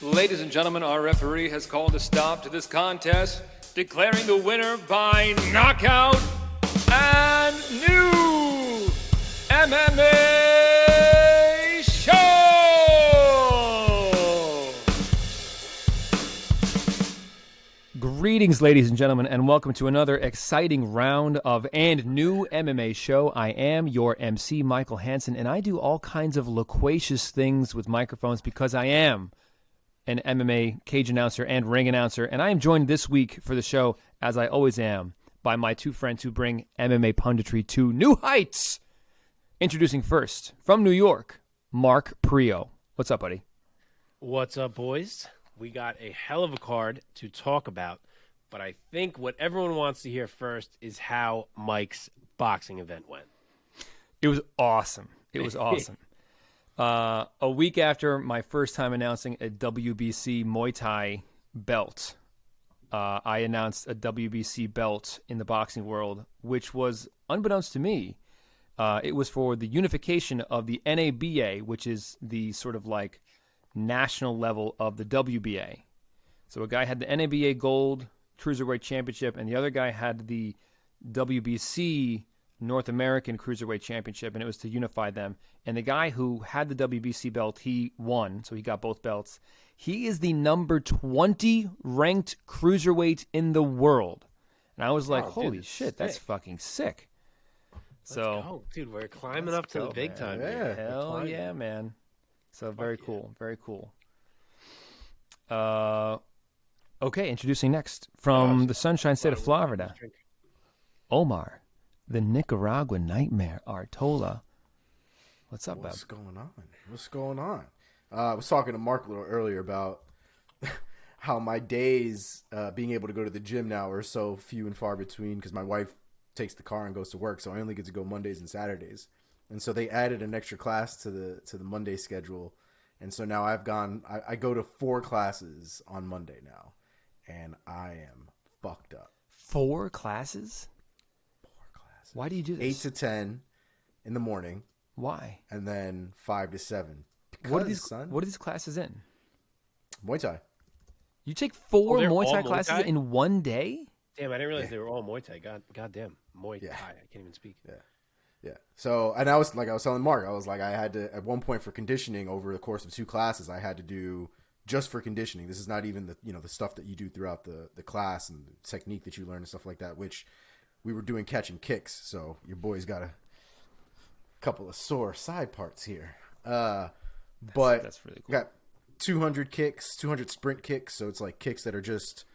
Ladies and gentlemen, our referee has called a stop to this contest, declaring the winner by knockout and new MMA show! Greetings, ladies and gentlemen, and welcome to another exciting round of and new MMA show. I am your MC, Michael Hansen, and I do all kinds of loquacious things with microphones because I am an MMA cage announcer and ring announcer, and I am joined this week for the show, as I always am, by my two friends who bring MMA punditry to new heights. Introducing first, from New York, Mark Priaulx. What's up, buddy? What's up, boys? We got a hell of a card to talk about, but I think what everyone wants to hear first is how Mike's boxing event went. It was awesome. It was awesome. A week after my first time announcing a WBC Muay Thai belt, I announced a WBC belt in the boxing world, which was, unbeknownst to me, it was for the unification of the NABA, which is the sort of like national level of the WBA. So a guy had the NABA Gold Cruiserweight Championship, and the other guy had the WBC North American Cruiserweight Championship, and it was to unify them. And the guy who had the WBC belt, he won, so he got both belts. He is the number 20 ranked cruiserweight in the world. And I was like, holy shit, that's fucking sick. Let's go. Dude, we're climbing up to the big time. Yeah, hell yeah, man. So very cool, very cool. Okay, introducing next from the Sunshine State of Florida, Omar, the Nicaraguan Nightmare Artola. What's up, What's going on? What's going on? I was talking to Mark a little earlier about how my days being able to go to the gym now are so few and far between because my wife takes the car and goes to work, so I only get to go Mondays and Saturdays. And so they added an extra class to the Monday schedule, and so now I go to 4 classes on Monday now, and I am fucked up. 4 classes? Why do you do this? 8 to 10 in the morning. Why? And then 5 to 7. Because, what are these classes in? Muay Thai. You take 4 they're Muay Thai all Muay classes Thai? in one day? Damn, I didn't realize they were all Muay Thai. God damn. Muay Thai. I can't even speak. Yeah. So, and I was telling Mark, I was like, I had to, at one point for conditioning over the course of 2 classes, I had to do just for conditioning. This is not even the stuff that you do throughout the class and the technique that you learn and stuff like that, which we were doing catch and kicks. So your boy's got a couple of sore side parts here. But that's really cool. Got 200 kicks, 200 sprint kicks. So it's like kicks that are just,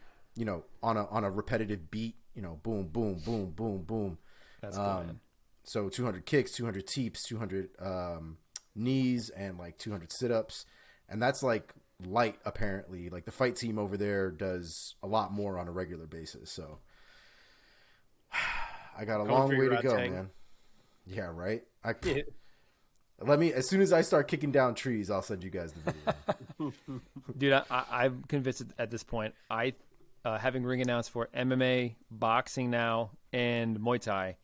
on a repetitive beat, boom, boom, boom, boom, boom. That's cool, man. So 200 kicks, 200 teeps, 200 knees, and like 200 sit-ups. And that's like light, apparently. Like the fight team over there does a lot more on a regular basis. So I got a long way to go, man. Yeah, right? As soon as I start kicking down trees, I'll send you guys the video. Dude, I'm convinced at this point. Having ring announced for MMA, boxing now, and Muay Thai,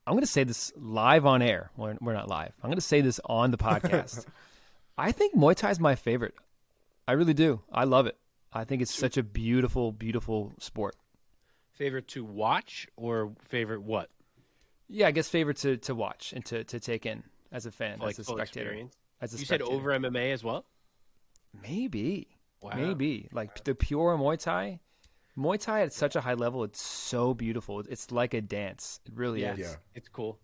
I'm going to say this live on air. We're not live. I'm going to say this on the podcast. I think Muay Thai is my favorite. I really do. I love it. I think it's such a beautiful, beautiful sport. Favorite to watch or favorite what? Yeah, I guess favorite to watch and to take in as a fan, like as a spectator. You said over MMA as well? Maybe. Wow. Maybe. Like the pure Muay Thai. Muay Thai at such a high level, it's so beautiful. It's like a dance. It really is. Yeah. It's cool.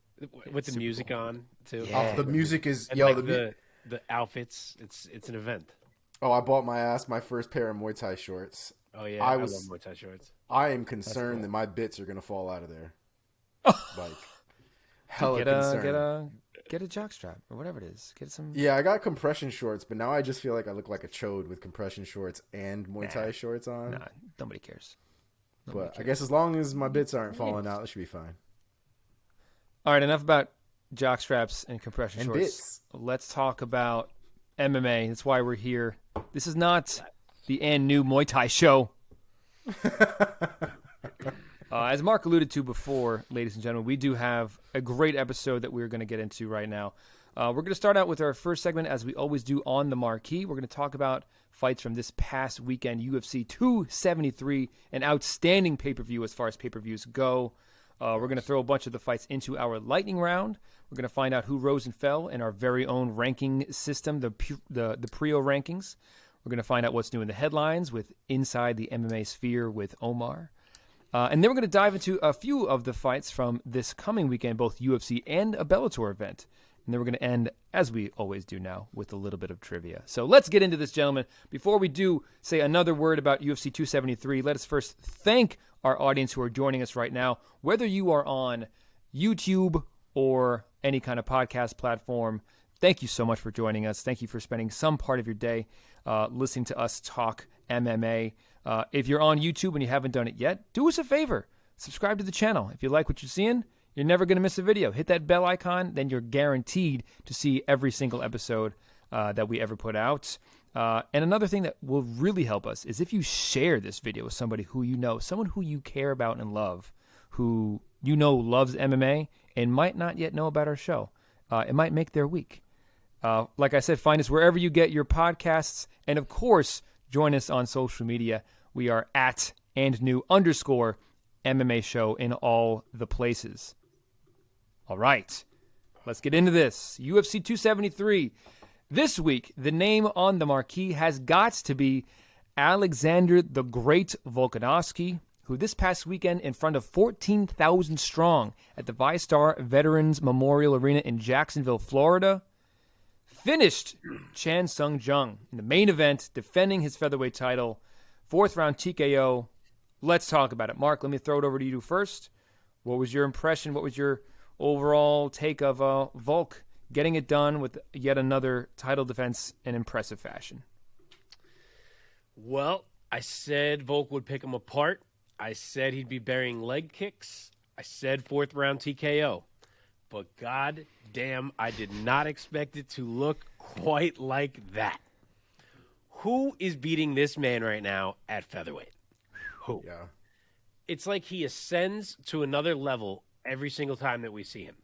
With the music on, too. Yeah. The music is... And the outfits, it's an event. Oh, I bought my first pair of Muay Thai shorts. Oh, yeah. I love Muay Thai shorts. I am concerned that my bits are going to fall out of there. Like, hella concerned. Get a jockstrap or whatever it is. Get some. Yeah, I got compression shorts, but now I just feel like I look like a chode with compression shorts and Muay Thai shorts on. Nah, nobody cares. I guess as long as my bits aren't falling out, it should be fine. All right, enough about jockstraps and compression and shorts. Bits. Let's talk about MMA. That's why we're here. This is not the and new Muay Thai show. As Mark alluded to before, ladies and gentlemen, we do have a great episode that we're going to get into right now. We're going to start out with our first segment, as we always do on the Marquee. We're going to talk about fights from this past weekend, UFC 273, an outstanding pay-per-view as far as pay-per-views go. We're going to throw a bunch of the fights into our lightning round. We're going to find out who rose and fell in our very own ranking system, the Priaulx Rankings. We're going to find out what's new in the headlines with Inside the MMA Sphere with Omar. And then we're going to dive into a few of the fights from this coming weekend, both UFC and a Bellator event. And then we're going to end, as we always do now, with a little bit of trivia. So let's get into this, gentlemen. Before we do say another word about UFC 273, let us first thank our audience who are joining us right now. Whether you are on YouTube or any kind of podcast platform, thank you so much for joining us. Thank you for spending some part of your day listening to us talk MMA. If you're on YouTube and you haven't done it yet, do us a favor. Subscribe to the channel. If you like what you're seeing, you're never going to miss a video. Hit that bell icon, then you're guaranteed to see every single episode that we ever put out. And another thing that will really help us is if you share this video with somebody who you know, someone who you care about and love, who you know loves MMA and might not yet know about our show. It might make their week. Like I said, find us wherever you get your podcasts. And of course, join us on social media. We are at @&_MMA show in all the places. All right, let's get into this. UFC 273. This week, the name on the marquee has got to be Alexander the Great Volkanovski, who this past weekend in front of 14,000 strong at the ViStar Veterans Memorial Arena in Jacksonville, Florida, finished Chan Sung Jung in the main event, defending his featherweight title. 4th round TKO. Let's talk about it. Mark, let me throw it over to you first. What was your impression? What was your overall take of Volk getting it done with yet another title defense in impressive fashion? Well, I said Volk would pick him apart. I said he'd be burying leg kicks. I said 4th round TKO. But god damn, I did not expect it to look quite like that. Who is beating this man right now at featherweight? Who? Yeah. It's like he ascends to another level every single time that we see him.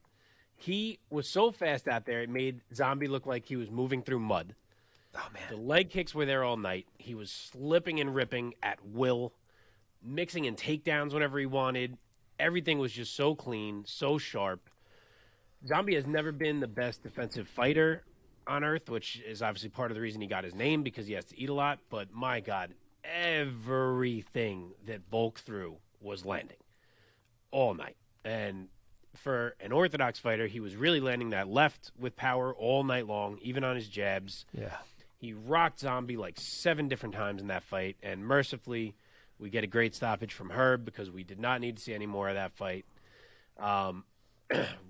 He was so fast out there, it made Zombie look like he was moving through mud. Oh, man. The leg kicks were there all night. He was slipping and ripping at will, mixing in takedowns whenever he wanted. Everything was just so clean, so sharp. Zombie has never been the best defensive fighter on earth, which is obviously part of the reason he got his name, because he has to eat a lot. But my God, everything that Volk threw was landing all night. And for an orthodox fighter, he was really landing that left with power all night long, even on his jabs. Yeah. He rocked Zombie like 7 different times in that fight, and mercifully, we get a great stoppage from Herb because we did not need to see any more of that fight.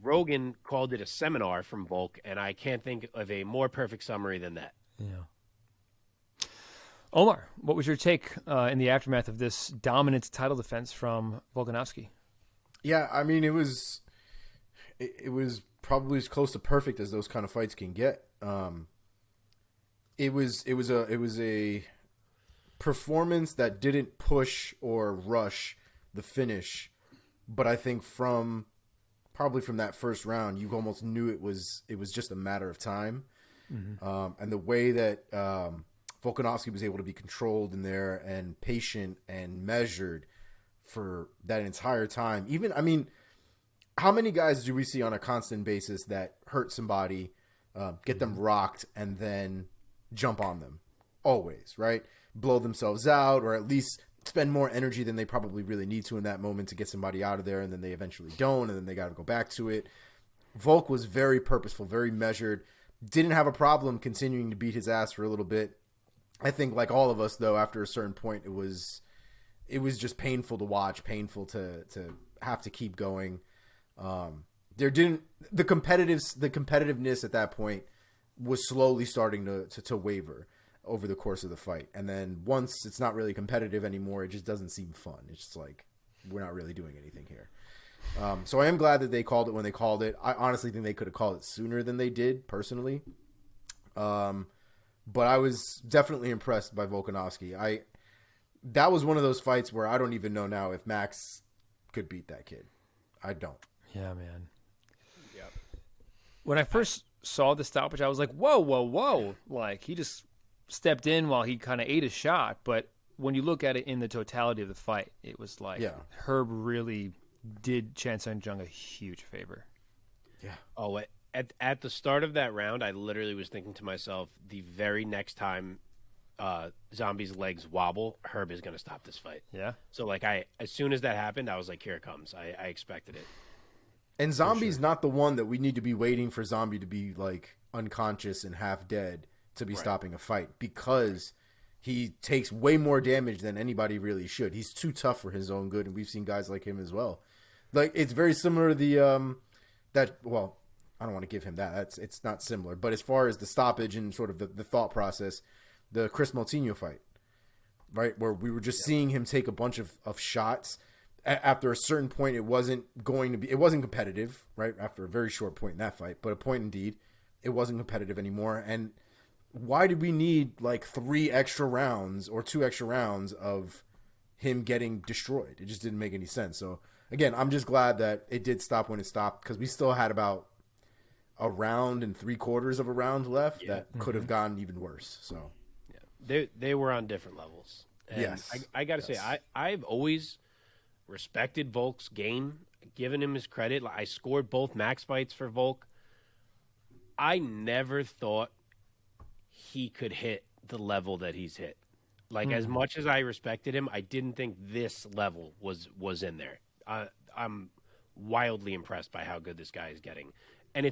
Rogan called it a seminar from Volk, and I can't think of a more perfect summary than that. Yeah. Omar, what was your take in the aftermath of this dominant title defense from Volkanovski? Yeah, I mean, it was probably as close to perfect as those kind of fights can get. It was a performance that didn't push or rush the finish, but I think probably from that first round, you almost knew it was just a matter of time. Mm-hmm. And the way that Volkanovski was able to be controlled in there and patient and measured for that entire time. Even, I mean, how many guys do we see on a constant basis that hurt somebody, get them rocked, and then jump on them? Always, right? Blow themselves out, or at least spend more energy than they probably really need to in that moment to get somebody out of there, and then they eventually don't, and then they got to go back to it. Volk was very purposeful, very measured, didn't have a problem continuing to beat his ass for a little bit. I think, like all of us, though, after a certain point, it was just painful to watch, painful to have to keep going. The competitiveness at that point was slowly starting to waver over the course of the fight. And then once it's not really competitive anymore, it just doesn't seem fun. It's just like, we're not really doing anything here. So I am glad that they called it when they called it. I honestly think they could have called it sooner than they did, personally. But I was definitely impressed by Volkanovski. That was one of those fights where I don't even know now if Max could beat that kid. I don't. Yeah, man. Yep. When I first saw the stoppage, I was like, whoa, whoa, whoa. Like, he just stepped in while he kind of ate a shot. But when you look at it in the totality of the fight, it was like Herb really did Chan Sung Jung a huge favor. Yeah. Oh, at the start of that round, I literally was thinking to myself, the very next time Zombie's legs wobble, Herb is going to stop this fight. Yeah. So, like, as soon as that happened, I was like, here it comes. I expected it. And Zombie's not the one that we need to be waiting for Zombie to be, like, unconscious and half dead to be stopping a fight, because he takes way more damage than anybody really should. He's too tough for his own good, and we've seen guys like him as well. Like, it's very similar to the well, I don't want to give him that. It's not similar. But as far as the stoppage and sort of the thought process, the Chris Moutinho fight, right, where we were just seeing him take a bunch of shots. After a certain point, it wasn't competitive, right? After a very short point in that fight, but a point indeed, it wasn't competitive anymore. And why did we need like 3 extra rounds or 2 extra rounds of him getting destroyed? It just didn't make any sense. So again, I'm just glad that it did stop when it stopped, because we still had about a round and 3/4 of a round left that could have gotten even worse. So they were on different levels. And yes, I got to say, I've always respected Volk's game, given him his credit. I scored both max fights for Volk. I never thought he could hit the level that he's hit. Like, as much as I respected him, I didn't think this level was in there. I'm wildly impressed by how good this guy is getting. And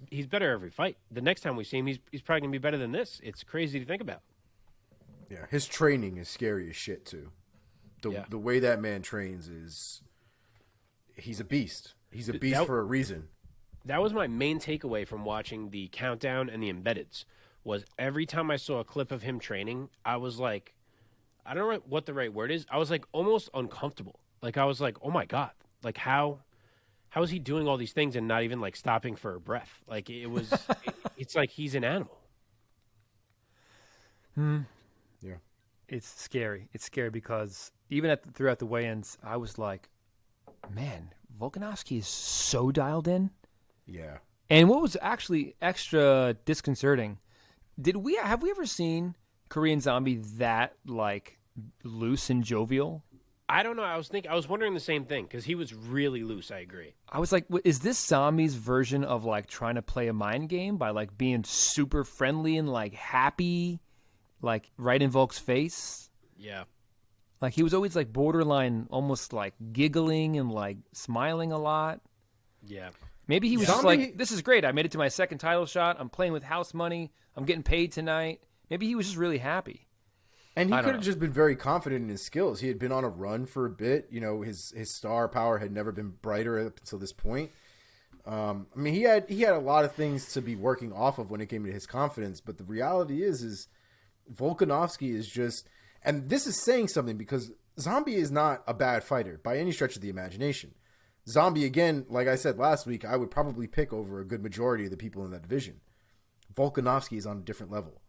he's better every fight. The next time we see him, he's probably going to be better than this. It's crazy to think about. Yeah, his training is scary as shit too. The way that man trains he's a beast. He's a beast for a reason. That was my main takeaway from watching the countdown and the embeddeds, was every time I saw a clip of him training, I was like, I don't know what the right word is. I was like almost uncomfortable. Like, I was like, oh my God, like how is he doing all these things and not even like stopping for a breath? Like, it was, it's like he's an animal. Yeah. It's scary. It's scary because even throughout the weigh-ins, I was like, man, Volkanovski is so dialed in. Yeah. And what was actually extra disconcerting, have we ever seen Korean Zombie that like loose and jovial? I don't know. I was wondering the same thing, because he was really loose. I agree. I was like, is this Zombie's version of like trying to play a mind game by like being super friendly and like happy, like right in Volk's face? Yeah. Like, he was always like borderline, almost like giggling and like smiling a lot. Yeah. Maybe he was just like, this is great. I made it to my second title shot. I'm playing with house money. I'm getting paid tonight. Maybe he was just really happy. And he could have just been very confident in his skills. He had been on a run for a bit. You know, his star power had never been brighter up until this point. I mean, he had a lot of things to be working off of when it came to his confidence. But the reality is Volkanovski is just, and this is saying something, because Zombie is not a bad fighter by any stretch of the imagination. Zombie, again, like I said last week, I would probably pick over a good majority of the people in that division. Volkanovski is on a different level.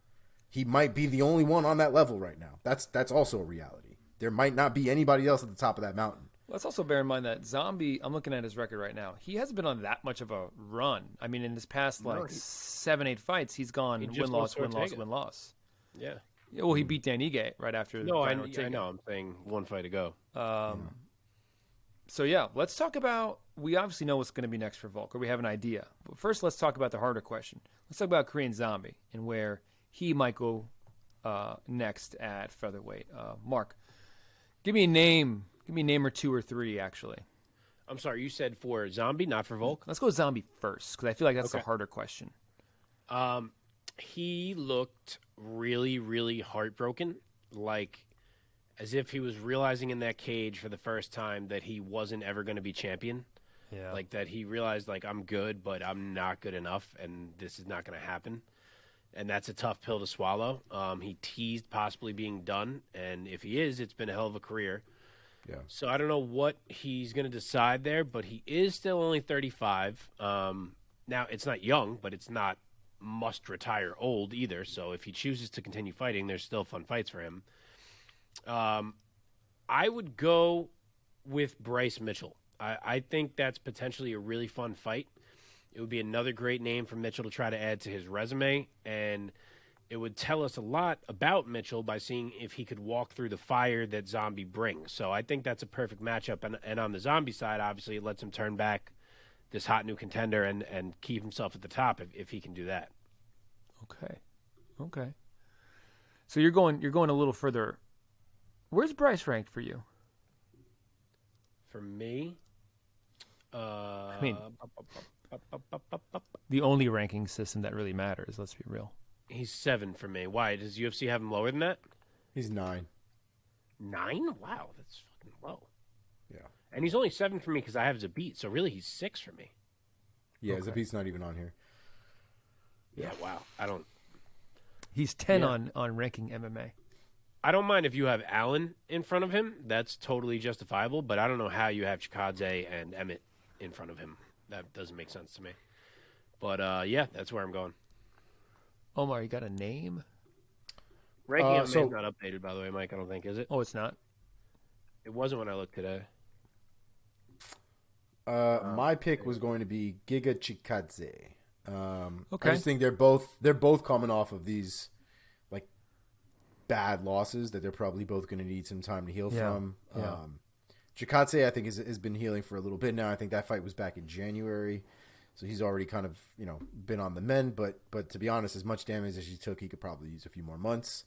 He might be the only one on that level right now. That's also a reality. There might not be anybody else at the top of that mountain. Let's also bear in mind that Zombie, I'm looking at his record right now, he hasn't been on that much of a run. I mean, in his past 7-8 fights, he's gone win-loss, win-loss, win-loss. Yeah. Well, he beat Dan Ige right after. No, I know. I'm saying one fight to go. So, yeah, let's talk about, we obviously know what's going to be next for Volk, or we have an idea. But first, let's talk about the harder question. Let's talk about Korean Zombie and where he might go next at featherweight. Mark, give me a name. Give me a name or 2 or 3, actually. I'm sorry, you said for Zombie, not for Volk? Let's go Zombie first, because I feel like that's a harder question. He looked really, really heartbroken, like as if he was realizing in that cage for the first time that he wasn't ever going to be champion. Yeah. Like that he realized, like, I'm good, but I'm not good enough, and this is not going to happen. And that's a tough pill to swallow. He teased possibly being done, and if he is, it's been a hell of a career. Yeah. So I don't know what he's going to decide there, but he is still only 35. Now, it's not young, but it's not must retire old either. So if he chooses to continue fighting, there's still fun fights for him. I would go with Bryce Mitchell. I think that's potentially a really fun fight. It would be another great name for Mitchell to try to add to his resume, and it would tell us a lot about Mitchell by seeing if he could walk through the fire that Zombie brings. So I think that's a perfect matchup. And on the Zombie side, obviously, it lets him turn back this hot new contender and keep himself at the top if he can do that. Okay. So you're going a little further. Where's Bryce ranked for you? For me, I mean, the only ranking system that really matters. Let's be real. he's 7 for me. Why? Does UFC have him lower than that? He's 9. 9? Wow, that's fucking low. Yeah. And he's only 7 for me because I have Zabit, so really he's 6 for me. Yeah, Zabit's not even on here. Yeah, wow. He's 10 on ranking MMA. I don't mind if you have Allen in front of him. That's totally justifiable, but I don't know how you have Chikadze and Emmett in front of him. That doesn't make sense to me. But, yeah, that's where I'm going. Omar, you got a name? Ranking MMA is not updated, by the way, Mike, I don't think, is it? Oh, it's not? It wasn't when I looked today. My pick was going to be Giga Chikadze. Okay. I just think they're both coming off of these like bad losses that they're probably both going to need some time to heal from. Yeah. Chikadze, I think, has been healing for a little bit now. I think that fight was back in January, so he's already kind of been on the mend. But to be honest, as much damage as he took, he could probably use a few more months.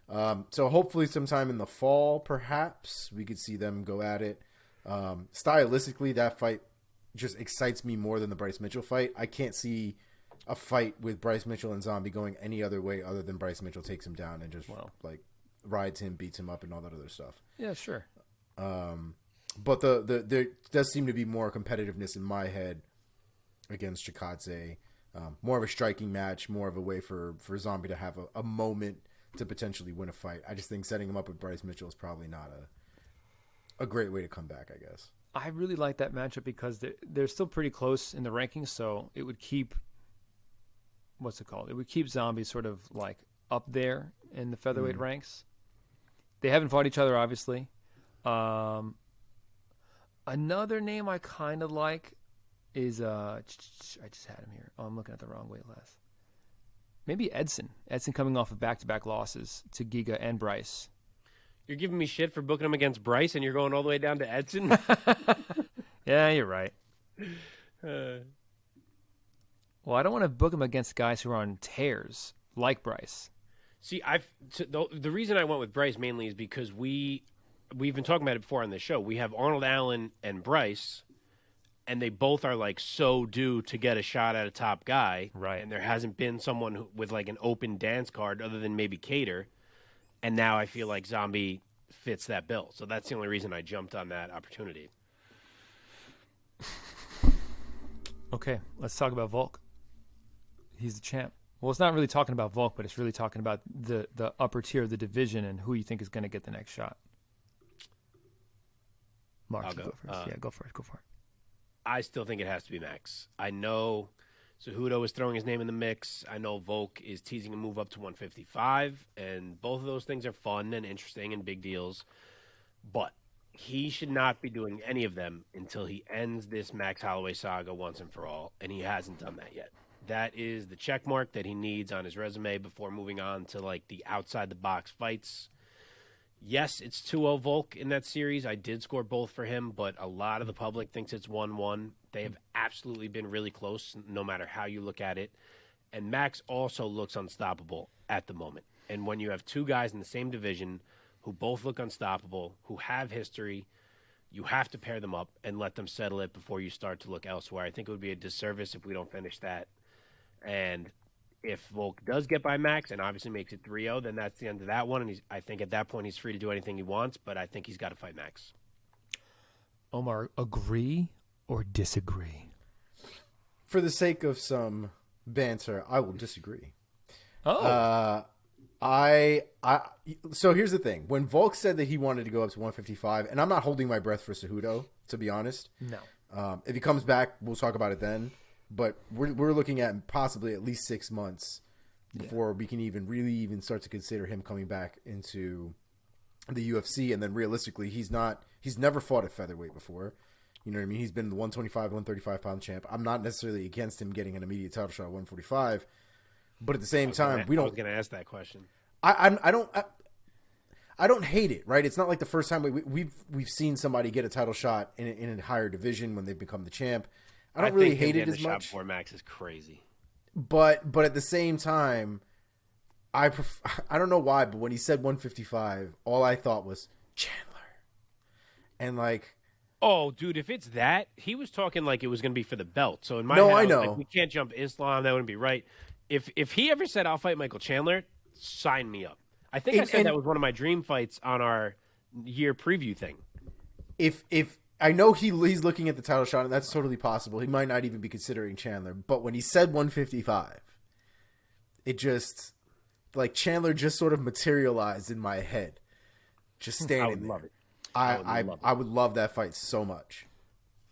So hopefully, sometime in the fall, perhaps we could see them go at it. Stylistically, that fight just excites me more than the Bryce Mitchell fight. I can't see a fight with Bryce Mitchell and Zombie going any other way other than Bryce Mitchell takes him down and just like rides him, beats him up, and all that other stuff. Yeah, sure. But there does seem to be more competitiveness in my head against Chikadze. More of a striking match, more of a way for Zombie to have a moment to potentially win a fight. I just think setting him up with Bryce Mitchell is probably not a great way to come back, I guess. I really like that matchup because they're still pretty close in the rankings, so it would keep It would keep Zombie sort of like up there in the featherweight ranks. They haven't fought each other, obviously. Another name I kind of like is I just had him here. Oh, I'm looking at the wrong weight class. Maybe Edson. Edson coming off of back-to-back losses to Giga and Bryce. You're giving me shit for booking him against Bryce, and you're going all the way down to Edson? Yeah, you're right. Well, I don't want to book him against guys who are on tears like Bryce. See, the reason I went with Bryce mainly is because we've been talking about it before on the show. We have Arnold Allen and Bryce, and they both are like so due to get a shot at a top guy. Right. And there hasn't been someone with like an open dance card other than maybe Cater. And now I feel like Zombie fits that bill. So that's the only reason I jumped on that opportunity. Okay, let's talk about Volk. He's the champ. Well, it's not really talking about Volk, but it's really talking about the upper tier of the division and who you think is going to get the next shot. Mark, I'll go first. Yeah, go for it. I still think it has to be Max. I know Cejudo is throwing his name in the mix. I know Volk is teasing a move up to 155, and both of those things are fun and interesting and big deals. But he should not be doing any of them until he ends this Max Holloway saga once and for all, and he hasn't done that yet. That is the check mark that he needs on his resume before moving on to like the outside-the-box fights. Yes, it's 2-0 Volk in that series. I did score both for him, but a lot of the public thinks it's 1-1. They have absolutely been really close, no matter how you look at it. And Max also looks unstoppable at the moment. And when you have two guys in the same division who both look unstoppable, who have history, you have to pair them up and let them settle it before you start to look elsewhere. I think it would be a disservice if we don't finish that. And if Volk does get by Max and obviously makes it 3-0, then that's the end of that one. And I think at that point he's free to do anything he wants, but I think he's got to fight Max. Omar, agree or disagree? For the sake of some banter, I will disagree. Oh. So here's the thing. When Volk said that he wanted to go up to 155, and I'm not holding my breath for Cejudo, to be honest. No. If he comes back, we'll talk about it then. But we're looking at possibly at least 6 months before we can even start to consider him coming back into the UFC. And then realistically, he's never fought at featherweight before. You know what I mean? He's been the 125, 135 pound champ. I'm not necessarily against him getting an immediate title shot at 145, but at the same time, we don't. I was going to ask that question. I don't hate it, right? It's not like the first time we've seen somebody get a title shot in a higher division when they've become the champ. I don't really hate it as much. Shot for Max is crazy, but at the same time, I don't know why, but when he said 155, all I thought was Chandler, and like. Oh, dude, if it's that, he was talking like it was going to be for the belt. So in my No, head, I was know. like, we can't jump Islam. That wouldn't be right. If he ever said, I'll fight Michael Chandler, sign me up. I think I said that was one of my dream fights on our year preview thing. If I know he's looking at the title shot, and that's totally possible. He might not even be considering Chandler. But when he said 155, it just, like, Chandler just sort of materialized in my head. Just standing I would there. love it. I would love that fight so much.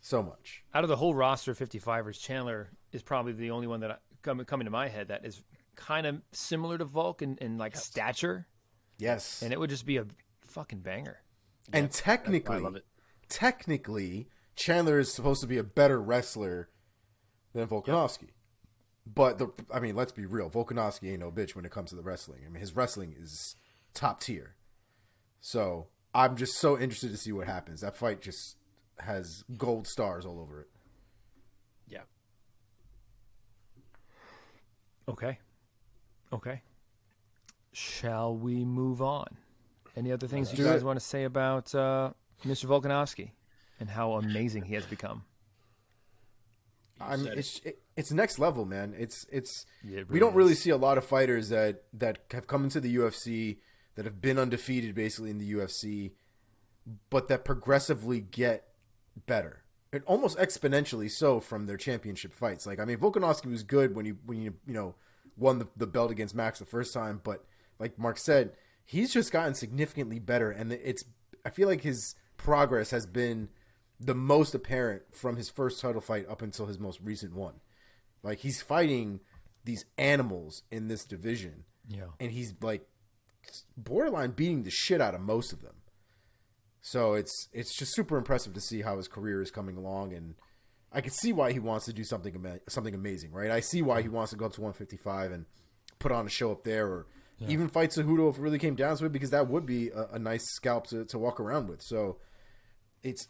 So much. Out of the whole roster of 55ers, Chandler is probably the only one that coming to my head that is kind of similar to Volk in like stature. Yes. And it would just be a fucking banger. And technically, Chandler is supposed to be a better wrestler than Volkanovski. But, let's be real. Volkanovski ain't no bitch when it comes to the wrestling. I mean, his wrestling is top tier. So, I'm just so interested to see what happens. That fight just has gold stars all over it. Yeah. Okay. Shall we move on? Any other things you guys want to say about Mr. Volkanovski and how amazing he has become? It's next level, man. We don't is. really see a lot of fighters that have come into the UFC that have been undefeated basically in the UFC, but that progressively get better. And almost exponentially so from their championship fights. Like, I mean, Volkanovski was good when you won the belt against Max the first time, but like Mark said, he's just gotten significantly better, and I feel like his progress has been the most apparent from his first title fight up until his most recent one. Like, he's fighting these animals in this division, and he's like borderline beating the shit out of most of them. So it's just super impressive to see how his career is coming along, and I can see why he wants to do something amazing, right? I see why he wants to go up to 155 and put on a show up there, or even fight Cejudo if it really came down to it, because that would be a nice scalp to walk around with. So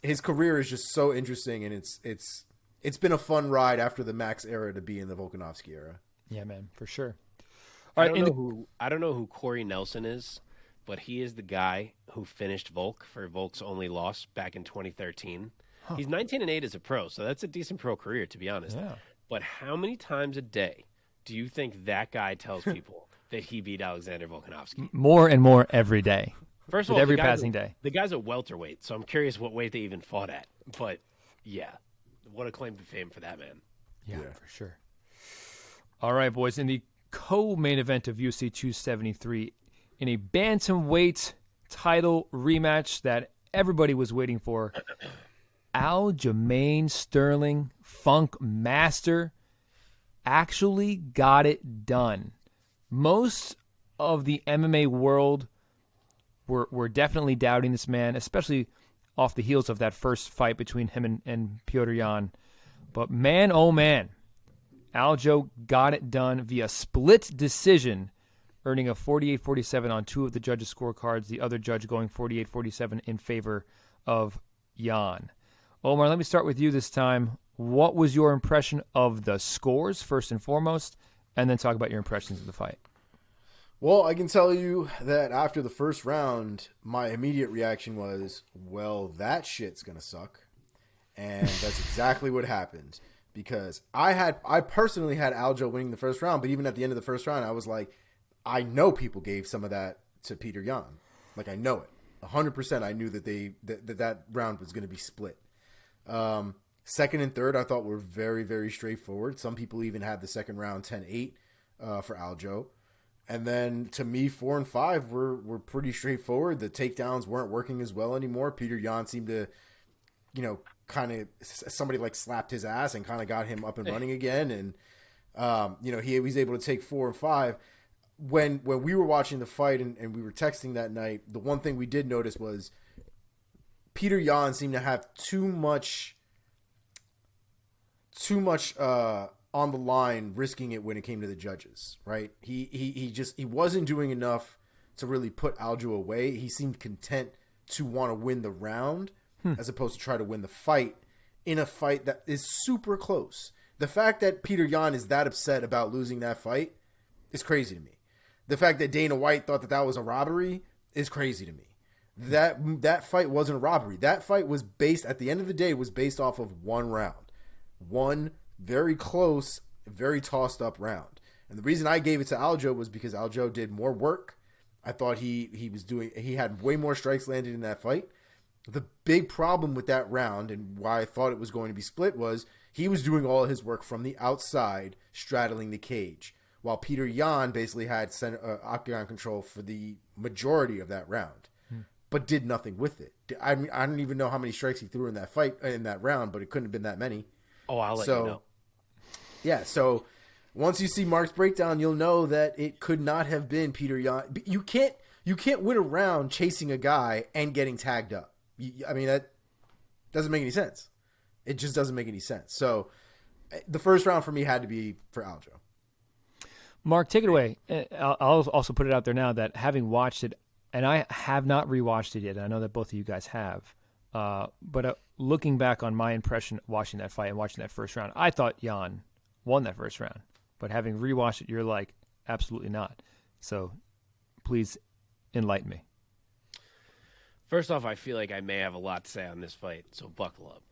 his career is just so interesting, and it's been a fun ride after the Max era to be in the Volkanovski era. Yeah, man, for sure. I don't know who Corey Nelson is, but he is the guy who finished Volk for Volk's only loss back in 2013. Huh. He's 19-8 as a pro, so that's a decent pro career, to be honest. Yeah. But how many times a day do you think that guy tells people that he beat Alexander Volkanovski? More and more every day. First of all, every passing day. The guy's a welterweight, so I'm curious what weight they even fought at. But, yeah, what a claim to fame for that man. Yeah, for sure. All right, boys. In the co-main event of UFC 273, in a bantamweight title rematch that everybody was waiting for, Aljamain Sterling, Funk Master, actually got it done. Most of the MMA world were definitely doubting this man, especially off the heels of that first fight between him and Petr Yan. But man, oh man, Aljo got it done via split decision, earning a 48-47 on two of the judges' scorecards, the other judge going 48-47 in favor of Yan. Omar, let me start with you this time. What was your impression of the scores, first and foremost, and then talk about your impressions of the fight? Well, I can tell you that after the first round, my immediate reaction was, well, that shit's going to suck. And that's exactly what happened. Because I personally had Aljo winning the first round, but even at the end of the first round, I was like, I know people gave some of that to Petr Yan. Like, I know it. 100% I knew that that round was going to be split. Second and third, I thought were very, very straightforward. Some people even had the second round 10-8 for Aljo. And then, to me, 4 and 5 were pretty straightforward. The takedowns weren't working as well anymore. Petr Yan seemed to, kind of, somebody like slapped his ass and kind of got him up and running again. And, he was able to take 4 and 5. When we were watching the fight and we were texting that night, the one thing we did notice was Petr Yan seemed to have too much too much on the line, risking it when it came to the judges, right? He wasn't doing enough to really put Aljo away. He seemed content to want to win the round as opposed to try to win the fight in a fight that is super close. The fact that Petr Yan is that upset about losing that fight is crazy to me. The fact that Dana White thought that was a robbery is crazy to me. That fight wasn't a robbery. That fight was based, at the end of the day, was based off of one round. One very close, very tossed up round. And the reason I gave it to Aljo was because Aljo did more work. I thought he had way more strikes landed in that fight. The big problem with that round and why I thought it was going to be split was he was doing all his work from the outside, straddling the cage, while Petr Yan basically had octagon control for the majority of that round, but did nothing with it. I don't even know how many strikes he threw in that round, but it couldn't have been that many. Oh, I'll let you know. Yeah, so once you see Mark's breakdown, you'll know that it could not have been Petr Yan. You can't win a round chasing a guy and getting tagged up. I mean, that doesn't make any sense. It just doesn't make any sense. So the first round for me had to be for Aljo. Mark, take it away. I'll also put it out there now that having watched it, and I have not rewatched it yet. I know that both of you guys have. But looking back on my impression watching that fight and watching that first round, I thought Yan won that first round. But having rewatched it, you're like, absolutely not. So please enlighten me. First off, I feel like I may have a lot to say on this fight, so buckle up.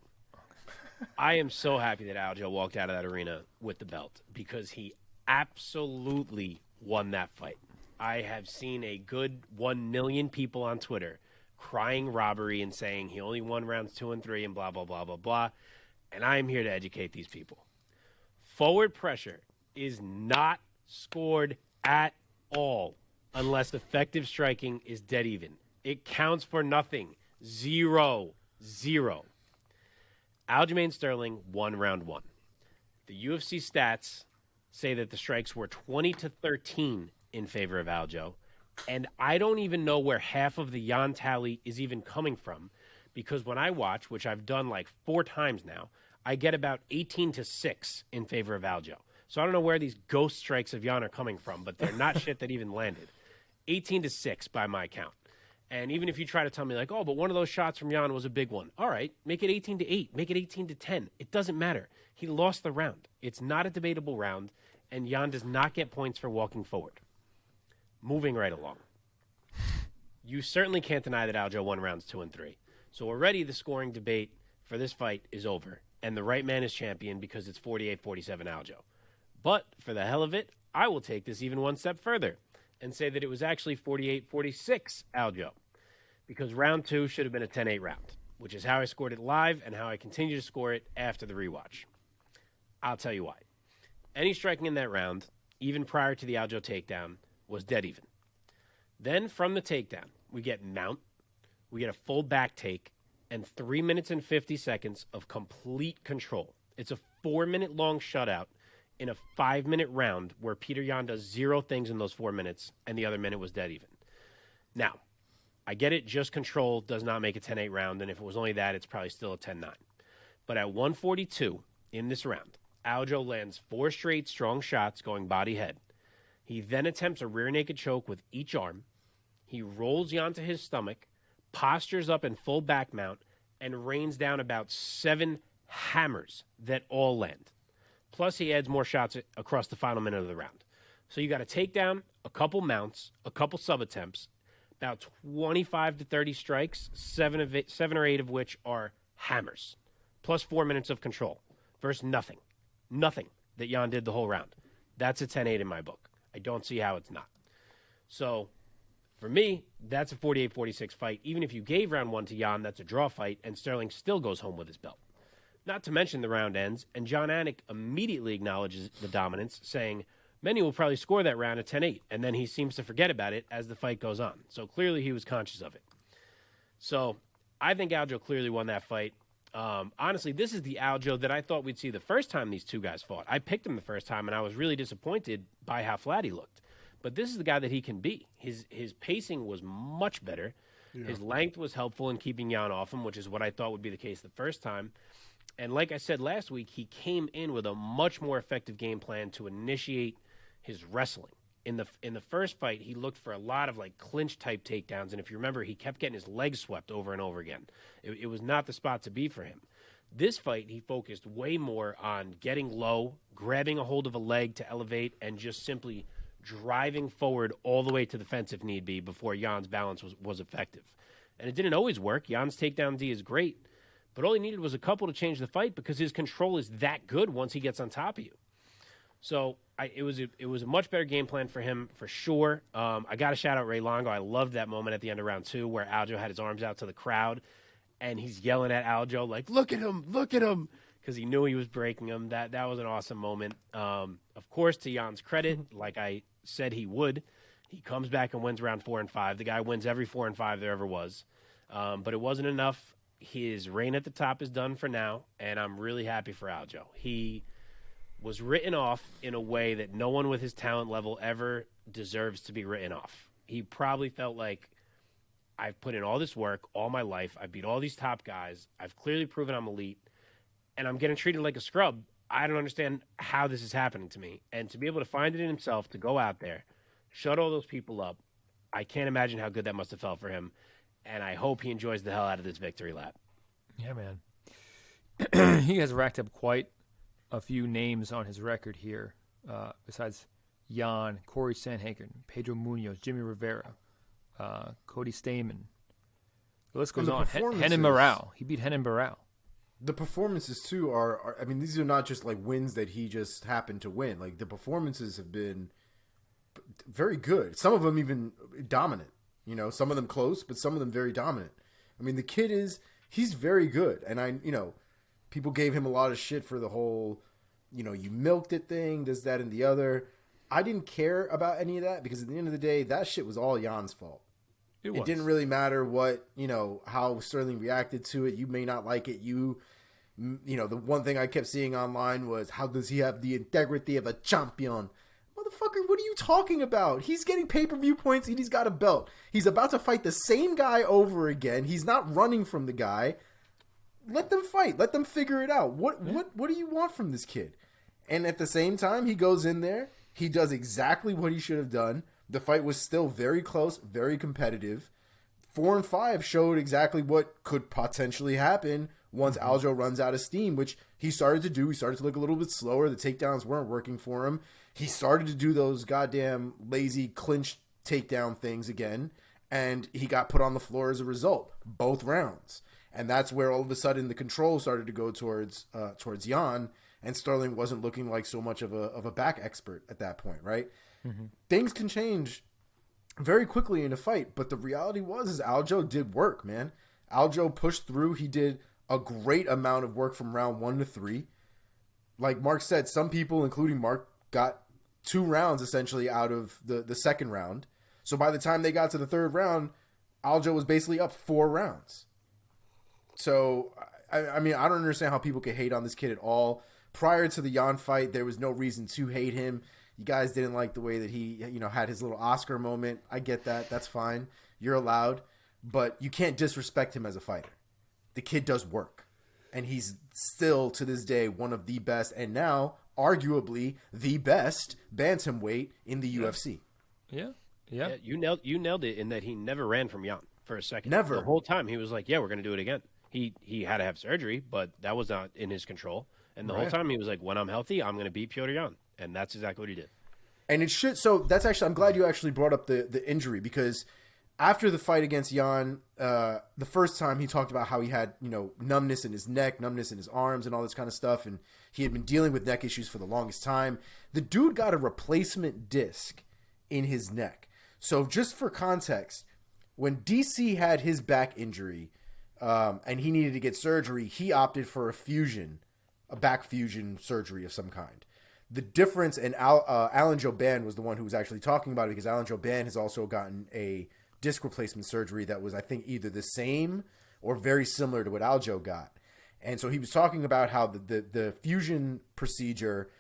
I am so happy that Aljo walked out of that arena with the belt because he absolutely won that fight. I have seen a good 1 million people on Twitter crying robbery and saying he only won rounds 2 and 3 and blah, blah, blah, blah, blah. And I am here to educate these people. Forward pressure is not scored at all unless effective striking is dead even. It counts for nothing. 0-0. Aljamain Sterling won round 1. The UFC stats say that the strikes were 20-13 in favor of Aljo. And I don't even know where half of the Yan tally is even coming from because when I watch, which I've done like 4 times now, I get about 18-6 in favor of Aljo. So I don't know where these ghost strikes of Yan are coming from, but they're not shit that even landed. 18-6 by my count. And even if you try to tell me like, oh, but one of those shots from Yan was a big one. All right, make it 18-8, make it 18-10. It doesn't matter. He lost the round. It's not a debatable round, and Yan does not get points for walking forward. Moving right along. You certainly can't deny that Aljo won rounds 2 and 3. So already the scoring debate for this fight is over, and the right man is champion because it's 48-47 Aljo. But for the hell of it, I will take this even one step further and say that it was actually 48-46 Aljo because round 2 should have been a 10-8 round, which is how I scored it live and how I continue to score it after the rewatch. I'll tell you why. Any striking in that round, even prior to the Aljo takedown, was dead even. Then from the takedown, we get mount, we get a full back take, and 3 minutes and 50 seconds of complete control. It's a 4-minute long shutout in a 5-minute round where Petr Yan does 0 things in those 4 minutes, and the other minute was dead even. Now, I get it, just control does not make a 10-8 round, and if it was only that, it's probably still a 10-9. But at 142 in this round, Aljo lands 4 straight strong shots going body-head. He then attempts a rear naked choke with each arm. He rolls Yan to his stomach, postures up in full back mount, and rains down about 7 hammers that all land. Plus, he adds more shots across the final minute of the round. So you got a takedown, a couple mounts, a couple sub-attempts, about 25 to 30 strikes, 7 or 8 of which are hammers, plus 4 minutes of control versus nothing. Nothing that Yan did the whole round. That's a 10-8 in my book. I don't see how it's not. So, for me, that's a 48-46 fight. Even if you gave round 1 to Yan, that's a draw fight, and Sterling still goes home with his belt. Not to mention the round ends, and John Anik immediately acknowledges the dominance, saying, many will probably score that round at 10-8, and then he seems to forget about it as the fight goes on. So clearly he was conscious of it. So I think Aljo clearly won that fight. Honestly, this is the Aljo that I thought we'd see the first time these two guys fought. I picked him the first time, and I was really disappointed by how flat he looked. But this is the guy that he can be. His pacing was much better. Yeah. His length was helpful in keeping Yan off him, which is what I thought would be the case the first time. And like I said last week, he came in with a much more effective game plan to initiate his wrestling. In the first fight, he looked for a lot of like clinch type takedowns, and if you remember, he kept getting his legs swept over and over again. It was not the spot to be for him. This fight, he focused way more on getting low, grabbing a hold of a leg to elevate, and just simply driving forward all the way to the fence if need be before Jan's balance was effective. And it didn't always work. Jan's takedown D is great, but all he needed was a couple to change the fight because his control is that good once he gets on top of you. So it was a much better game plan for him for sure. I got to shout out Ray Longo. I loved that moment at the end of round 2 where Aljo had his arms out to the crowd and he's yelling at Aljo like, look at him, because he knew he was breaking him. That was an awesome moment. Of course, to Jan's credit, like I said he would, he comes back and wins round 4 and 5. The guy wins every 4 and 5 there ever was. But it wasn't enough. His reign at the top is done for now, and I'm really happy for Aljo. He was written off in a way that no one with his talent level ever deserves to be written off. He probably felt like, I've put in all this work all my life. I beat all these top guys. I've clearly proven I'm elite, and I'm getting treated like a scrub. I don't understand how this is happening to me. And to be able to find it in himself, to go out there, shut all those people up, I can't imagine how good that must have felt for him. And I hope he enjoys the hell out of this victory lap. Yeah, man. He has racked up quite a few names on his record here, besides Jan, Corey Sanhagen, Pedro Munoz, Jimmy Rivera, Cody Stamen. The list goes on. Henan Morale. He beat Henan Morale. The performances, too, are, I mean, these are not just like wins that he just happened to win. Like, the performances have been very good. Some of them even dominant. You know, some of them close, but some of them very dominant. I mean, the kid he's very good. And people gave him a lot of shit for the whole, you milked it thing, this, that, and the other. I didn't care about any of that because at the end of the day, that shit was all Jan's fault. It didn't really matter what, how Sterling reacted to it. You may not like it. The one thing I kept seeing online was, how does he have the integrity of a champion? Motherfucker, what are you talking about? He's getting pay-per-view points and he's got a belt. He's about to fight the same guy over again. He's not running from the guy. Let them fight. Let them figure it out. What do you want from this kid? And at the same time, he goes in there. He does exactly what he should have done. The fight was still very close, very competitive. 4 and 5 showed exactly what could potentially happen once Aljo runs out of steam, which he started to do. He started to look a little bit slower. The takedowns weren't working for him. He started to do those goddamn lazy clinch takedown things again, and he got put on the floor as a result, both rounds. And that's where all of a sudden the control started to go towards Jan, and Sterling wasn't looking like so much of a back expert at that point, right? Mm-hmm. Things can change very quickly in a fight, but the reality was Aljo did work, man. Aljo pushed through. He did a great amount of work from round 1 to 3. Like Mark said, some people, including Mark, got 2 rounds essentially out of the second round. So by the time they got to the third round, Aljo was basically up 4 rounds. So, I mean, I don't understand how people can hate on this kid at all. Prior to the Jan fight, there was no reason to hate him. You guys didn't like the way that he, had his little Oscar moment. I get that. That's fine. You're allowed. But you can't disrespect him as a fighter. The kid does work. And he's still, to this day, one of the best, and now, arguably, the best bantamweight in the UFC. Yeah. You nailed it in that he never ran from Jan for a second. Never. The whole time he was like, yeah, we're going to do it again. He had to have surgery, but that was not in his control. And the whole time he was like, when I'm healthy, I'm going to beat Petr Jan. And that's exactly what he did. And it should. So that's actually, I'm glad you actually brought up the injury, because after the fight against Jan, the first time he talked about how he had, numbness in his neck, numbness in his arms and all this kind of stuff. And he had been dealing with neck issues for the longest time. The dude got a replacement disc in his neck. So just for context, when DC had his back injury and he needed to get surgery, he opted for a back fusion surgery of some kind. The difference, and Alan Jouban was the one who was actually talking about it, because Alan Jouban has also gotten a disc replacement surgery that was, I think, either the same or very similar to what Aljo got. And so he was talking about how the fusion procedure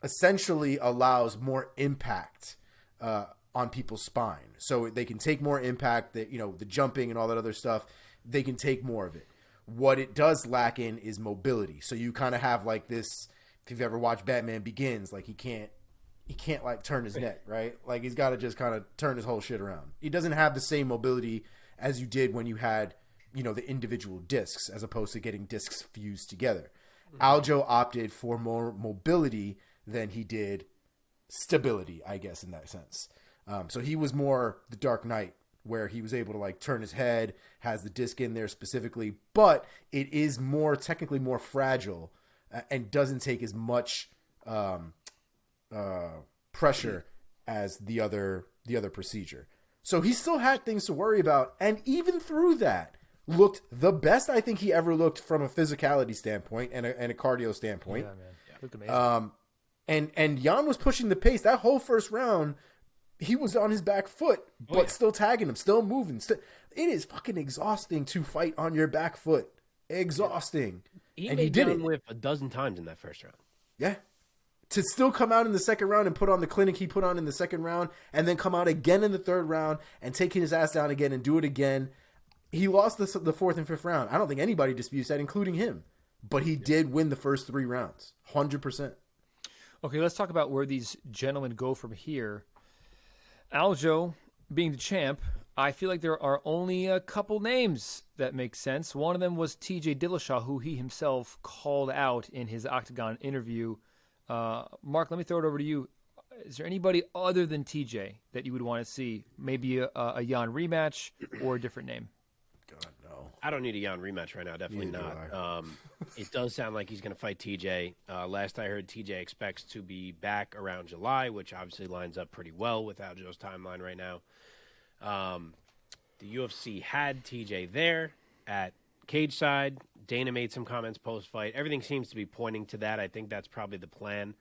essentially allows more impact on people's spine. So they can take more impact, that the jumping and all that other stuff, they can take more of it. What it does lack in is mobility. So you kind of have like this. If you've ever watched Batman Begins, like he can't like turn his neck, right? Like he's got to just kind of turn his whole shit around. He doesn't have the same mobility as you did when you had, the individual discs as opposed to getting discs fused together. Aljo opted for more mobility than he did stability, I guess, in that sense. So he was more the Dark Knight, where he was able to like turn his head, has the disc in there specifically, but it is technically more fragile and doesn't take as much pressure as the other procedure. So he still had things to worry about, and even through that, looked the best I think he ever looked from a physicality standpoint and a cardio standpoint. Yeah, man. Looked amazing. And Jan was pushing the pace. That whole first round, he was on his back foot, but still tagging him, still moving. It is fucking exhausting to fight on your back foot. Exhausting. He and made he did John it whip a dozen times in that first round. Yeah. To still come out in the second round and put on the clinic he put on in the second round, and then come out again in the third round and take his ass down again and do it again. He lost the fourth and fifth round. I don't think anybody disputes that, including him. But he did win the first 3 rounds, 100%. Okay, let's talk about where these gentlemen go from here. Aljo, being the champ, I feel like there are only a couple names that make sense. One of them was TJ Dillashaw, who he himself called out in his Octagon interview. Mark, let me throw it over to you. Is there anybody other than TJ that you would want to see? Maybe a Jan rematch or a different name? God, no. I don't need a Jan rematch right now. Definitely not. It does sound like he's going to fight TJ. Last I heard, TJ expects to be back around July, which obviously lines up pretty well with Aljo's timeline right now. The UFC had TJ there at cage side. Dana made some comments post-fight. Everything seems to be pointing to that. I think that's probably the plan.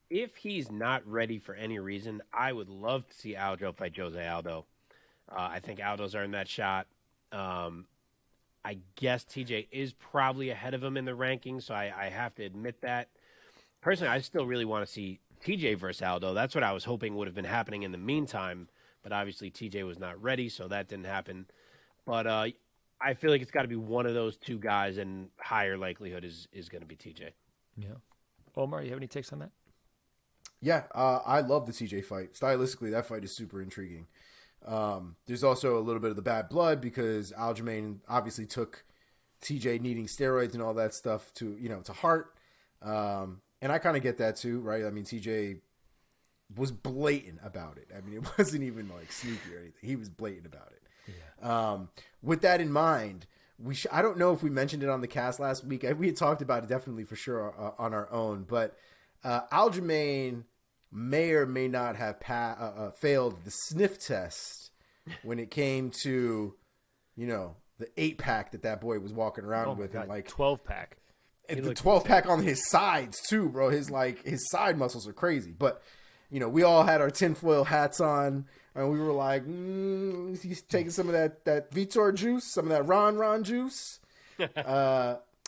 If he's not ready for any reason, I would love to see Aljo fight Jose Aldo. I think Aldo's earned that shot. I guess TJ is probably ahead of him in the rankings, so I have to admit that. Personally, I still really want to see TJ versus Aldo. That's what I was hoping would have been happening in the meantime, but obviously TJ was not ready, so that didn't happen. But I feel like it's got to be one of those two guys, and higher likelihood is going to be TJ. Yeah. Omar, you have any takes on that? Yeah, I love the TJ fight. Stylistically, that fight is super intriguing. There's also a little bit of the bad blood because Aljamain obviously took TJ needing steroids and all that stuff to heart. And I kind of get that too, right? I mean, TJ was blatant about it. I mean, it wasn't even like sneaky or anything. He was blatant about it. Yeah. With that in mind, I don't know if we mentioned it on the cast last week. We had talked about it definitely for sure on our own, but Aljamain may or may not have failed the sniff test when it came to, the 8-pack that boy was walking around with, and like 12-pack. And the 12-pack on his sides too, bro. His side muscles are crazy. But we all had our tinfoil hats on, and we were like, he's taking some of that Vitor juice, some of that Ron juice.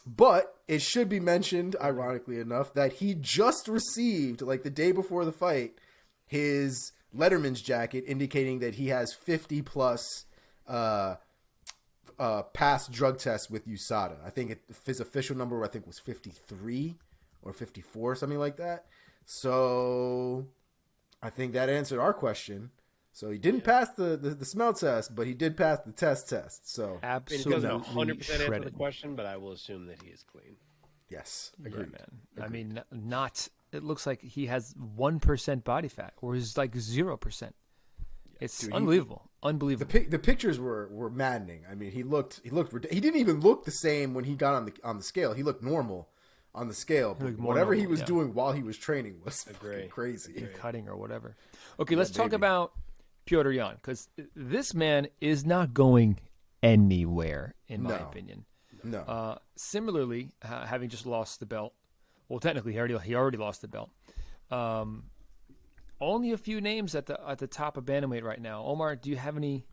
But it should be mentioned, ironically enough, that he just received, like the day before the fight, his Letterman's jacket indicating that he has 50 plus past drug tests with USADA. I think his official number, was 53 or 54, something like that. So I think that answered our question. So he didn't pass the smell test, but he did pass the test. So absolutely, it doesn't 100% answer the question, but I will assume that he is clean. Yes, agreed. Yeah, man. Agreed. I mean, not. It looks like he has 1% body fat, or is like 0%. It's unbelievable. Unbelievable. The pictures were maddening. I mean, he didn't even look the same when he got on the scale. He looked normal on the scale. But whatever he was doing while he was training was fucking crazy. Cutting or whatever. Okay, let's talk about Petr Yan, because this man is not going anywhere, in my opinion. No. Similarly, having just lost the belt, well, technically he already lost the belt. Only a few names at the top of bantamweight right now. Omar, do you have any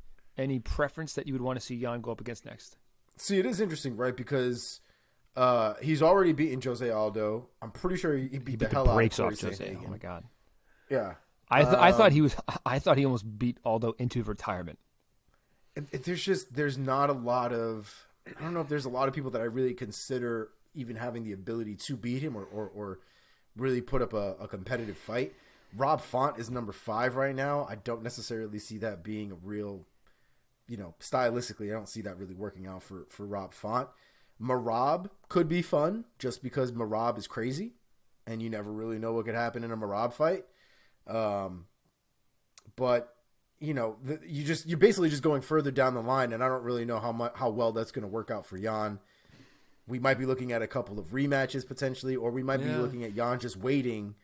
preference that you would want to see Jan go up against next? See, it is interesting, right? Because he's already beaten Jose Aldo. I'm pretty sure he beat the hell out of Jose. Oh my god. Yeah. I thought he almost beat Aldo into retirement. There's not a lot of I don't know if there's a lot of people that I really consider even having the ability to beat him or really put up a competitive fight. Rob Font is number 5 right now. I don't necessarily see that being a real, stylistically, I don't see that really working out for Rob Font. Merab could be fun just because Merab is crazy and you never really know what could happen in a Merab fight. But you're basically just going further down the line, and I don't really know how well that's going to work out for Jan. We might be looking at a couple of rematches potentially, or we might be looking at Jan just waiting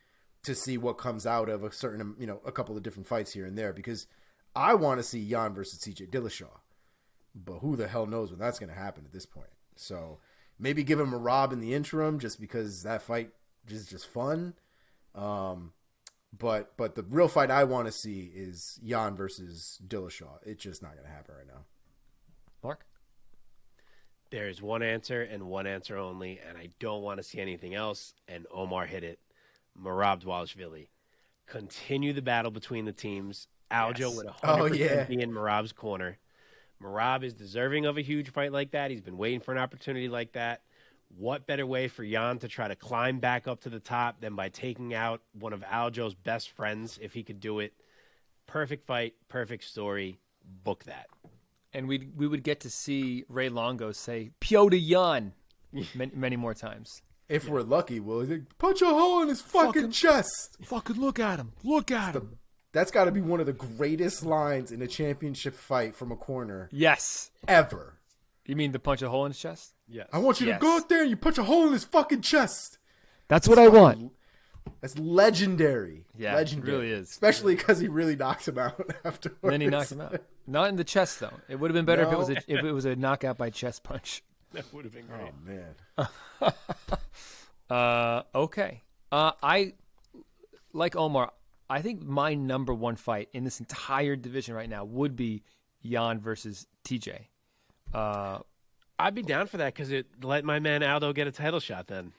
to see what comes out of a certain, a couple of different fights here and there, because I want to see Jan versus TJ Dillashaw, but who the hell knows when that's going to happen at this point. So maybe give him a Rob in the interim just because that fight is just fun. But the real fight I want to see is Jan versus Dillashaw. It's just not going to happen right now. Mark? There's one answer and one answer only, and I don't want to see anything else, and Omar hit it. Merab Dvalishvili. Continue the battle between the teams. Aljo would 100% be in Merab's corner. Merab is deserving of a huge fight like that. He's been waiting for an opportunity like that. What better way for Jan to try to climb back up to the top than by taking out one of Aljo's best friends, if he could do it? Perfect fight, perfect story. Book that. And we would get to see Ray Longo say, Piotr Jan, many more times. If we're lucky, we'll punch a hole in his fucking chest. Fucking look at him. Look at him. That's got to be one of the greatest lines in a championship fight from a corner. Yes. Ever. You mean the punch a hole in his chest? Yes. I want you to go out there and you punch a hole in his fucking chest. That's what I want. That's legendary. Yeah, legendary. It really is. Especially because he really knocks him out afterwards. And then he knocks him out. Not in the chest, though. It would have been better if it was a knockout by chest punch. That would have been great. Oh, man. Okay. I, like Omar, I think my number one fight in this entire division right now would be Jan versus TJ. I'd be down for that because it let my man Aldo get a title shot then.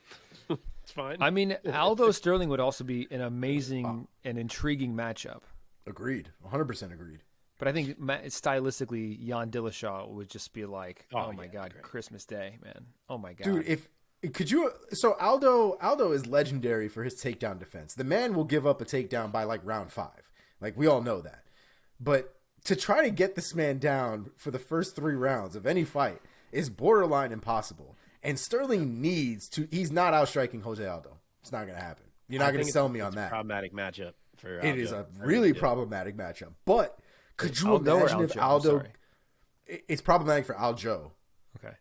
It's fine. I mean, Aldo Sterling would also be an amazing and intriguing matchup. Agreed. 100% agreed. But I think stylistically, Jan Dillashaw would just be like, oh my God, great. Christmas Day, man. Oh my God. Dude, so Aldo is legendary for his takedown defense. The man will give up a takedown by like round 5. Like we all know that. But to try to get this man down for the first 3 rounds of any fight is borderline impossible. And Sterling he's not outstriking Jose Aldo. It's not going to happen. You're not going to sell me on that. It's a problematic matchup for Aldo. It is a really problematic matchup. But could you imagine if Aldo... It's problematic for Aljo. Okay.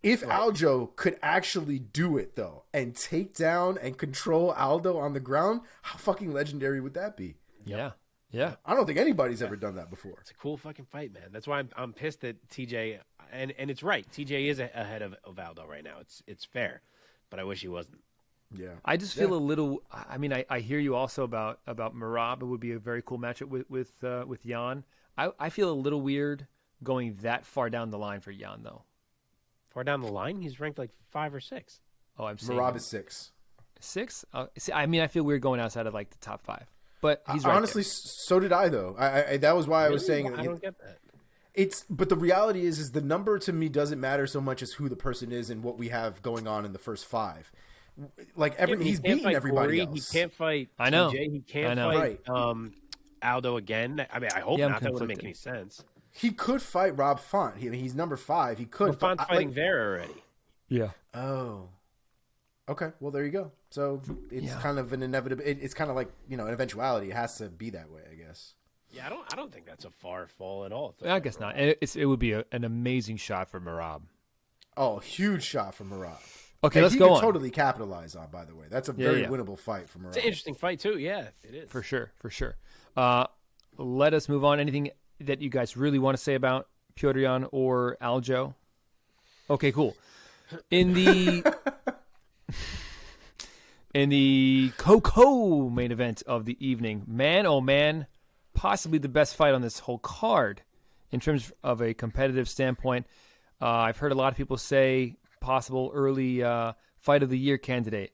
If Aljo could actually do it, though, and take down and control Aldo on the ground, how fucking legendary would that be? Yeah. Yeah. I don't think anybody's ever done that before. It's a cool fucking fight, man. That's why I'm pissed that TJ, and it's right. TJ is ahead of Aldo right now. It's fair, but I wish he wasn't. Yeah. I just feel a little, I mean, I hear you also about Merab. It would be a very cool matchup with Jan. I feel a little weird going that far down the line for Jan, though. Far down the line? He's ranked like 5 or 6. Oh, I'm saying Merab is 6. 6? I mean, I feel weird going outside of like the top 5. But he's right honestly, so did I, though. I that was why I was saying. I don't get that. But the reality is the number to me doesn't matter so much as who the person is and what we have going on in the first 5. Like he's beaten everybody else. He can't fight. I know. TJ. He can't fight Aldo again. I mean, I hope not. That wouldn't make any sense. He could fight Rob Font. He's number 5. He could. Well, Font's fighting there already. Yeah. Oh. Okay. Well, there you go. So it's kind of an inevitable. It's kind of like an eventuality. It has to be that way, I guess. Yeah, I don't think that's a far fall at all. I guess not. It would be an amazing shot for Merab. Oh, huge shot for Merab. Okay, let's go on. Totally capitalize on. By the way, that's a very winnable fight for Merab. It's an interesting fight too. Yeah, it is for sure. Let us move on. Anything that you guys really want to say about Petr Yan or Aljo? Okay, cool. In the Coco main event of the evening, man, oh man, possibly the best fight on this whole card in terms of a competitive standpoint. I've heard a lot of people say possible early fight of the year candidate.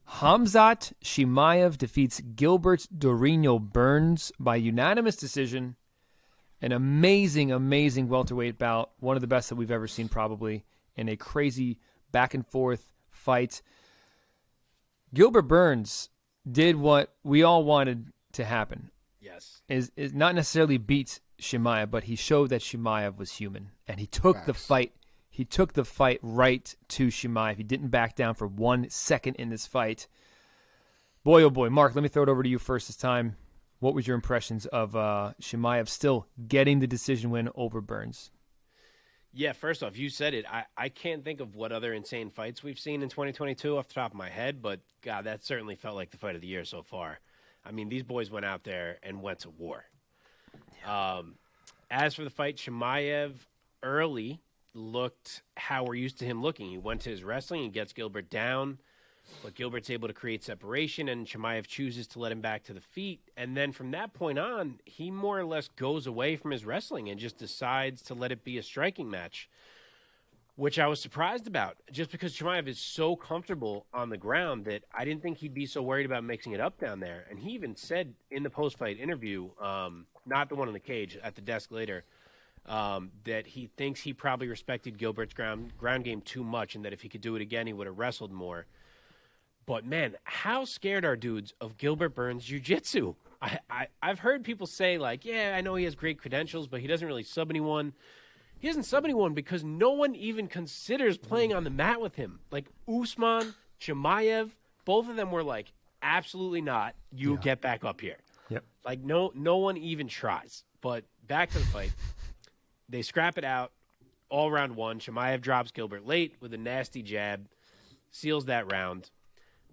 Khamzat Chimaev defeats Gilbert Dorino Burns by unanimous decision An amazing, amazing welterweight bout. One of the best that we've ever seen, probably, in a crazy back-and-forth fight. Gilbert Burns did what we all wanted to happen. Yes. Is not necessarily beat Chimaev, but he showed that Chimaev was human. And he took the fight. He took the fight right to Chimaev. He didn't back down for 1 second in this fight. Boy, oh boy. Mark, let me throw it over to you first this time. What was your impressions of Chimaev still getting the decision win over Burns? Yeah, first off, you said it. I can't think of what other insane fights we've seen in 2022 off the top of my head, but, God, that certainly felt like the fight of the year so far. I mean, these boys went out there and went to war. Yeah. As for the fight, Chimaev early looked how we're used to him looking. He went to his wrestling and gets Gilbert down, but Gilbert's able to create separation, and Chimaev chooses to let him back to the feet. And then from that point on, he more or less goes away from his wrestling and just decides to let it be a striking match, which I was surprised about, just because Chimaev is so comfortable on the ground that I didn't think he'd be so worried about mixing it up down there. And he even said in the post-fight interview, not the one in the cage, at the desk later, that he thinks he probably respected Gilbert's ground game too much, and that if he could do it again, he would have wrestled more. But, man, how scared are dudes of Gilbert Burns' jiu-jitsu? I've heard people say, like, yeah, I know he has great credentials, but he doesn't really sub anyone. He doesn't sub anyone because no one even considers playing on the mat with him. Like, Usman, Chimaev, both of them were like, absolutely not. You get back up here. Yep. Like, no one even tries. But back to the fight. They scrap it out all round one. Chimaev drops Gilbert late with a nasty jab, seals that round.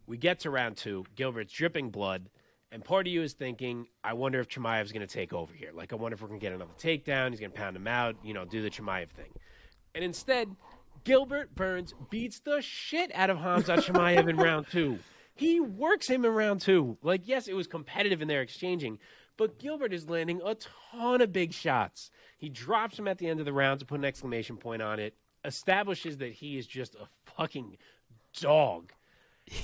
We get to round two. Gilbert's dripping blood. And part of you is thinking, I wonder if Chimaev's going to take over here. Like, I wonder if we're going to get another takedown. He's going to pound him out, do the Chimaev thing. And instead, Gilbert Burns beats the shit out of Khamzat Chimaev in round two. He works him in round two. Like, yes, it was competitive in their exchanging, but Gilbert is landing a ton of big shots. He drops him at the end of the round to put an exclamation point on it, establishes that he is just a fucking dog.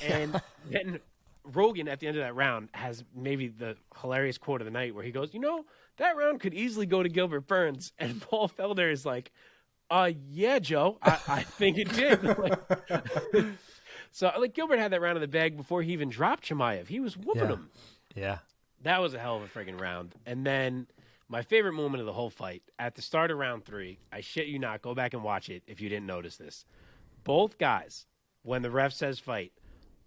Yeah. And then Rogan at the end of that round has maybe the hilarious quote of the night where he goes, that round could easily go to Gilbert Burns. And Paul Felder is like, yeah, Joe, I think it did. So, Gilbert had that round in the bag before he even dropped Chimaev. He was whooping him. Yeah. That was a hell of a friggin' round. And then my favorite moment of the whole fight, at the start of round three, I shit you not, go back and watch it if you didn't notice this. Both guys, when the ref says fight,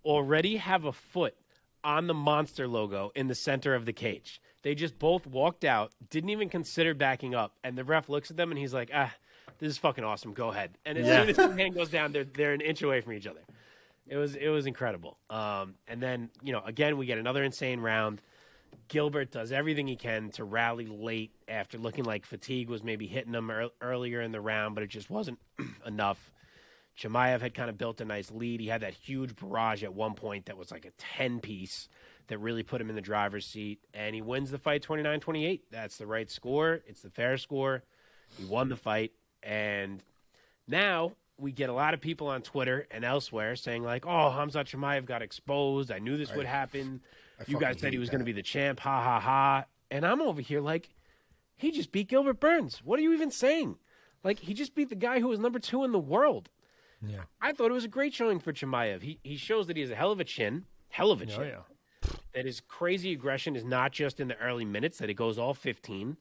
already have a foot on the monster logo in the center of the cage. They just both walked out, didn't even consider backing up, and the ref looks at them and he's like, this is fucking awesome, go ahead. And as soon as his hand goes down, they're an inch away from each other. It was incredible. And then, again, we get another insane round. Gilbert does everything he can to rally late after looking like fatigue was maybe hitting him earlier in the round, but it just wasn't enough. Chimaev had kind of built a nice lead. He had that huge barrage at one point that was like a 10-piece that really put him in the driver's seat, and he wins the fight 29-28. That's the right score. It's the fair score. He won the fight, and now we get a lot of people on Twitter and elsewhere saying like, oh, Khamzat Chimaev got exposed. I knew this would happen. You guys said he was going to be the champ. Ha, ha, ha. And I'm over here like, he just beat Gilbert Burns. What are you even saying? Like, he just beat the guy who was number 2 in the world. Yeah, I thought it was a great showing for Chimaev. He shows that he has a hell of a chin. That his crazy aggression is not just in the early minutes, that it goes all 15,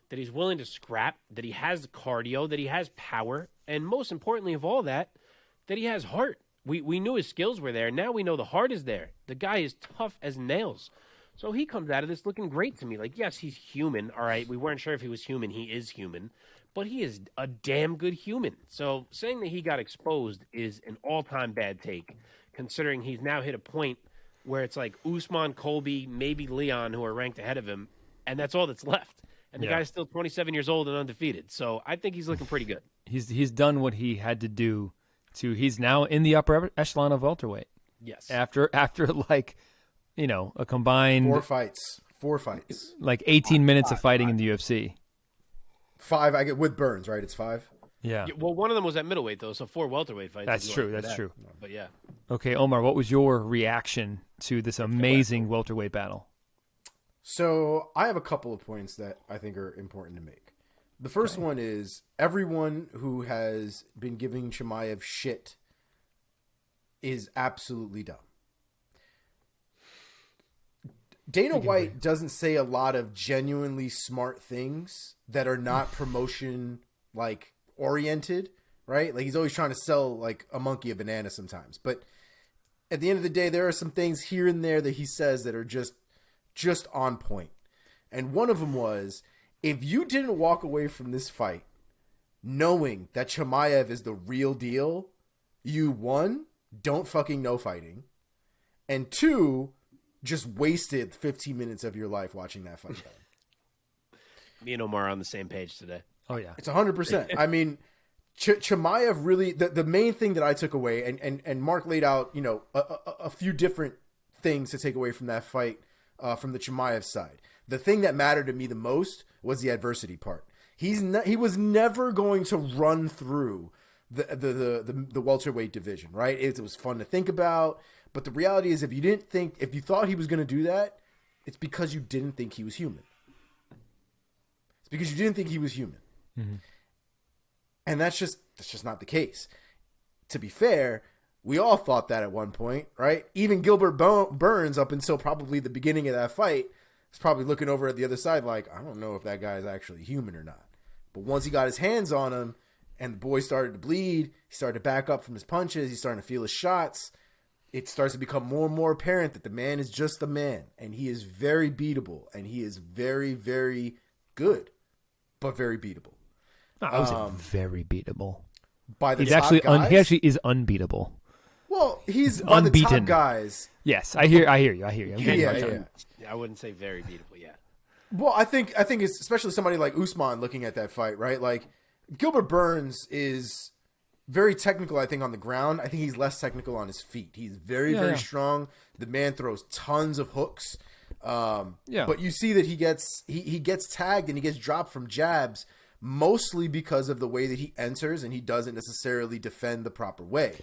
that he's willing to scrap, that he has the cardio, that he has power, and most importantly of all that he has heart. We knew his skills were there. Now we know the heart is there. The guy is tough as nails. So he comes out of this looking great to me. Like, yes, he's human. All right, we weren't sure if he was human. He is human. But he is a damn good human. So saying that he got exposed is an all-time bad take, considering he's now hit a point where it's like Usman, Colby, maybe Leon, who are ranked ahead of him, and that's all that's left. And the guy's still 27 years old and undefeated. So I think he's looking pretty good. He's done what he had to do. He's now in the upper echelon of welterweight. Yes. After like, a combined 4 fights, like 18 minutes of fighting in the UFC. 5, I get with Burns, right? It's 5. Yeah. Well, one of them was at middleweight though, so 4 welterweight fights. That's true. That's true. But yeah. Okay, Omar, what was your reaction to this amazing welterweight battle? So I have a couple of points that I think are important to make. The first one is everyone who has been giving Chimaev shit is absolutely dumb. Dana White doesn't say a lot of genuinely smart things that are not promotion like oriented, right? Like he's always trying to sell like a monkey a banana sometimes. But at the end of the day, there are some things here and there that he says that are just on point. And one of them was, if you didn't walk away from this fight knowing that Chimaev is the real deal, you, one, don't fucking know fighting, and two, just wasted 15 minutes of your life watching that fight. Me and Omar are on the same page today. Oh, yeah. It's 100%. I mean, Chimaev really, the main thing that I took away, and Mark laid out, you know, a few different things to take away from that fight from the Chimaev side. The thing that mattered to me the most was the adversity part. He was never going to run through the welterweight division, right? It was fun to think about, but the reality is, if you thought he was going to do that, it's because you didn't think he was human. It's because you didn't think he was human, and that's just not the case. To be fair, we all thought that at one point, right? Even Gilbert Burns, up until probably the beginning of that fight, was probably looking over at the other side like, I don't know if that guy is actually human or not. But once he got his hands on him and the boy started to bleed, he started to back up from his punches, he's starting to feel his shots, it starts to become more and more apparent that the man is just a man, and he is very beatable, and he is very, very good, but very beatable. I was very beatable. By the He top guys, he actually is unbeatable. well, he's by unbeaten. the top guys. Yes, I hear you. I'm getting Yeah, my yeah. time. I wouldn't say very beatable, yeah. Well, I think it's especially somebody like Usman looking at that fight, right? Like Gilbert Burns is very technical, I think, on the ground. I think he's less technical on his feet. He's very strong. The man throws tons of hooks. But you see that he gets tagged and he gets dropped from jabs, mostly because of the way that he enters, and he doesn't necessarily defend the proper way.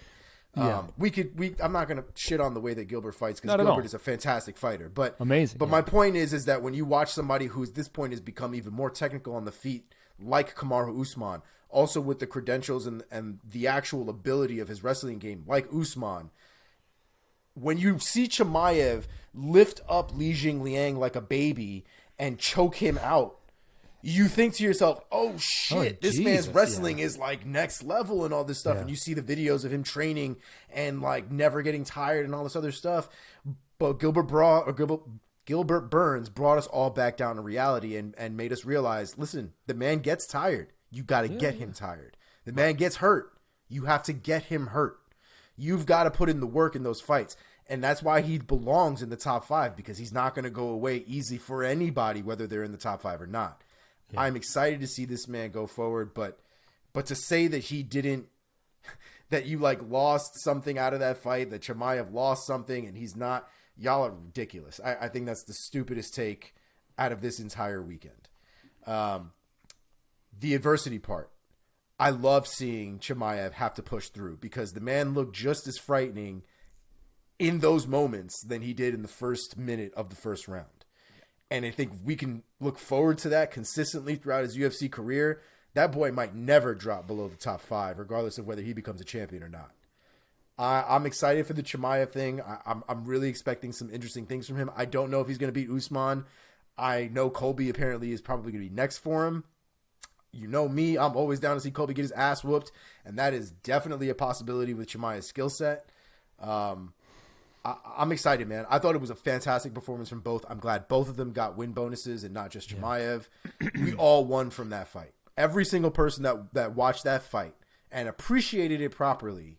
I'm not going to shit on the way that Gilbert fights, because Gilbert is a fantastic fighter, but amazing. But my point is that when you watch somebody who at this point has become even more technical on the feet, like Kamaru Usman, also with the credentials and the actual ability of his wrestling game, like Usman, when you see Chimaev lift up Li Jingliang like a baby and choke him out, you think to yourself, oh shit, this man's wrestling is like next level and all this stuff. And you see the videos of him training and like never getting tired and all this other stuff. But Gilbert Burns brought us all back down to reality and made us realize, listen, the man gets tired. You got to get him tired. The man gets hurt. You have to get him hurt. You've got to put in the work in those fights. And that's why he belongs in the top 5, because he's not going to go away easy for anybody, whether they're in the top 5 or not. Yeah. I'm excited to see this man go forward, but to say that he didn't, that you like lost something out of that fight, that Chimaev lost something and he's not, y'all are ridiculous. I think that's the stupidest take out of this entire weekend. The adversity part. I love seeing Chimaev have to push through, because the man looked just as frightening in those moments than he did in the first minute of the first round. And I think we can look forward to that consistently throughout his UFC career. That boy might never drop below the top 5, regardless of whether he becomes a champion or not. I'm excited for the Chimaev thing. I'm really expecting some interesting things from him. I don't know if he's going to beat Usman. I know Colby apparently is probably going to be next for him. You know me, I'm always down to see Colby get his ass whooped, and that is definitely a possibility with Chimaev's skill set. I'm excited, man. I thought it was a fantastic performance from both. I'm glad both of them got win bonuses and not just Chimaev. We all won from that fight. Every single person that watched that fight and appreciated it properly,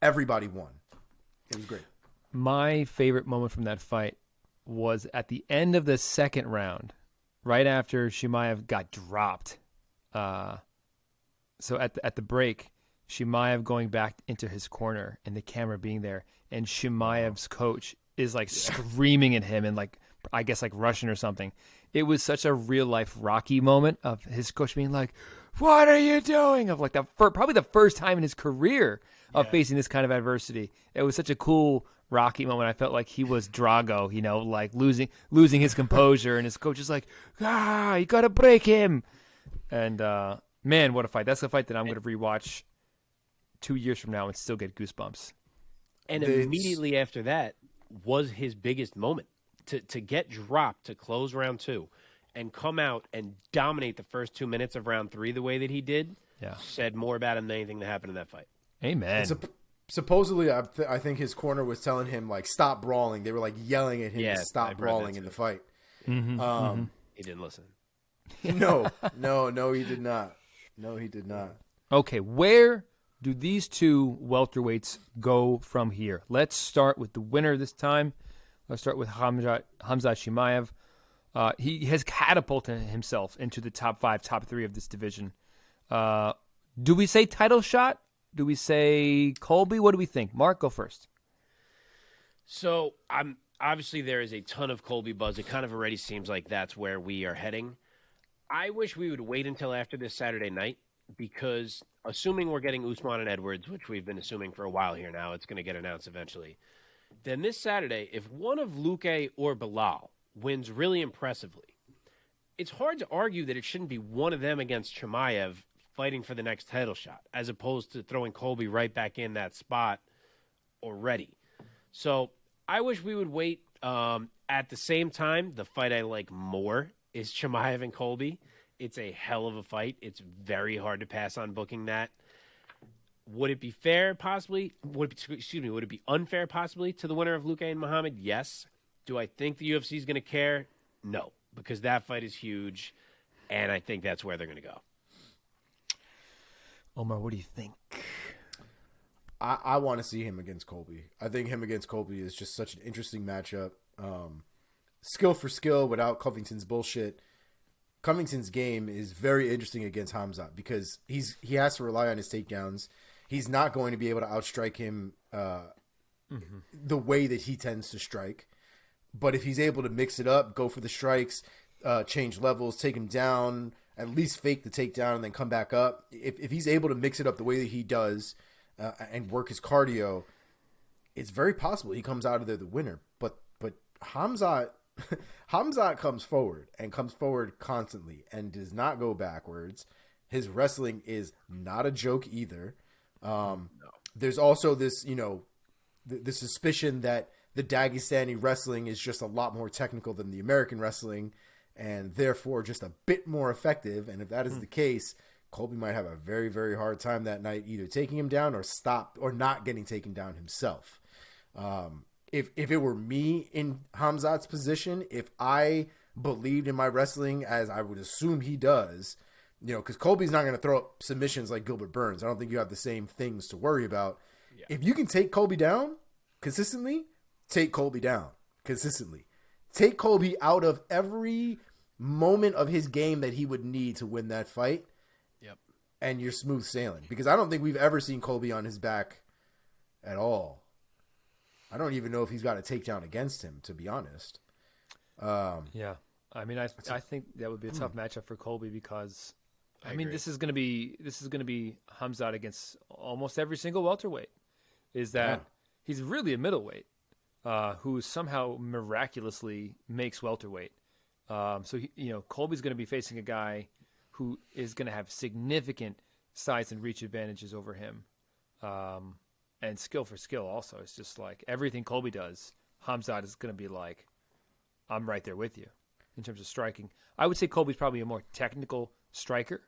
everybody won. It was great. My favorite moment from that fight was at the end of the second round, right after Chimaev got dropped. So at the break, Chimaev going back into his corner and the camera being there, and Chimaev's coach is like screaming at him and like, I guess like Russian or something. It was such a real life Rocky moment of his coach being like, "What are you doing?" Of like probably the first time in his career of facing this kind of adversity. It was such a cool Rocky moment. I felt like he was Drago, you know, like losing his composure, and his coach is like, you got to break him. And man, what a fight! That's a fight that I'm going to rewatch 2 years from now and still get goosebumps. And immediately after that was his biggest moment. To get dropped to close round 2 and come out and dominate the first 2 minutes of round 3 the way that he did, said more about him than anything that happened in that fight. Amen. Supposedly, I think his corner was telling him, like, stop brawling. They were, like, yelling at him to stop brawling in the fight. Mm-hmm. He didn't listen. No, he did not. No, he did not. Okay, where do these two welterweights go from here? Let's start with the winner this time. Let's start with Khamzat Chimaev. He has catapulted himself into the top 5, top 3 of this division. Do we say title shot? Do we say Colby? What do we think? Mark, go first. So obviously there is a ton of Colby buzz. It kind of already seems like that's where we are heading. I wish we would wait until after this Saturday night because assuming we're getting Usman and Edwards, which we've been assuming for a while here now, it's going to get announced eventually. Then this Saturday, if one of Luque or Belal wins really impressively, it's hard to argue that it shouldn't be one of them against Chimaev fighting for the next title shot, as opposed to throwing Colby right back in that spot already. So I wish we would wait. At the same time, the fight I like more is Chimaev and Colby. It's a hell of a fight. It's very hard to pass on booking that. Would it be fair, possibly? Would it be unfair, possibly, to the winner of Luque and Muhammad? Yes. Do I think the UFC is going to care? No, because that fight is huge, and I think that's where they're going to go. Omar, what do you think? I want to see him against Colby. I think him against Colby is just such an interesting matchup. Skill for skill without Covington's bullshit. Covington's game is very interesting against Khamzat because he has to rely on his takedowns. He's not going to be able to outstrike him the way that he tends to strike. But if he's able to mix it up, go for the strikes, change levels, take him down, at least fake the takedown and then come back up. If he's able to mix it up the way that he does and work his cardio, it's very possible he comes out of there the winner. But Khamzat comes forward constantly and does not go backwards. His wrestling is not a joke either. There's also this, the suspicion that the Dagestani wrestling is just a lot more technical than the American wrestling and therefore just a bit more effective. And if that is the case, Colby might have a very, very hard time that night, either taking him down or not getting taken down himself. If it were me in Khamzat's position, if I believed in my wrestling as I would assume he does, because Colby's not going to throw up submissions like Gilbert Burns. I don't think you have the same things to worry about. Yeah. If you can take Colby down consistently, take Colby down consistently. Take Colby out of every moment of his game that he would need to win that fight. Yep. And you're smooth sailing. Because I don't think we've ever seen Colby on his back at all. I don't even know if he's got a takedown against him, to be honest. Yeah. I mean, I think that would be a tough matchup for Colby because I mean, this is going to be Khamzat against almost every single welterweight. Is that he's really a middleweight who somehow miraculously makes welterweight. So Colby's going to be facing a guy who is going to have significant size and reach advantages over him, and skill for skill. Also, it's just like everything Colby does, Khamzat is going to be like, I'm right there with you in terms of striking. I would say Colby's probably a more technical striker,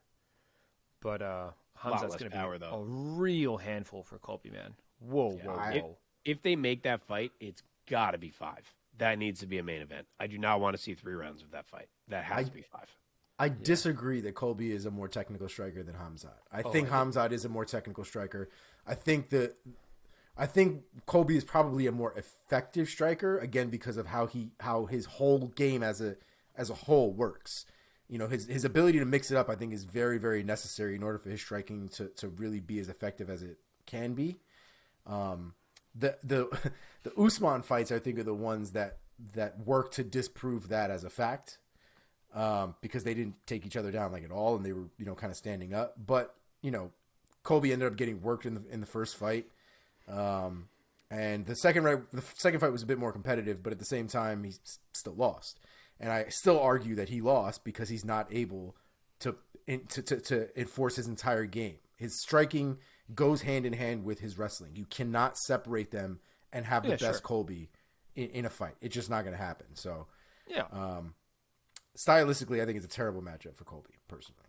but Khamzat's going to be a real handful for Colby, man. Whoa. If they make that fight, it's got to be 5. That needs to be a main event. I do not want to see 3 rounds of that fight. That has to be 5. I disagree that Colby is a more technical striker than Khamzat. I think Khamzat is a more technical striker. I think Colby is probably a more effective striker, again, because of how his whole game as a whole works. His ability to mix it up, I think, is very, very necessary in order for his striking to really be as effective as it can be. The Usman fights, I think, are the ones that work to disprove that as a fact, because they didn't take each other down like at all, and they were kind of standing up. But Colby ended up getting worked in the first fight, and the second fight was a bit more competitive, but at the same time he still lost. And I still argue that he lost because he's not able to enforce his entire game. His striking goes hand in hand with his wrestling. You cannot separate them and have the best Colby in a fight. It's just not going to happen. So, stylistically, I think it's a terrible matchup for Colby, personally.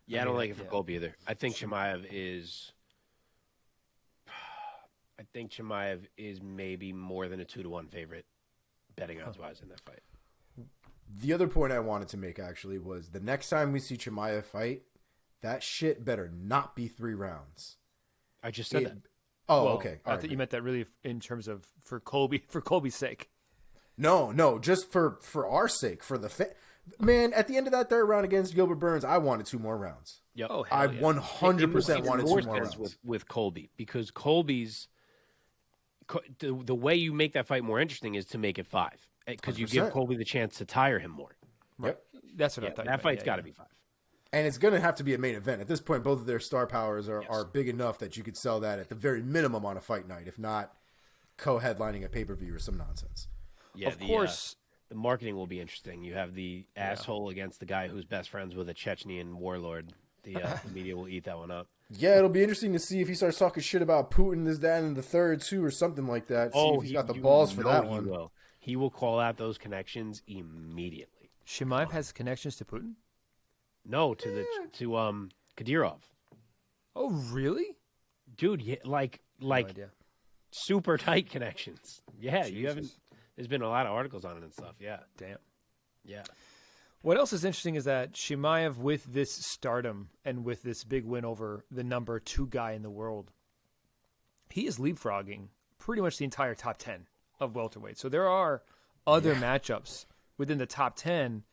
Yeah, I don't like it for Colby either. I think Chimaev is maybe more than a 2-1 favorite, betting odds wise in that fight. The other point I wanted to make actually was the next time we see Chimaev fight, that shit better not be 3 rounds. I just said that. Oh, well, okay. I thought you meant that really in terms of for Colby's sake. No, just for our sake, for the man. At the end of that 3rd round against Gilbert Burns, I wanted 2 more rounds. Yep. Oh, I 100% wanted 2 more rounds with Colby, because Colby's the way you make that fight more interesting is to make it 5, because you give Colby the chance to tire him more. Yep, that's what I thought. That fight's got to be 5. And it's going to have to be a main event. At this point, both of their star powers are big enough that you could sell that at the very minimum on a fight night, if not co-headlining a pay-per-view or some nonsense. Yeah, of course. The marketing will be interesting. You have the asshole against the guy who's best friends with a Chechnyan warlord. The media will eat that one up. Yeah, it'll be interesting to see if he starts talking shit about Putin, this, that, and the third, too, or something like that. See if he's got the balls for that one. He will call out those connections immediately. Chimaev has connections to Putin? No, to Kadyrov. Oh, really? Dude, yeah, like super tight connections. Yeah, Jesus. You haven't. There's been a lot of articles on it and stuff. Yeah. Damn. Yeah. What else is interesting is that Chimaev, with this stardom and with this big win over the number 2 guy in the world, he is leapfrogging pretty much the entire top 10 of welterweight. So there are other matchups within the top 10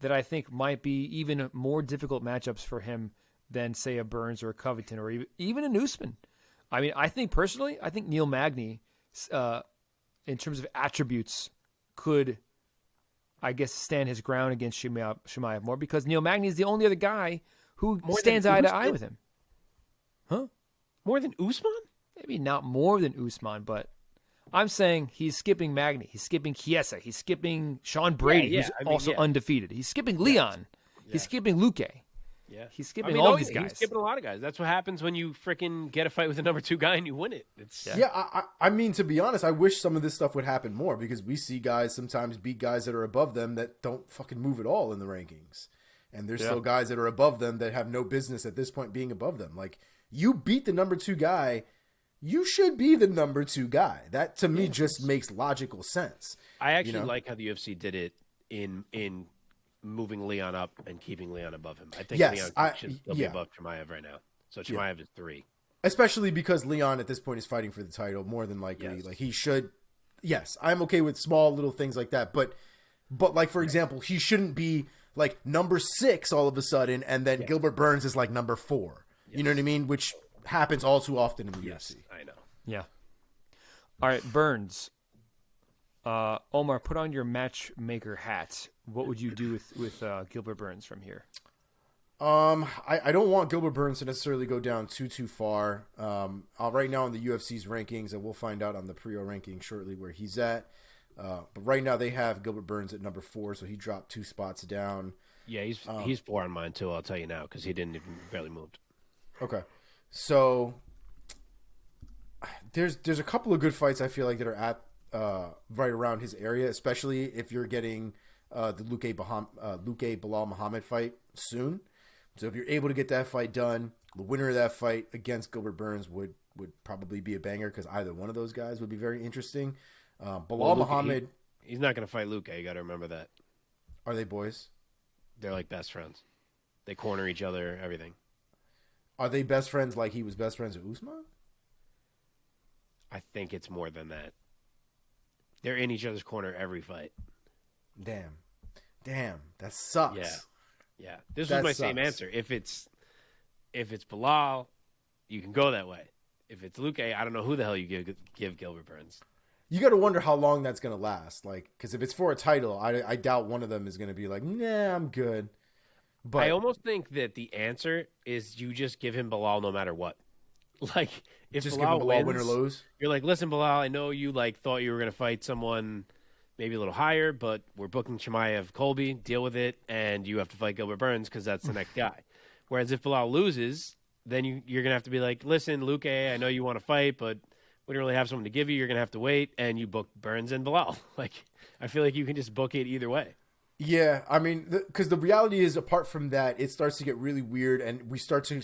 that I think might be even more difficult matchups for him than, say, a Burns or a Covington or even an Usman. I mean, I think Neil Magny, in terms of attributes, could, I guess, stand his ground against Chimaev more, because Neil Magny is the only other guy who stands eye to eye with him. Huh? More than Usman? Maybe not more than Usman, but I'm saying he's skipping Magny. He's skipping Chiesa. He's skipping Sean Brady, who's also undefeated. He's skipping Leon. Yeah. He's skipping Luque. Yeah. He's skipping all these guys. He's skipping a lot of guys. That's what happens when you freaking get a fight with the number 2 guy and you win it. I mean, to be honest, I wish some of this stuff would happen more, because we see guys sometimes beat guys that are above them that don't fucking move at all in the rankings. And there's still guys that are above them that have no business at this point being above them. Like, you beat the number 2 guy, you should be the number 2 guy. That, to me, just makes logical sense. I actually like how the UFC did it in moving Leon up and keeping Leon above him. I think Leon should still be above Chimaev right now. So Chimaev is 3. Especially because Leon at this point is fighting for the title more than likely. Like, he should. Yes, I'm okay with small little things like that, but like, for example, he shouldn't be like number 6 all of a sudden, and then Gilbert Burns is like number 4. You know what I mean? Which happens all too often in the UFC. I know. Yeah. All right, Burns. Omar, put on your matchmaker hat. What would you do with Gilbert Burns from here? I don't want Gilbert Burns to necessarily go down too far. Right now in the UFC's rankings, and we'll find out on the Priaulx rankings shortly where he's at. But right now they have Gilbert Burns at number 4, so he dropped 2 spots down. Yeah, he's 4 on mine too. I'll tell you now, because he didn't even barely moved. Okay, so there's a couple of good fights I feel like that are at right around his area, especially if you're getting the Luque Belal Muhammad fight soon. So if you're able to get that fight done, the winner of that fight against Gilbert Burns would probably be a banger, because either one of those guys would be very interesting. Belal Muhammad, he's not going to fight Luque. You got to remember that. Are they boys? They're like best friends. They corner each other, everything. Are they best friends like he was best friends with Usman? I think it's more than that. They're in each other's corner every fight. Damn, that sucks. Yeah. This was my same answer. If it's Belal, you can go that way. If it's Luque, I don't know who the hell you give Gilbert Burns. You got to wonder how long that's going to last. Like, because if it's for a title, I doubt one of them is going to be like, nah, I'm good. But I almost think that the answer is you just give him Belal no matter what. Like, if just Belal give him wins, win or lose, you're like, listen, Belal, I know you thought you were going to fight someone maybe a little higher, but we're booking Chimaev Colby, deal with it, and you have to fight Gilbert Burns because that's the next guy. Whereas if Belal loses, then you're going to have to be like, listen, Luque, I know you want to fight, but we don't really have someone to give you. You're going to have to wait, and you book Burns and Belal. Like, I feel like you can just book it either way. Yeah, I mean, because the reality is, apart from that, it starts to get really weird, and we start to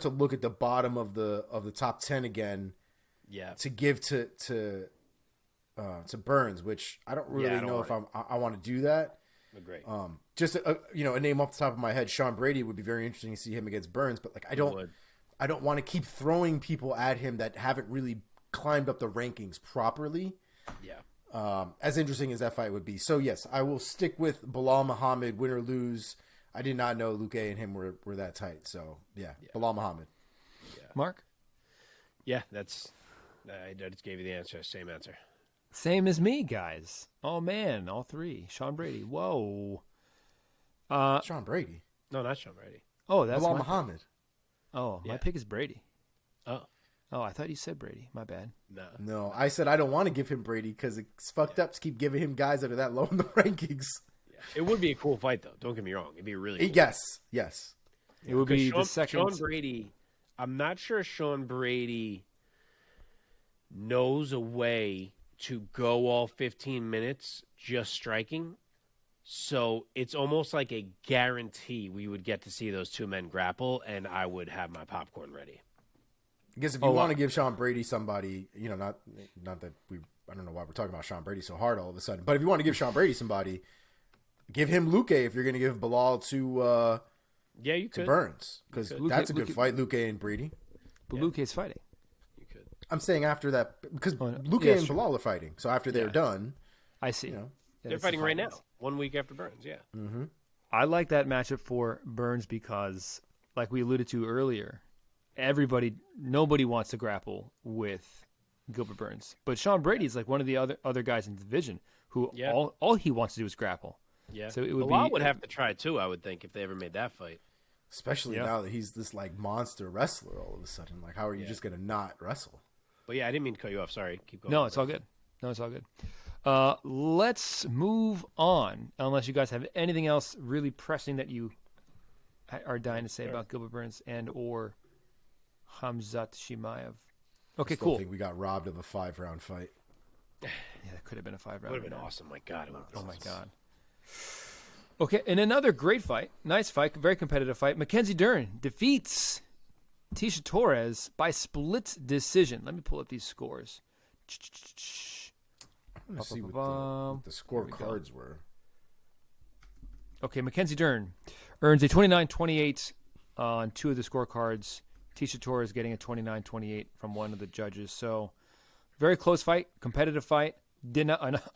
look at the bottom of the top 10 again. Yeah. To give to Burns, which I don't really know if I want to do that. Agree. Just a name off the top of my head, Sean Brady would be very interesting to see him against Burns, but like I don't want to keep throwing people at him that haven't really climbed up the rankings properly. Yeah. As interesting as that fight would be. So yes, I will stick with Belal Muhammad, win or lose. I did not know Luque and him were that tight. So yeah. Belal Muhammad. Yeah. Mark? Yeah, I just gave you the answer. Same answer. Same as me, guys. Oh man, all three. Sean Brady. Whoa. Sean Brady. No, not Sean Brady. Oh, that's Belal Muhammad. Pick. Oh, my pick is Brady. Oh, I thought you said Brady. My bad. No, I said I don't want to give him Brady because it's fucked up to keep giving him guys that are that low in the rankings. Yeah. It would be a cool fight, though. Don't get me wrong. It'd be really cool. Yes. It would be the second. Sean Brady, I'm not sure Sean Brady knows a way to go all 15 minutes just striking. So it's almost like a guarantee we would get to see those two men grapple, and I would have my popcorn ready. I guess if you want to give Sean Brady somebody, not that I don't know why we're talking about Sean Brady so hard all of a sudden, but if you want to give Sean Brady somebody, give him Luque if you're going to give Belal to you could. Burns, because that's a good fight, Luque and Brady. But Luque's fighting. You could. I'm saying after that, because Luque and Belal are fighting, so after they're done. I see. They're fighting right now, 1 week after Burns, yeah. Mm-hmm. I like that matchup for Burns because, like we alluded to earlier, nobody wants to grapple with Gilbert Burns. But Sean Brady is like one of the other guys in the division who all he wants to do is grapple. Yeah. So it would Belal would have to try too, I would think, if they ever made that fight. Especially now that he's this like monster wrestler all of a sudden. Like, how are you just going to not wrestle? But yeah, I didn't mean to cut you off. Sorry. Keep going. No, it's all good. Let's move on, unless you guys have anything else really pressing that you are dying to say about Gilbert Burns and or Khamzat Chimaev. Okay, cool. I think we got robbed of a 5-round fight. Yeah, that could have been a 5-round. Would have been awesome. My God. Oh, my God. Okay, and another great fight. Nice fight. Very competitive fight. Mackenzie Dern defeats Tecia Torres by split decision. Let me pull up these scores. I'm going to see what the scorecards were. Okay, Mackenzie Dern earns a 29-28 on two of the scorecards. Tecia Torres getting a 29-28 from one of the judges. So, very close fight, competitive fight.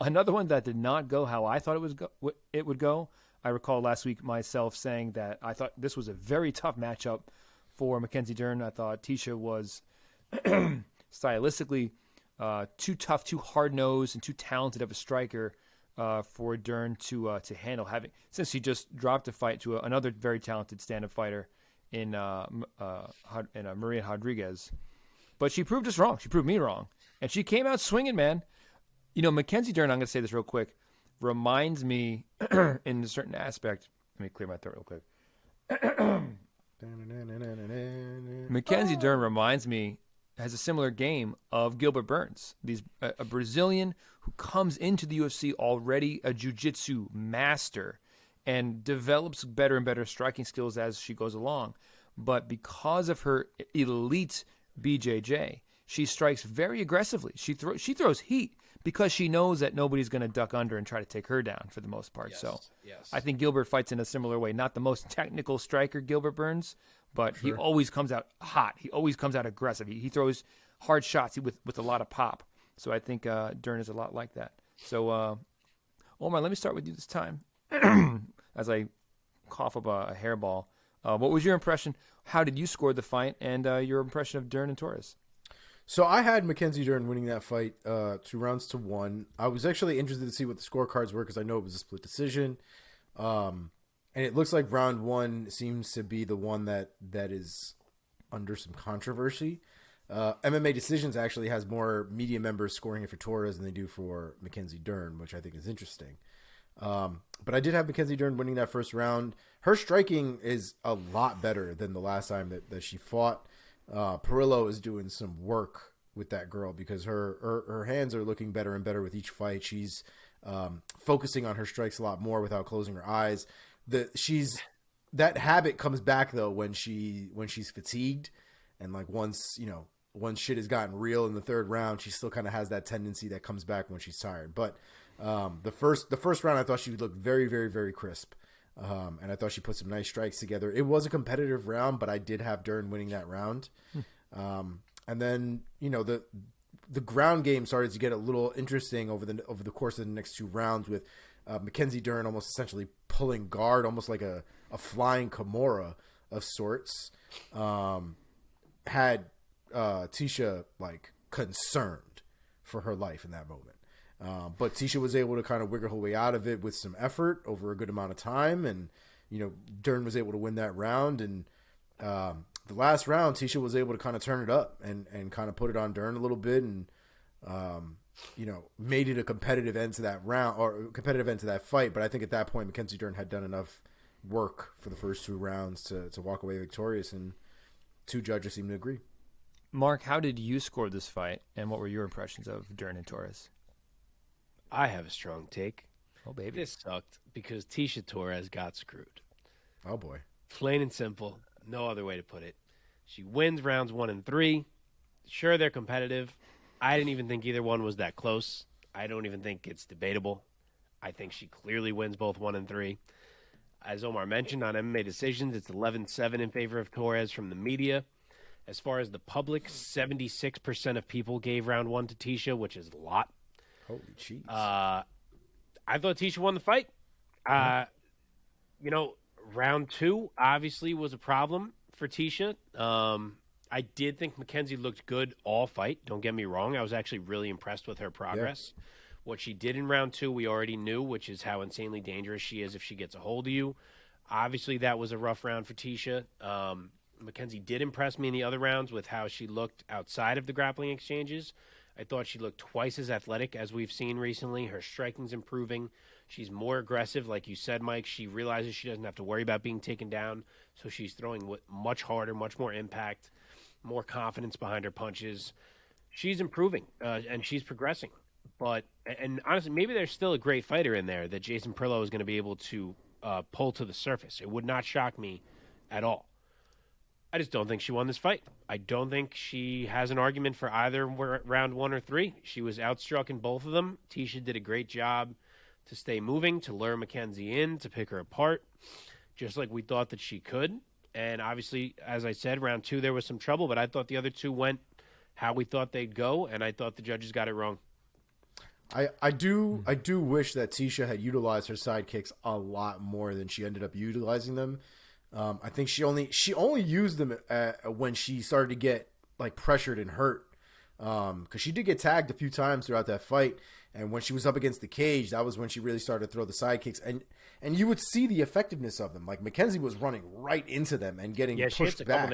Another one that did not go how I thought it would go. I recall last week myself saying that I thought this was a very tough matchup for Mackenzie Dern. I thought Tecia was stylistically too tough, too hard-nosed, and too talented of a striker for Dern to handle. Since he just dropped a fight to another very talented stand-up fighter in Maria Rodriguez. But she proved us wrong. She proved me wrong. And she came out swinging, man. Mackenzie Dern, I'm going to say this real quick, reminds me in a certain aspect. Let me clear my throat real quick. Mackenzie Dern reminds me, has a similar game of Gilbert Burns. A Brazilian who comes into the UFC already a jiu-jitsu master and develops better and better striking skills as she goes along. But because of her elite BJJ, she strikes very aggressively. She throws heat because she knows that nobody's going to duck under and try to take her down for the most part. Yes. I think Gilbert fights in a similar way. Not the most technical striker, Gilbert Burns, but he always comes out hot. He always comes out aggressive. He throws hard shots with a lot of pop. So I think Dern is a lot like that. So, Omar, let me start with you this time. As I cough up a hairball, what was your impression? How did you score the fight, and your impression of Dern and Torres? So I had Mackenzie Dern winning that fight 2-1. I was actually interested to see what the scorecards were because I know it was a split decision. And it looks like round 1 seems to be the one that is under some controversy. MMA Decisions actually has more media members scoring it for Torres than they do for Mackenzie Dern, which I think is interesting. But I did have Mackenzie Dern winning that first round. Her striking is a lot better than the last time that she fought. Priaulx is doing some work with that girl because her hands are looking better and better with each fight. She's focusing on her strikes a lot more without closing her eyes. That habit comes back though when she's fatigued, and like once shit has gotten real in the third round, she still kind of has that tendency that comes back when she's tired. But the first round, I thought she would look very, very, very crisp, and I thought she put some nice strikes together. It was a competitive round, but I did have Dern winning that round. And then the ground game started to get a little interesting over the course of the next two rounds with Mackenzie Dern almost essentially pulling guard, almost like a flying Kimura of sorts. Had Tecia like concerned for her life in that moment. But Tecia was able to kind of wiggle her way out of it with some effort over a good amount of time. And, Dern was able to win that round. And the last round, Tecia was able to kind of turn it up and kind of put it on Dern a little bit and, made it a competitive end to that round or competitive end to that fight. But I think at that point, Mackenzie Dern had done enough work for the first two rounds to walk away victorious. And two judges seem to agree. Mark, how did you score this fight, and what were your impressions of Dern and Torres? I have a strong take. Oh, baby. This sucked because Tecia Torres got screwed. Oh, boy. Plain and simple. No other way to put it. She wins rounds 1 and 3. Sure, they're competitive. I didn't even think either one was that close. I don't even think it's debatable. I think she clearly wins both 1 and 3. As Omar mentioned, on MMA Decisions, it's 11-7 in favor of Torres from the media. As far as the public, 76% of people gave round 1 to Tecia, which is a lot. Holy cheese. I thought Tecia won the fight. Round 2 obviously was a problem for Tecia. I did think Mackenzie looked good all fight. Don't get me wrong. I was actually really impressed with her progress. Yeah. What she did in round 2, we already knew, which is how insanely dangerous she is if she gets a hold of you. Obviously, that was a rough round for Tecia. Mackenzie did impress me in the other rounds with how she looked outside of the grappling exchanges. I thought she looked twice as athletic as we've seen recently. Her striking's improving. She's more aggressive. Like you said, Mike, she realizes she doesn't have to worry about being taken down, so she's throwing much harder, much more impact, more confidence behind her punches. She's improving, and she's progressing. And honestly, maybe there's still a great fighter in there that Jason Priaulx is going to be able to pull to the surface. It would not shock me at all. I just don't think she won this fight. I don't think she has an argument for either round 1 or 3. She was outstruck in both of them. Tecia did a great job to stay moving, to lure Mackenzie in, to pick her apart, just like we thought that she could. And obviously, as I said, round 2 there was some trouble, but I thought the other 2 went how we thought they'd go, and I thought the judges got it wrong. I do wish that Tecia had utilized her sidekicks a lot more than she ended up utilizing them. I think she only used them when she started to get like pressured and hurt, because she did get tagged a few times throughout that fight. And when she was up against the cage, that was when she really started to throw the sidekicks, and you would see the effectiveness of them. Like Mackenzie was running right into them and getting pushed back.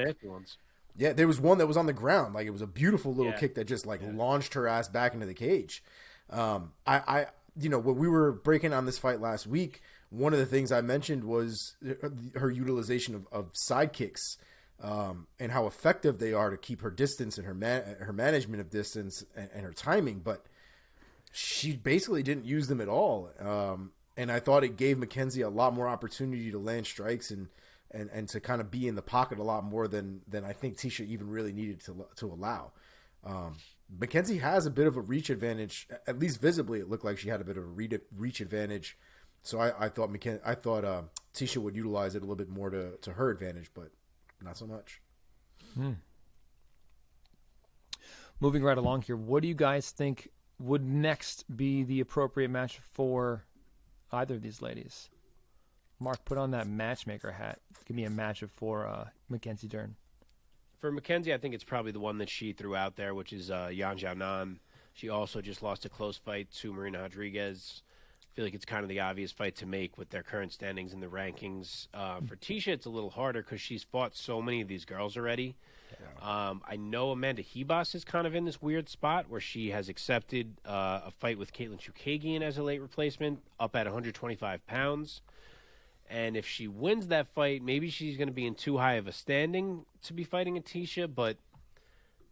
Yeah, there was one that was on the ground. Like it was a beautiful little kick that just launched her ass back into the cage. When we were breaking on this fight last week, one of the things I mentioned was her utilization of sidekicks, and how effective they are to keep her distance and her management of distance and her timing. But she basically didn't use them at all. And I thought it gave Mackenzie a lot more opportunity to land strikes and to kind of be in the pocket a lot more than I think Tecia even really needed to allow. Mackenzie has a bit of a reach advantage, at least visibly. It looked like she had a bit of a reach advantage. So I thought Tecia would utilize it a little bit more to her advantage, but not so much. Moving right along here, what do you guys think would next be the appropriate match for either of these ladies? Mark, put on that matchmaker hat. Give me a matchup for Mackenzie Dern. For Mackenzie, I think it's probably the one that she threw out there, which is Yan Xiaonan. She also just lost a close fight to Marina Rodriguez. I feel like it's kind of the obvious fight to make with their current standings in the rankings. For Tecia, it's a little harder because she's fought so many of these girls already. I know Amanda Hebos is kind of in this weird spot where she has accepted a fight with Caitlin Chukagian as a late replacement, up at 125 pounds. And if she wins that fight, maybe she's going to be in too high of a standing to be fighting a Tecia, but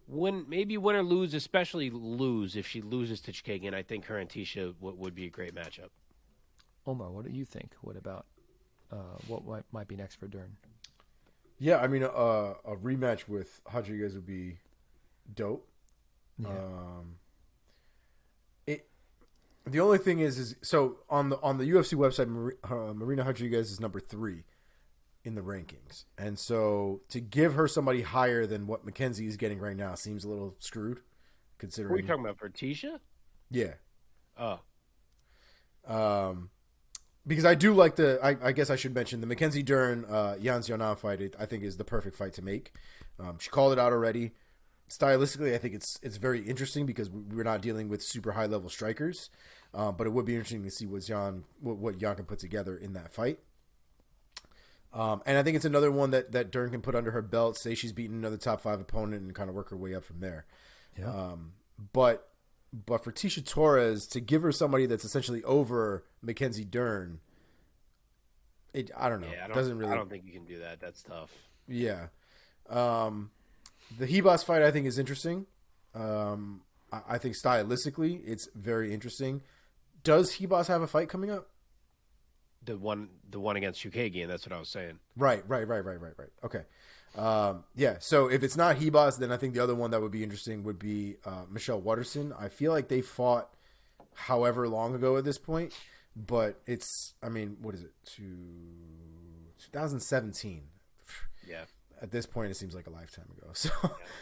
maybe win or lose, especially lose. If she loses to Chukagian, I think her and Tecia would be a great matchup. Omar, what do you think? What about what might be next for Dern? Yeah, I mean, a rematch with Rodriguez would be dope. Yeah. The only thing is so on the UFC website, Marina Rodriguez is number 3 in the rankings, and so to give her somebody higher than what Mackenzie is getting right now seems a little screwed. Considering, What are you talking about, for Tecia? Yeah. Oh. Because I do like I guess I should mention the Mackenzie Dern Jan Xiaonan fight. I think is the perfect fight to make. She called it out already. Stylistically, I think it's very interesting because we're not dealing with super high level strikers. But it would be interesting to see what Jan can put together in that fight. And I think it's another one that Dern can put under her belt, say she's beaten another top 5 opponent, and kind of work her way up from there. Yeah. But for Tecia Torres to give her somebody that's essentially over Mackenzie Dern, I don't know. Yeah, I don't think you can do that. That's tough. Yeah. The Hebos fight I think is interesting. I think stylistically it's very interesting. Does Hebos have a fight coming up? The one against Chukagian, that's what I was saying. Right. Okay. Yeah, so if it's not Hebos, then I think the other one that would be interesting would be Michelle Watterson. I feel like they fought however long ago at this point, but it's, I mean, what is it, 2017? Yeah. At this point, it seems like a lifetime ago.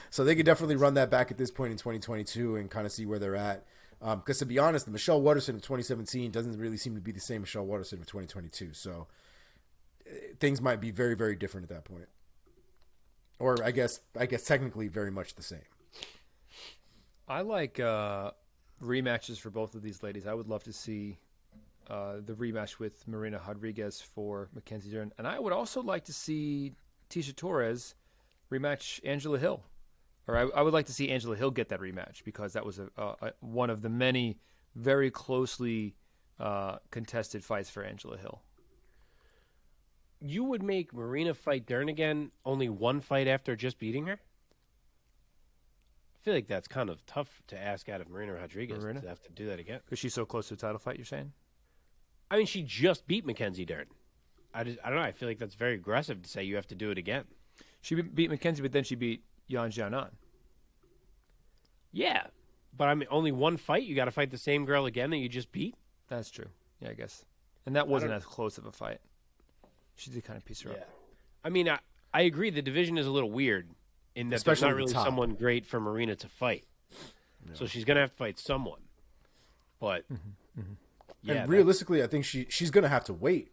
So they could definitely run that back at this point in 2022 and kind of see where they're at. Because to be honest, the Michelle Watterson of 2017 doesn't really seem to be the same Michelle Watterson of 2022. So things might be very, very different at that point. Or I guess technically very much the same. I like rematches for both of these ladies. I would love to see the rematch with Marina Rodriguez for Mackenzie Dern. And I would also like to see Tecia Torres rematch Angela Hill. Or I would like to see Angela Hill get that rematch because that was one of the many very closely contested fights for Angela Hill. You would make Marina fight Dern again only one fight after just beating her? I feel like that's kind of tough to ask out of Marina Rodriguez to have to do that again. Because she's so close to a title fight, you're saying? I mean, she just beat Mackenzie Dern. I don't know. I feel like that's very aggressive to say you have to do it again. She beat Mackenzie, but then she beat Jan Xiaonan. Yeah, but I mean, only one fight? You got to fight the same girl again that you just beat? That's true. Yeah, I guess. And that wasn't as close of a fight. She did kind of piece her up. I mean, I agree. The division is a little weird in that Especially there's not really someone great for Marina to fight. No. So she's going to have to fight someone. But, yeah. And realistically, I think she's going to have to wait.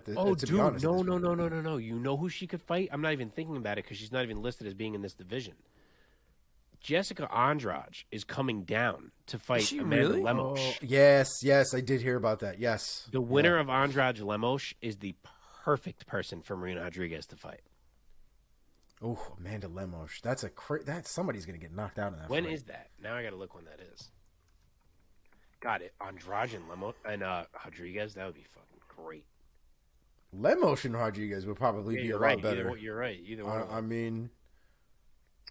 No. You know who she could fight? I'm not even thinking about it because she's not even listed as being in this division. Jessica Andrade is coming down to fight Amanda Lemos. Oh, yes, I did hear about that. Yes. The winner of Andrade Lemos is the perfect person for Marina Rodriguez to fight. Oh, Amanda Lemos. That's somebody's going to get knocked out in that When fight. is that? Now I got to look when that is. Got it. Andrade and Lemos and Rodriguez, that would be fucking great. Lemos and Rodriguez would probably be a lot better. You're right. Either one. I mean,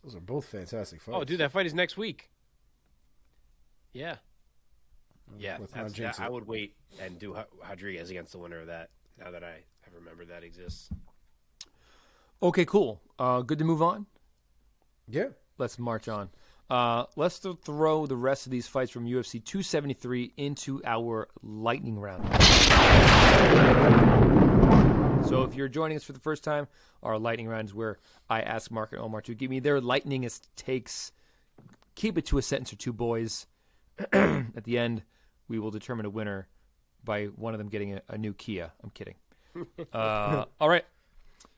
those are both fantastic fights. Oh, dude, that fight is next week. Yeah. Yeah, I would wait and do Rodriguez against the winner of that, now that I have remembered that exists. Okay, cool. Good to move on? Yeah. Let's march on. Let's throw the rest of these fights from UFC 273 into our lightning round. So if you're joining us for the first time, our lightning round is where I ask Mark and Omar to give me their lightningest takes. Keep it to a sentence or two, boys. At the end, we will determine a winner by one of them getting a new Kia. I'm kidding. All right.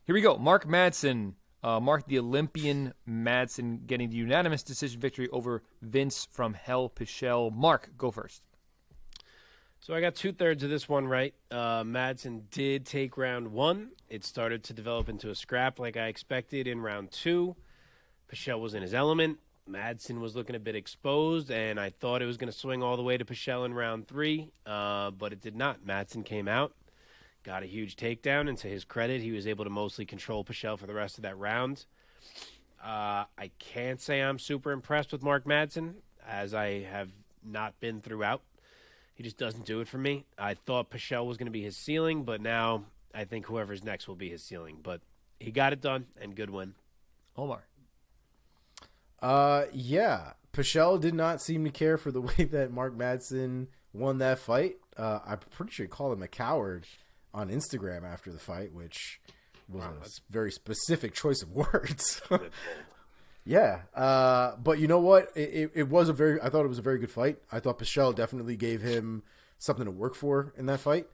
Here we go. Mark Madsen. Mark the Olympian Madsen getting the unanimous decision victory over Vince from Hell Pichel. Mark, go first. So I got 2/3 of this one right. Madsen did take round 1. It started to develop into a scrap like I expected in round 2. Pichel was in his element. Madsen was looking a bit exposed, and I thought it was going to swing all the way to Pichel in round 3, but it did not. Madsen came out, got a huge takedown, and to his credit, he was able to mostly control Pichel for the rest of that round. I can't say I'm super impressed with Mark Madsen, as I have not been throughout. He just doesn't do it for me. I thought Pichel was going to be his ceiling, but now I think whoever's next will be his ceiling. But he got it done, and good win. Omar. Yeah. Pichel did not seem to care for the way that Mark Madsen won that fight. I'm pretty sure he called him a coward on Instagram after the fight, which was a very specific choice of words. Yeah. But you know what? It was I thought it was a very good fight. I thought Pichel definitely gave him something to work for in that fight.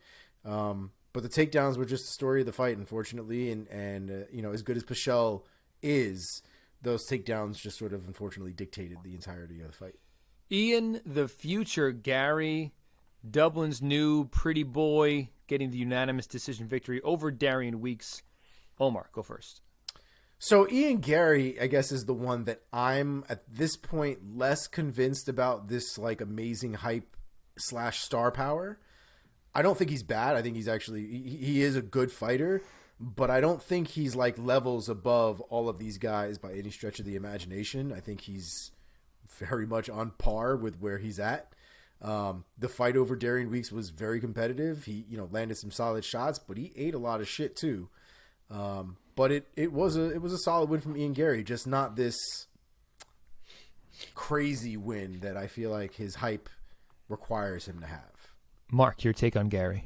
But the takedowns were just the story of the fight, unfortunately. And you know, as good as Pichel is, those takedowns just sort of unfortunately dictated the entirety of the fight. Ian, the future Gary, Dublin's new pretty boy, getting the unanimous decision victory over Darian Weeks. Omar, go first. So Ian Gary, I guess, is the one that I'm at this point less convinced about this like amazing hype / star power. I don't think he's bad. I think he's actually he is a good fighter, but I don't think he's like levels above all of these guys by any stretch of the imagination. I think he's very much on par with where he's at. The fight over Darian Weeks was very competitive. He, you know, landed some solid shots, but he ate a lot of shit too. But it was a solid win from Ian Gary, just not this crazy win that I feel like his hype requires him to have. Mark, your take on Gary.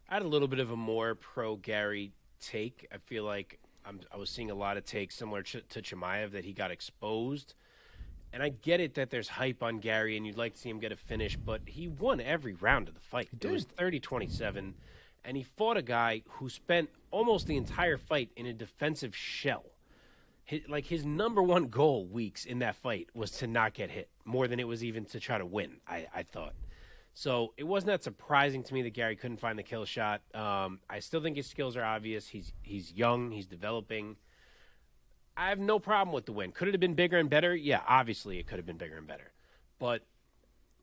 I had a little bit of a more pro-Gary take. I feel like I was seeing a lot of takes similar to Chimaev, that he got exposed. And I get it that there's hype on Gary and you'd like to see him get a finish, but he won every round of the fight. It was 30-27, and he fought a guy who spent almost the entire fight in a defensive shell. His number one goal, Weeks, in that fight was to not get hit, more than it was even to try to win, I thought. So it wasn't that surprising to me that Gary couldn't find the kill shot. I still think his skills are obvious. He's young. He's developing. I have no problem with the win. Could it have been bigger and better? Yeah, obviously it could have been bigger and better. But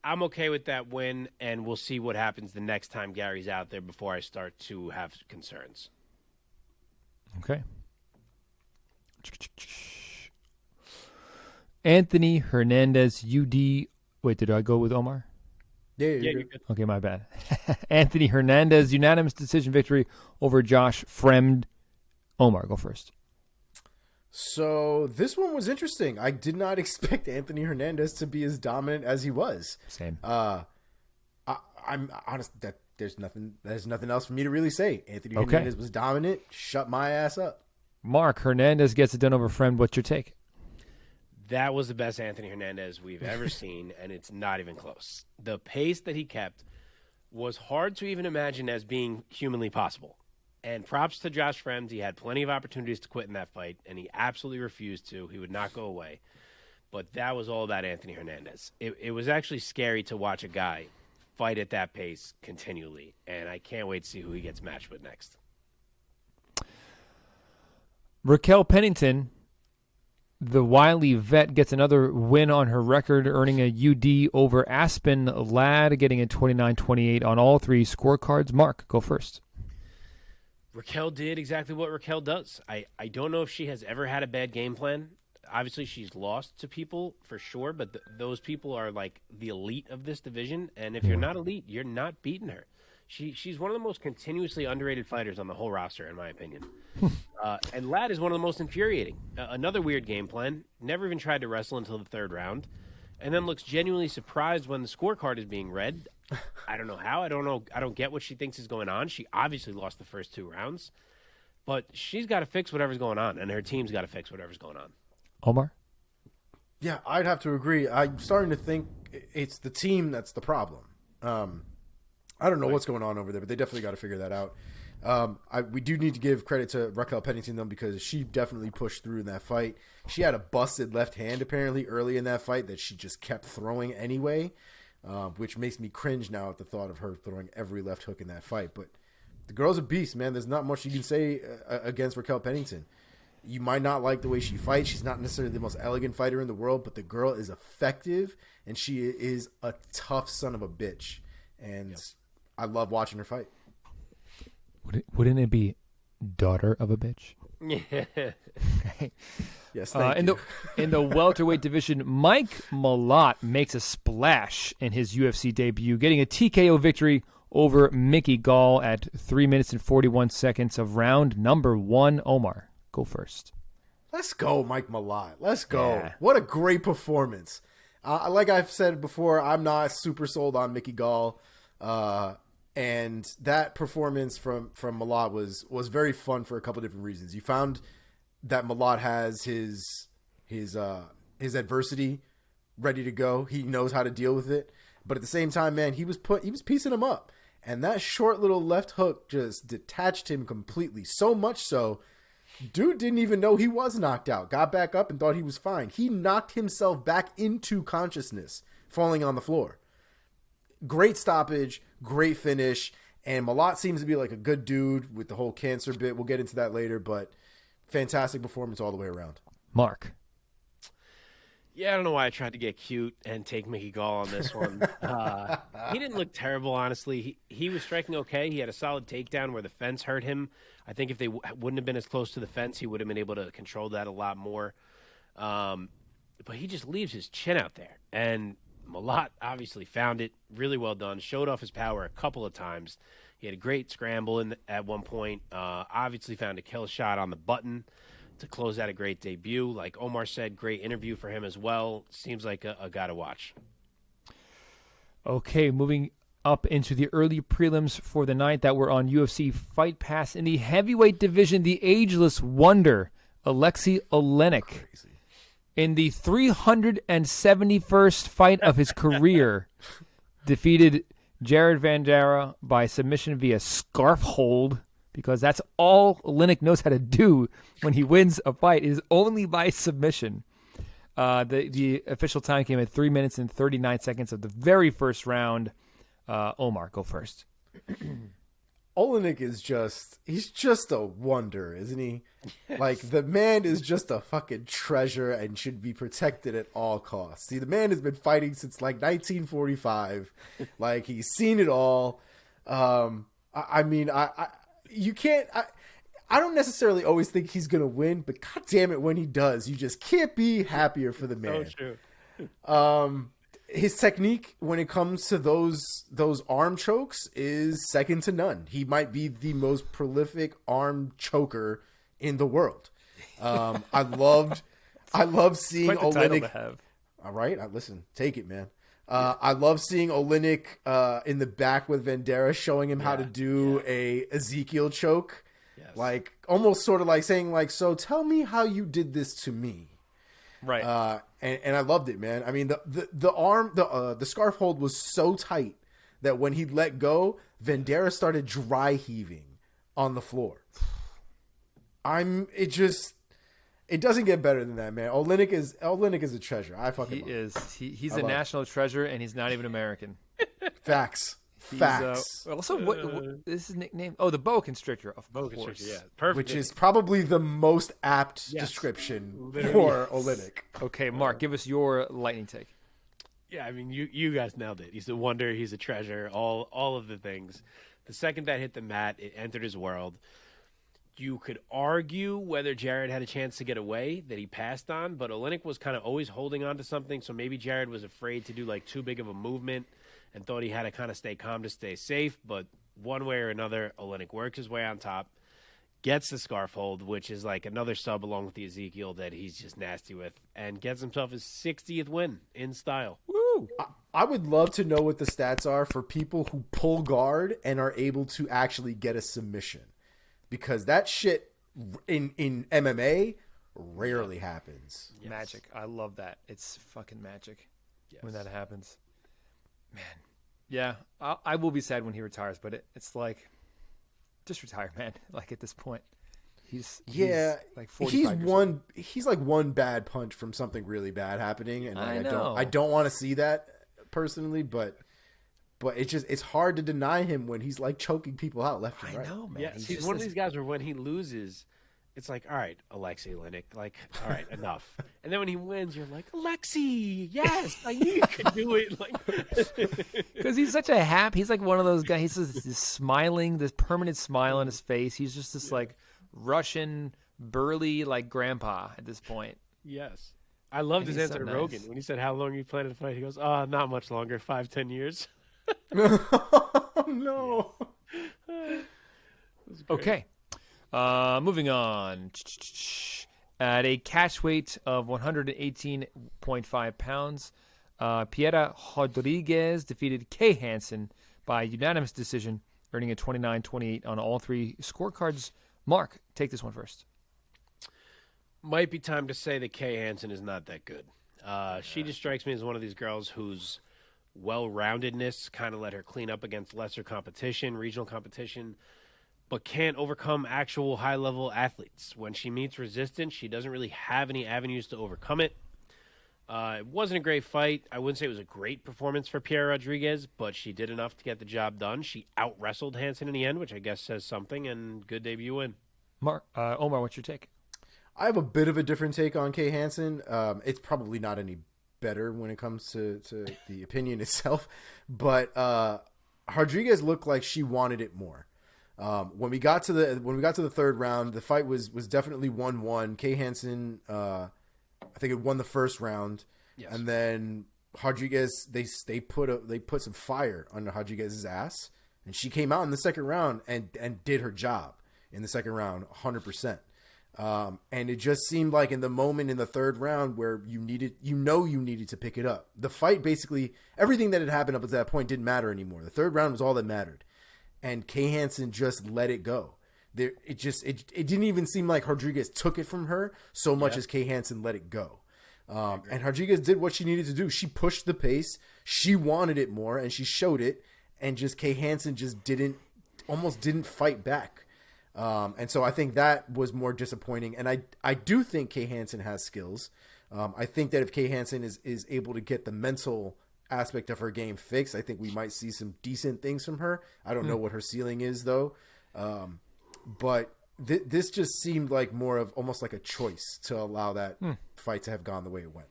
I'm okay with that win, and we'll see what happens the next time Gary's out there before I start to have concerns. Okay. Anthony Hernandez, UD. Wait, did I go with Omar? Yeah, you're good. Okay, my bad. Anthony Hernandez, unanimous decision victory over Josh Fremd. Omar, go first. So this one was interesting. I did not expect Anthony Hernandez to be as dominant as he was. Same. I'm honest that there's nothing else for me to really say. Anthony Hernandez was dominant. Shut my ass up. Mark, Hernandez gets it done over Fremd. What's your take? That was the best Anthony Hernandez we've ever seen, and it's not even close. The pace that he kept was hard to even imagine as being humanly possible. And props to Josh Fremd. He had plenty of opportunities to quit in that fight, and he absolutely refused to. He would not go away. But that was all about Anthony Hernandez. It was actually scary to watch a guy fight at that pace continually, and I can't wait to see who he gets matched with next. Raquel Pennington, the wily vet, gets another win on her record, earning a UD over Aspen Ladd, getting a 29-28 on all three scorecards. Mark, go first. Raquel did exactly what Raquel does. I don't know if she has ever had a bad game plan. Obviously, she's lost to people for sure, but those people are like the elite of this division. And if you're not elite, you're not beating her. She's one of the most continuously underrated fighters on the whole roster, in my opinion. And Ladd is one of the most infuriating. Another weird game plan. Never even tried to wrestle until the third round. And then looks genuinely surprised when the scorecard is being read. I don't know how. I don't know. I don't get what she thinks is going on. She obviously lost the first two rounds. But she's got to fix whatever's going on, and her team's got to fix whatever's going on. Omar? Yeah, I'd have to agree. I'm starting to think it's the team that's the problem. I don't know what's going on over there, but they definitely got to figure that out. We do need to give credit to Raquel Pennington, though, because she definitely pushed through in that fight. She had a busted left hand, apparently, early in that fight that she just kept throwing anyway, which makes me cringe now at the thought of her throwing every left hook in that fight. But the girl's a beast, man. There's not much you can say against Raquel Pennington. You might not like the way she fights. She's not necessarily the most elegant fighter in the world, but the girl is effective, and she is a tough son of a bitch. And I love watching her fight. Wouldn't it be daughter of a bitch? Yeah. Okay. Yes, thank you. In the welterweight division, Mike Malott makes a splash in his UFC debut, getting a TKO victory over McKee Gall at 3 minutes and 41 seconds of round number 1. Omar, go first. Let's go, Mike Malott. Let's go. Yeah. What a great performance. Like I've said before, I'm not super sold on McKee Gall. And that performance from Malott was very fun for a couple different reasons. You found that Malott has his adversity ready to go. He knows how to deal with it. But at the same time, man, he was piecing him up. And that short little left hook just detached him completely. So much so, dude didn't even know he was knocked out. Got back up and thought he was fine. He knocked himself back into consciousness, falling on the floor. Great stoppage, great finish. And Malott seems to be like a good dude with the whole cancer bit. We'll get into that later, but fantastic performance all the way around. Mark. Yeah, I don't know why I tried to get cute and take McKee Gall on this one. He didn't look terrible, honestly. He was striking okay. He had a solid takedown where the fence hurt him. I think if they wouldn't have been as close to the fence, he would have been able to control that a lot more. But he just leaves his chin out there. And Malott obviously found it really well done, showed off his power a couple of times. He had a great scramble at one point. Obviously found a kill shot on the button to close out a great debut. Like Omar said, great interview for him as well. Seems like a guy to watch. Okay, moving up into the early prelims for the night that were on UFC Fight Pass. In the heavyweight division, the ageless wonder, Alexei Olenek, in the 371st fight of his career, defeated Jared Vanderaa by submission via scarf hold, because that's all Olenek knows how to do when he wins a fight, is only by submission. The official time came at 3 minutes and 39 seconds of the very first round. Omar, go first. Olenek he's just a wonder, isn't he? Like, the man is just a fucking treasure and should be protected at all costs. See, the man has been fighting since like 1945. Like, he's seen it all. I don't necessarily always think he's going to win, but god damn it, when he does, you just can't be happier for the man. So true. His technique when it comes to those arm chokes is second to none. He might be the most prolific arm choker in the world. I love seeing Olenek. All right, listen, take it, man. I love seeing Olenek in the back with Vanderaa, showing him how to do a Ezekiel choke. Yes. Like, almost sort of like saying, like, so tell me how you did this to me. Right. And I loved it, man. I mean, the scarf hold was so tight that when he let go, Vanderaa started dry heaving on the floor. It doesn't get better than that, man. Olenek is a treasure. I fucking love him. He's a national treasure, and he's not even American. Facts. Facts. Also, what is his nickname? Oh, the boa constrictor, of course. Yeah, perfect. Which is probably the most apt description for Olenek. Okay, Mark, give us your lightning take. Yeah, I mean, you guys nailed it. He's a wonder. He's a treasure. All of the things. The second that hit the mat, it entered his world. You could argue whether Jared had a chance to get away that he passed on, but Olenek was kind of always holding on to something, so maybe Jared was afraid to do like too big of a movement and thought he had to kind of stay calm to stay safe. But one way or another, Olenek works his way on top, gets the scarf hold, which is like another sub along with the Ezekiel that he's just nasty with, and gets himself his 60th win in style. Woo! I would love to know what the stats are for people who pull guard and are able to actually get a submission. Because that shit in MMA rarely happens. Yes. Magic. I love that. It's fucking magic when that happens. Man. Yeah, I will be sad when he retires, but it's like, just retire, man. Like, at this point. He's like 45. He's like one bad punch from something really bad happening, and I don't want to see that personally, but it's hard to deny him when he's like choking people out left and right. I know, man. Yeah, he's one of these guys where when he loses, it's like, all right, Alexei Oleinik, like, all right, enough. And then when he wins, you're like, Alexei, yes, I knew you could do it. Like, because he's such a he's like one of those guys. He's just this smiling, this permanent smile on his face. He's just this like Russian burly like grandpa at this point. yes. I loved his He's answer so to nice. Rogan when he said, how long you plan to fight? He goes, not much longer, 5-10 years. Oh, no. Okay. Moving on. At a catch weight of 118.5 pounds, Petr Rodriguez defeated Kay Hansen by unanimous decision, earning a 29-28 on all three scorecards. Mark, take this one first. Might be time to say that Kay Hansen is not that good. She just strikes me as one of these girls whose well-roundedness kind of let her clean up against lesser competition, regional competition, but can't overcome actual high-level athletes. When she meets resistance, she doesn't really have any avenues to overcome it. It wasn't a great fight. I wouldn't say it was a great performance for Petr Rodriguez, but she did enough to get the job done. She out-wrestled Hansen in the end, which I guess says something, and good debut win. Omar, what's your take? I have a bit of a different take on Kay Hansen. It's probably not any better when it comes to the opinion itself, but Rodriguez looked like she wanted it more. When we got to the third round, the fight was definitely 1-1. Kay Hansen, I think it won the first round, Yes. and then Rodriguez they put some fire under Rodriguez's ass, and she came out in the second round and did her job in the second round 100%. And it just seemed like in the moment in the third round where you needed to pick it up. The fight, basically everything that had happened up to that point didn't matter anymore. The third round was all that mattered, and Kay Hansen just let it go. It didn't even seem like Rodriguez took it from her so much as Kay Hansen let it go. And Rodriguez did what she needed to do. She pushed the pace. She wanted it more, and she showed it. And just Kay Hansen just almost didn't fight back. And so I think that was more disappointing. And I do think Kay Hansen has skills. I think that if Kay Hansen is able to get the mental aspect of her game fixed, I think we might see some decent things from her. I don't know what her ceiling is, though. But this just seemed like more of almost like a choice to allow that fight to have gone the way it went.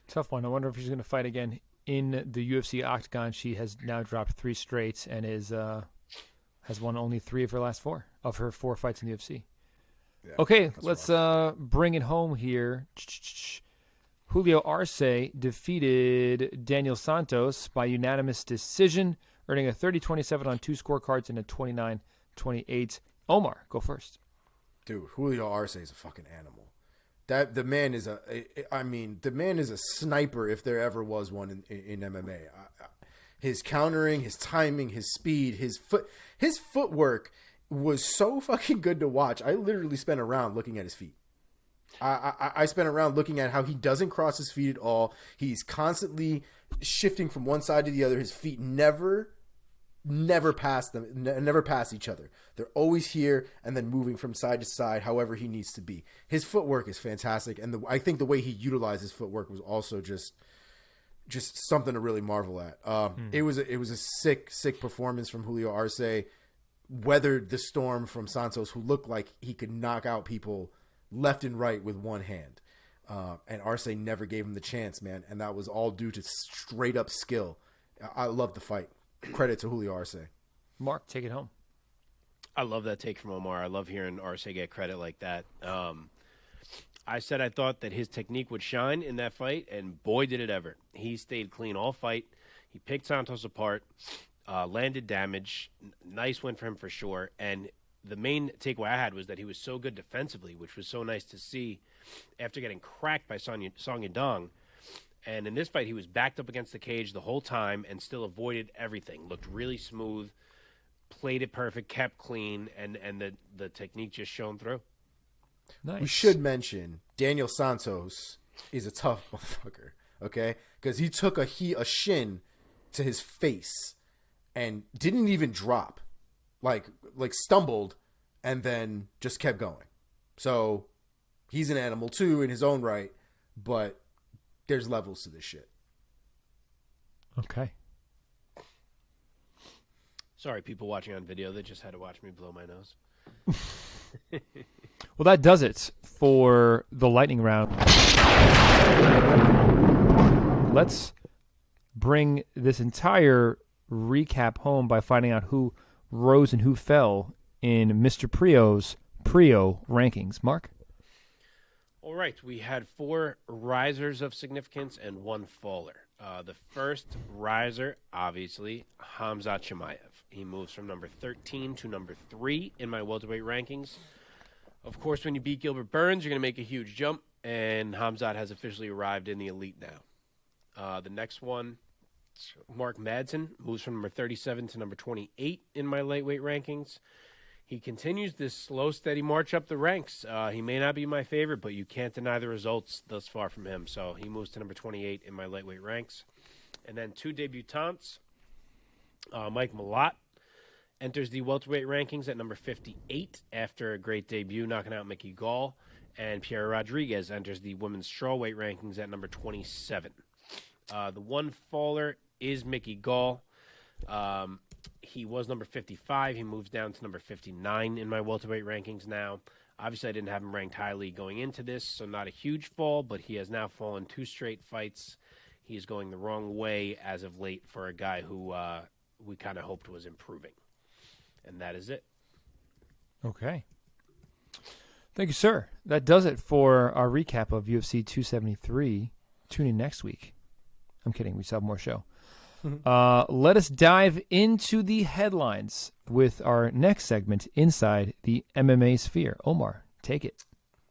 Tough one. I wonder if she's going to fight again in the UFC octagon. She has now dropped 3 straight and has won only 3 of her last 4 of her 4 fights in the UFC. Yeah, okay, let's bring it home here. Julio Arce defeated Daniel Santos by unanimous decision, earning a 30-27 on 2 scorecards and a 29-28. Omar, go first. Dude, Julio Arce is a fucking animal. The man is a sniper if there ever was one in MMA. His countering, his timing, his speed, his footwork was so fucking good to watch. I literally spent a round looking at his feet. I spent a round looking at how he doesn't cross his feet at all. He's constantly shifting from one side to the other. His feet never pass each other. They're always here and then moving from side to side however he needs to be. His footwork is fantastic, and I think the way he utilized his footwork was also just something to really marvel at. It was a sick performance from Julio Arce. Weathered the storm from Santos, who looked like he could knock out people left and right with one hand. And Arce never gave him the chance, man, and that was all due to straight up skill. I love the fight. Credit to Julio Arce. Mark, take it home. I love that take from Omar. I love hearing Arce get credit like that. I said I thought that his technique would shine in that fight, and boy, did it ever. He stayed clean all fight. He picked Santos apart, landed damage. Nice win for him for sure. And the main takeaway I had was that he was so good defensively, which was so nice to see after getting cracked by Song Yadong. And in this fight, he was backed up against the cage the whole time and still avoided everything. Looked really smooth, played it perfect, kept clean, and the technique just shone through. Nice. We should mention Daniel Santos is a tough motherfucker, okay? Because he took a shin to his face and didn't even drop, like stumbled, and then just kept going. So he's an animal too in his own right, but there's levels to this shit. Okay. Sorry, people watching on video. They just had to watch me blow my nose. Well, that does it for the lightning round. Let's bring this entire recap home by finding out who rose and who fell in Mr. Priaulx's Priaulx Rankings. Mark? All right, we had 4 risers of significance and 1 faller. The first riser, obviously, Khamzat Chimaev. He moves from number 13 to number 3 in my welterweight rankings. Of course, when you beat Gilbert Burns, you're going to make a huge jump, and Khamzat has officially arrived in the elite now. The next one, Mark Madsen, moves from number 37 to number 28 in my lightweight rankings. He continues this slow, steady march up the ranks. He may not be my favorite, but you can't deny the results thus far from him. So he moves to number 28 in my lightweight ranks. And then 2 debutantes. Mike Malott enters the welterweight rankings at number 58 after a great debut, knocking out McKee Gall. And Pierre Rodriguez enters the women's strawweight rankings at number 27. The one faller is McKee Gall. He was number 55. He moves down to number 59 in my welterweight rankings now. Obviously, I didn't have him ranked highly going into this, so not a huge fall, but he has now fallen 2 straight fights. He is going the wrong way as of late for a guy who we kind of hoped was improving. And that is it. Okay. Thank you, sir. That does it for our recap of UFC 273. Tune in next week. I'm kidding. We still have more show. Let us dive into the headlines with our next segment inside the MMA sphere. Omar, take it.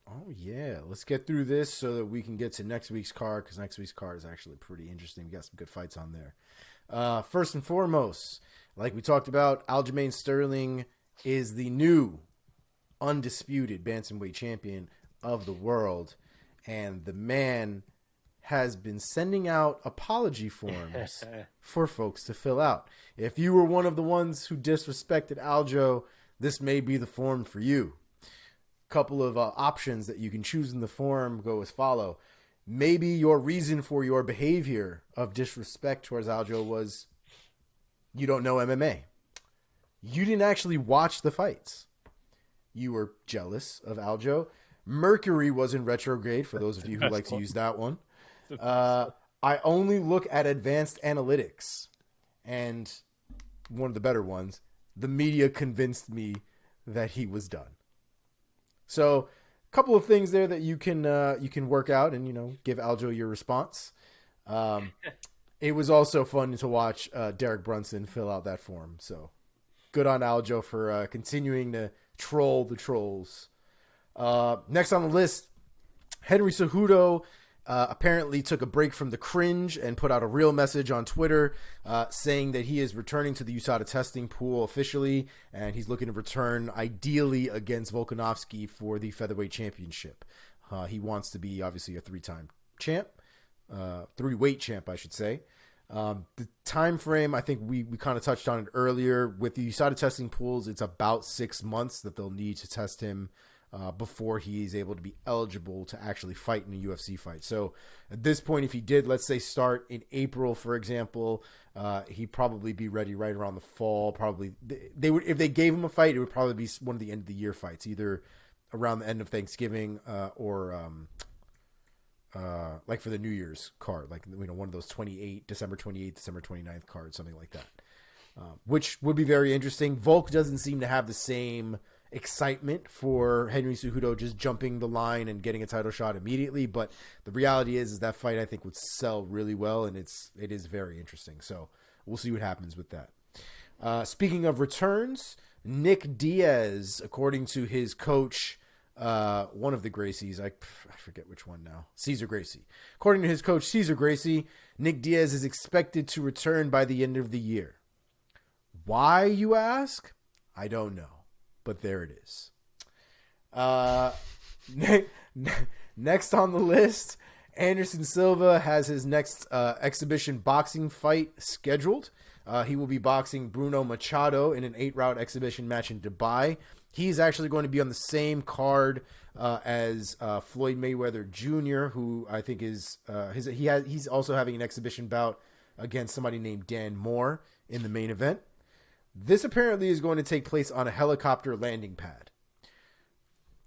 Oh, yeah. Let's get through this so that we can get to next week's card, because next week's card is actually pretty interesting. We got some good fights on there. First and foremost, like we talked about, Aljamain Sterling is the new undisputed bantamweight champion of the world, and the man has been sending out apology forms for folks to fill out. If you were one of the ones who disrespected Aljo, this may be the form for you. Couple of options that you can choose in the form go as follow. Maybe your reason for your behavior of disrespect towards Aljo was you don't know MMA. You didn't actually watch the fights. You were jealous of Aljo. Mercury was in retrograde, for those of you who like to use that one. I only look at advanced analytics, and one of the better ones, the media convinced me that he was done. So a couple of things there that you can work out and, give Aljo your response. It was also fun to watch Derek Brunson fill out that form. So good on Aljo for continuing to troll the trolls. Next on the list, Henry Cejudo apparently took a break from the cringe and put out a real message on Twitter saying that he is returning to the USADA testing pool officially, and he's looking to return ideally against Volkanovski for the featherweight championship. He wants to be obviously a 3-time champ, 3-weight champ, I should say. The time frame, I think we kind of touched on it earlier. With the USADA testing pools, it's about 6 months that they'll need to test him before he's able to be eligible to actually fight in a UFC fight. So at this point, if he did, let's say, start in April, for example, he'd probably be ready right around the fall. Probably they would, if they gave him a fight, it would probably be one of the end of the year fights, either around the end of Thanksgiving or like for the New Year's card, like one of those December 28th, December 29th cards, something like that, which would be very interesting. Volk doesn't seem to have the same excitement for Henry Cejudo just jumping the line and getting a title shot immediately, but the reality is that fight I think would sell really well, and it is very interesting. So we'll see what happens with that. Speaking of returns, Nick Diaz, according to his coach, one of the Gracies, I forget which one now, Cesar Gracie. According to his coach, Cesar Gracie, Nick Diaz is expected to return by the end of the year. Why, you ask? I don't know. But there it is. Next on the list, Anderson Silva has his next exhibition boxing fight scheduled. He will be boxing Bruno Machado in an 8-round exhibition match in Dubai. He's actually going to be on the same card as Floyd Mayweather Jr., who I think is he's also having an exhibition bout against somebody named Dan Moore in the main event. This apparently is going to take place on a helicopter landing pad.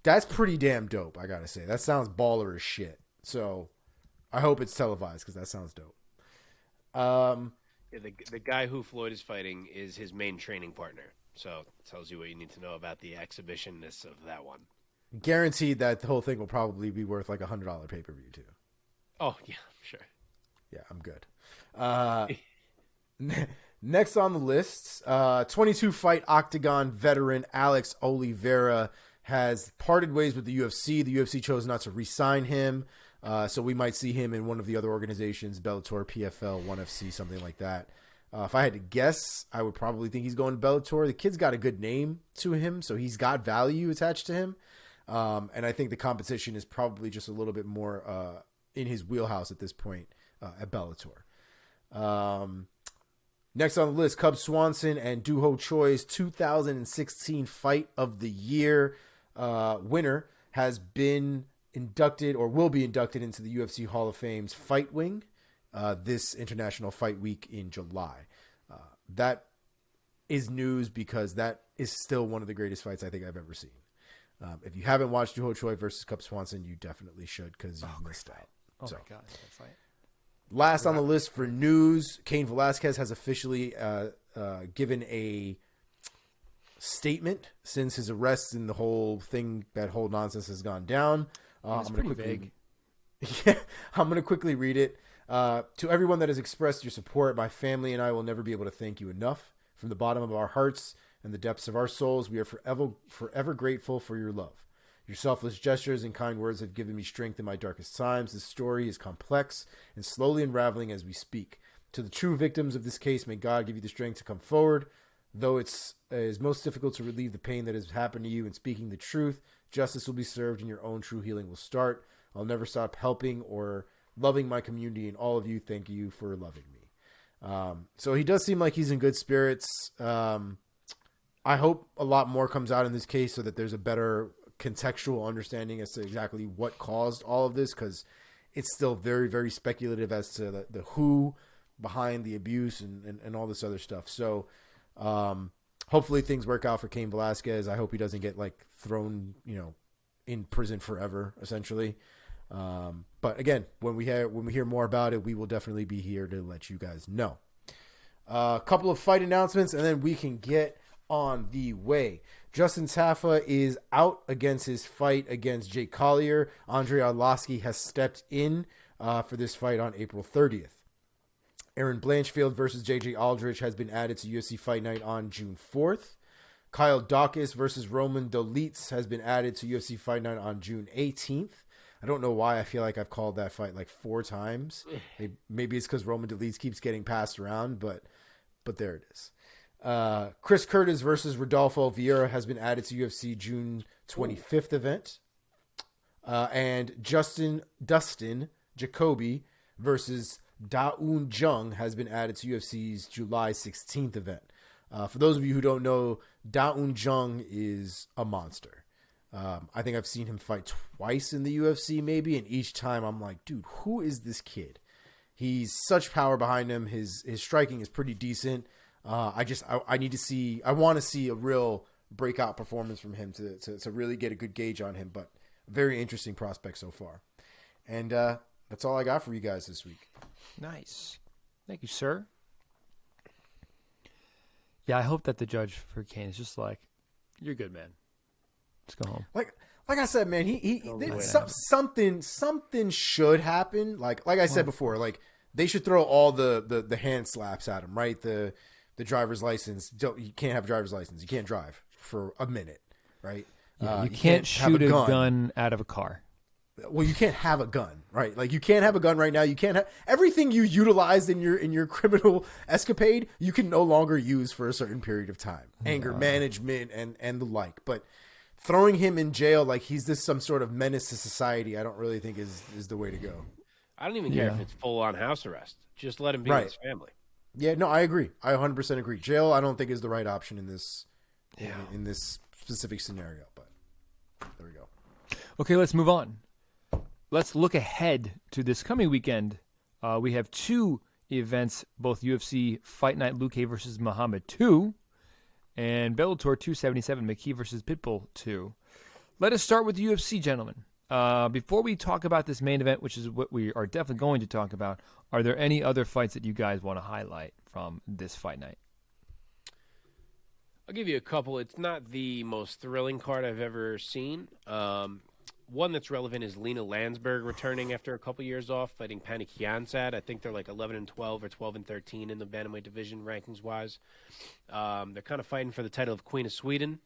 That's pretty damn dope, I gotta say. That sounds baller as shit. So I hope it's televised because that sounds dope. Yeah, the guy who Floyd is fighting is his main training partner. So it tells you what you need to know about the exhibitionness of that one. Guaranteed that the whole thing will probably be worth like $100 pay-per-view too. Oh, yeah, sure. Yeah, I'm good. Next on the list, 22-fight Octagon veteran Alex Oliveira has parted ways with the UFC. The UFC chose not to re-sign him, so we might see him in one of the other organizations, Bellator, PFL, ONE FC, something like that. If I had to guess, I would probably think he's going to Bellator. The kid's got a good name to him, so he's got value attached to him. And I think the competition is probably just a little bit more in his wheelhouse at this point at Bellator. Next on the list, Cub Swanson and Doo Ho Choi's 2016 Fight of the Year winner has been inducted or will be inducted into the UFC Hall of Fame's Fight Wing this International Fight Week in July. That is news because that is still one of the greatest fights I think I've ever seen. If you haven't watched Doo Ho Choi versus Cub Swanson, you definitely should because you missed out. Oh, my God. That fight. Last on the list for news, Cain Velasquez has officially given a statement since his arrest and the whole thing, that whole nonsense has gone down. It's pretty vague. Yeah, I'm going to quickly read it. To everyone that has expressed your support, my family and I will never be able to thank you enough. From the bottom of our hearts and the depths of our souls, we are forever grateful for your love. Your selfless gestures and kind words have given me strength in my darkest times. This story is complex and slowly unraveling as we speak. To the true victims of this case, may God give you the strength to come forward. Though it is most difficult to relieve the pain that has happened to you in speaking the truth, justice will be served and your own true healing will start. I'll never stop helping or loving my community, and all of you, thank you for loving me. So he does seem like he's in good spirits. I hope a lot more comes out in this case so that there's a better contextual understanding as to exactly what caused all of this, because it's still very, very speculative as to the who behind the abuse and all this other stuff. So hopefully things work out for Cain Velasquez. I hope he doesn't get like thrown, in prison forever, essentially. But again, when we hear more about it, we will definitely be here to let you guys know. A couple of fight announcements, and then we can get on the way. Justin Tafa is out against his fight against Jake Collier. Andrei Arlovski has stepped in for this fight on April 30th. Aaron Blanchfield versus JJ Aldrich has been added to UFC Fight Night on June 4th. Kyle Dawkins versus Roman Dolitz has been added to UFC Fight Night on June 18th. I don't know why I feel like I've called that fight like 4 times. Maybe it's because Roman Dolitz keeps getting passed around, but there it is. Chris Curtis versus Rodolfo Vieira has been added to UFC June 25th event. And Dustin Jacoby versus Da-Un Jung has been added to UFC's July 16th event. For those of you who don't know, Da-Un Jung is a monster. I think I've seen him fight twice in the UFC maybe, and each time I'm like, dude, who is this kid? He's such power behind him. His striking is pretty decent. I want to see a real breakout performance from him to really get a good gauge on him, but very interesting prospect so far. And that's all I got for you guys this week. Nice. Thank you, sir. Yeah, I hope that the judge for Cain is just like, you're good, man. Let's go home. Like I said, man, something should happen. Like I said before, like they should throw all the hand slaps at him, right? The driver's license. You can't have a driver's license. You can't drive for a minute, right? Yeah, you can't shoot a gun out of a car. Well, you can't have a gun, right? Like you can't have a gun right now. You can't have everything you utilized in your criminal escapade. You can no longer use for a certain period of time. Anger management and the like. But throwing him in jail like he's some sort of menace to society, I don't really think is the way to go. I don't even care if it's full on house arrest. Just let him be with his family. Yeah, no, I agree. I 100% agree. Jail, I don't think is the right option in this in this specific scenario. But there we go. Okay, let's move on. Let's look ahead to this coming weekend. We have 2 events, both UFC Fight Night Luque versus Muhammad 2 and Bellator 277 McKee versus Pitbull 2. Let us start with the UFC, gentlemen. Before we talk about this main event, which is what we are definitely going to talk about, are there any other fights that you guys want to highlight from this fight night? I'll give you a couple. It's not the most thrilling card I've ever seen. One that's relevant is Lena Landsberg returning after a couple years off, fighting Pani Khamzat. I think they're like 11-12 or 12-13 in the bantamweight division rankings-wise. They're kind of fighting for the title of Queen of Sweden.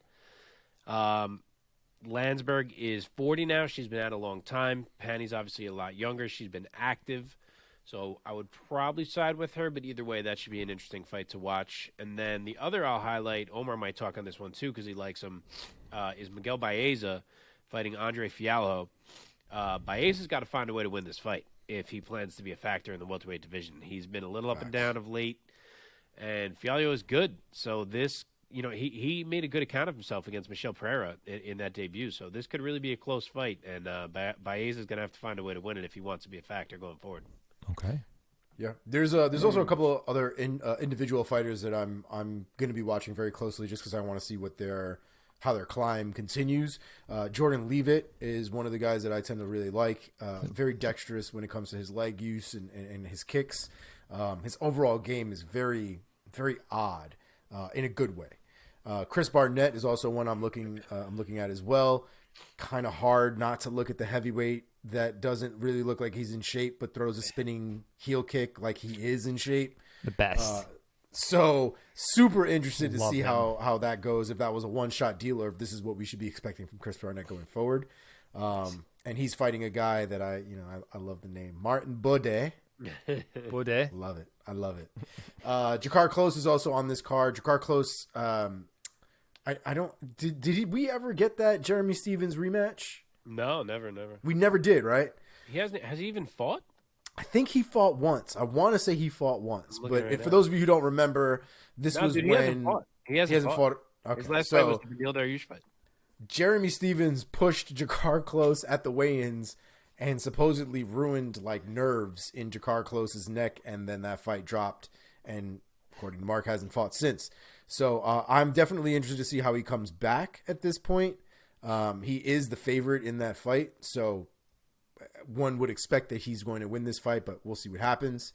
Landsberg is 40 now. She's been out a long time. Pani's obviously a lot younger. She's been active. So I would probably side with her, but either way, that should be an interesting fight to watch. And then the other I'll highlight, Omar might talk on this one too because he likes him, is Miguel Baeza fighting Andre Fialho. Baeza's got to find a way to win this fight if he plans to be a factor in the welterweight division. He's been a little up and down of late, and Fialho is good. So this, he made a good account of himself against Michel Pereira in that debut. So this could really be a close fight, and Baeza's going to have to find a way to win it if he wants to be a factor going forward. Okay. Yeah, there's also a couple of other individual fighters that I'm going to be watching very closely just because I want to see how their climb continues. Jordan Leavitt is one of the guys that I tend to really like. Very dexterous when it comes to his leg use and his kicks. His overall game is very, very odd in a good way. Chris Barnett is also one I'm looking at as well. Kind of hard not to look at the heavyweight that doesn't really look like he's in shape, but throws a spinning heel kick like he is in shape. The best. So super interested to see how that goes, if that was a one-shot deal or if this is what we should be expecting from Chris Barnett going forward. And he's fighting a guy that I love the name, Martin Baudet. Baudet. I love it. Jakar Close is also on this card. Jakar Close, did we ever get that Jeremy Stevens rematch? No, never. We never did, right? Has he even fought? I think he fought once. I want to say he fought once, but for those of you who don't remember, this was when he hasn't fought. Okay, his last fight was the Beneil Dariush fight. Jeremy Stevens pushed Jakar Close at the weigh-ins and supposedly ruined like nerves in Jakar Close's neck, and then that fight dropped. And according to Mark, hasn't fought since. So I'm definitely interested to see how he comes back at this point. He is the favorite in that fight, so one would expect that he's going to win this fight, but we'll see what happens.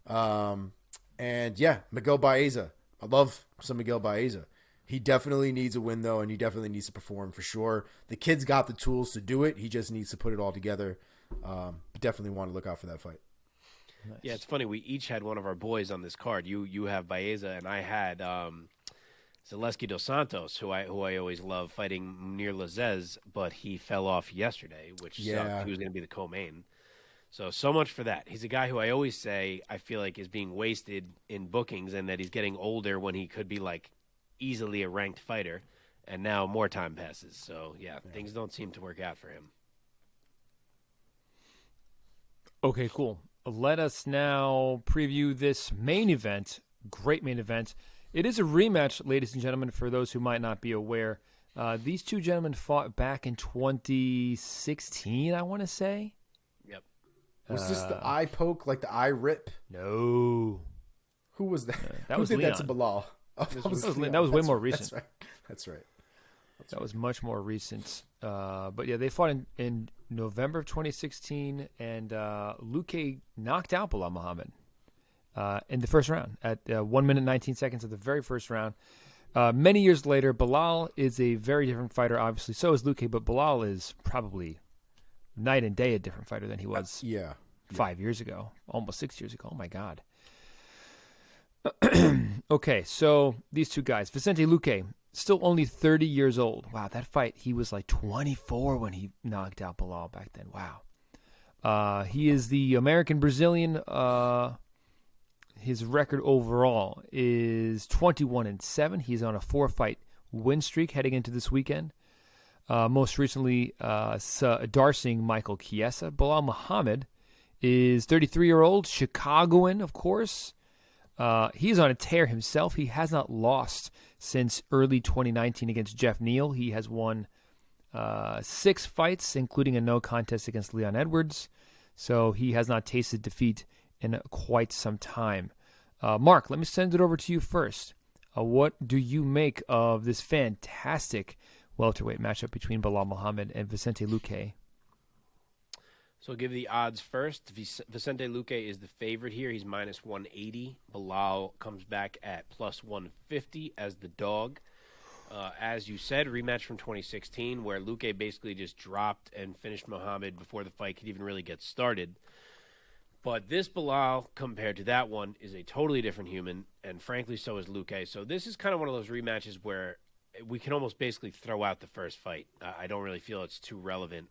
And yeah, Miguel Baeza. I love some Miguel Baeza. He definitely needs a win, though, and he definitely needs to perform for sure. The kid's got the tools to do it. He just needs to put it all together. But definitely want to look out for that fight. Nice. Yeah, it's funny. We each had one of our boys on this card. You have Baeza, and I had Zaleski dos Santos, who I always love, fighting Munir Lazez, but he fell off yesterday, which sucked. He was going to be the co-main. So much for that. He's a guy who I always say I feel like is being wasted in bookings, and that he's getting older when he could be like easily a ranked fighter, and now more time passes. So yeah, things don't seem to work out for him. Okay, cool. Let us now preview this main event. Great main event. It is a rematch, ladies and gentlemen, for those who might not be aware. These two gentlemen fought back in 2016, I want to say. Yep. Was this the eye poke, like the eye rip? No. Who was that? That was Who did Leon. that to Belal? Oh, that was way more recent. That's right. That was much more recent. But yeah, they fought in November of 2016, and Luque knocked out Belal Muhammad in the first round at 1 minute 19 seconds of the very first round. Many years later, Belal is a very different fighter, obviously. So is Luque, but Belal is probably night and day a different fighter than he was 5 years ago, almost 6 years ago. Oh, my God. Okay, so these two guys, Vicente Luque, still only 30 years old. Wow, that fight, he was like 24 when he knocked out Belal back then. Wow. He is the American-Brazilian. His record overall is 21-7. He's on a 4-fight win streak heading into this weekend. Most recently, endorsing Michael Chiesa. Belal Muhammad is 33-year-old, Chicagoan, of course. He's on a tear himself. He has not lost since early 2019 against Jeff Neal. He has won 6 fights, including a no contest against Leon Edwards. So he has not tasted defeat in quite some time. Mark, let me send it over to you first. What do you make of this fantastic welterweight matchup between Belal Muhammad and Vicente Luque. So I'll give the odds first. Vicente Luque is the favorite here. He's minus 180. Belal comes back at plus 150 as the dog. As you said, rematch from 2016 where Luque basically just dropped and finished Muhammad before the fight could even really get started. But this Belal, compared to that one, is a totally different human, and frankly, so is Luque. So this is kind of one of those rematches where we can almost basically throw out the first fight. I don't really feel it's too relevant.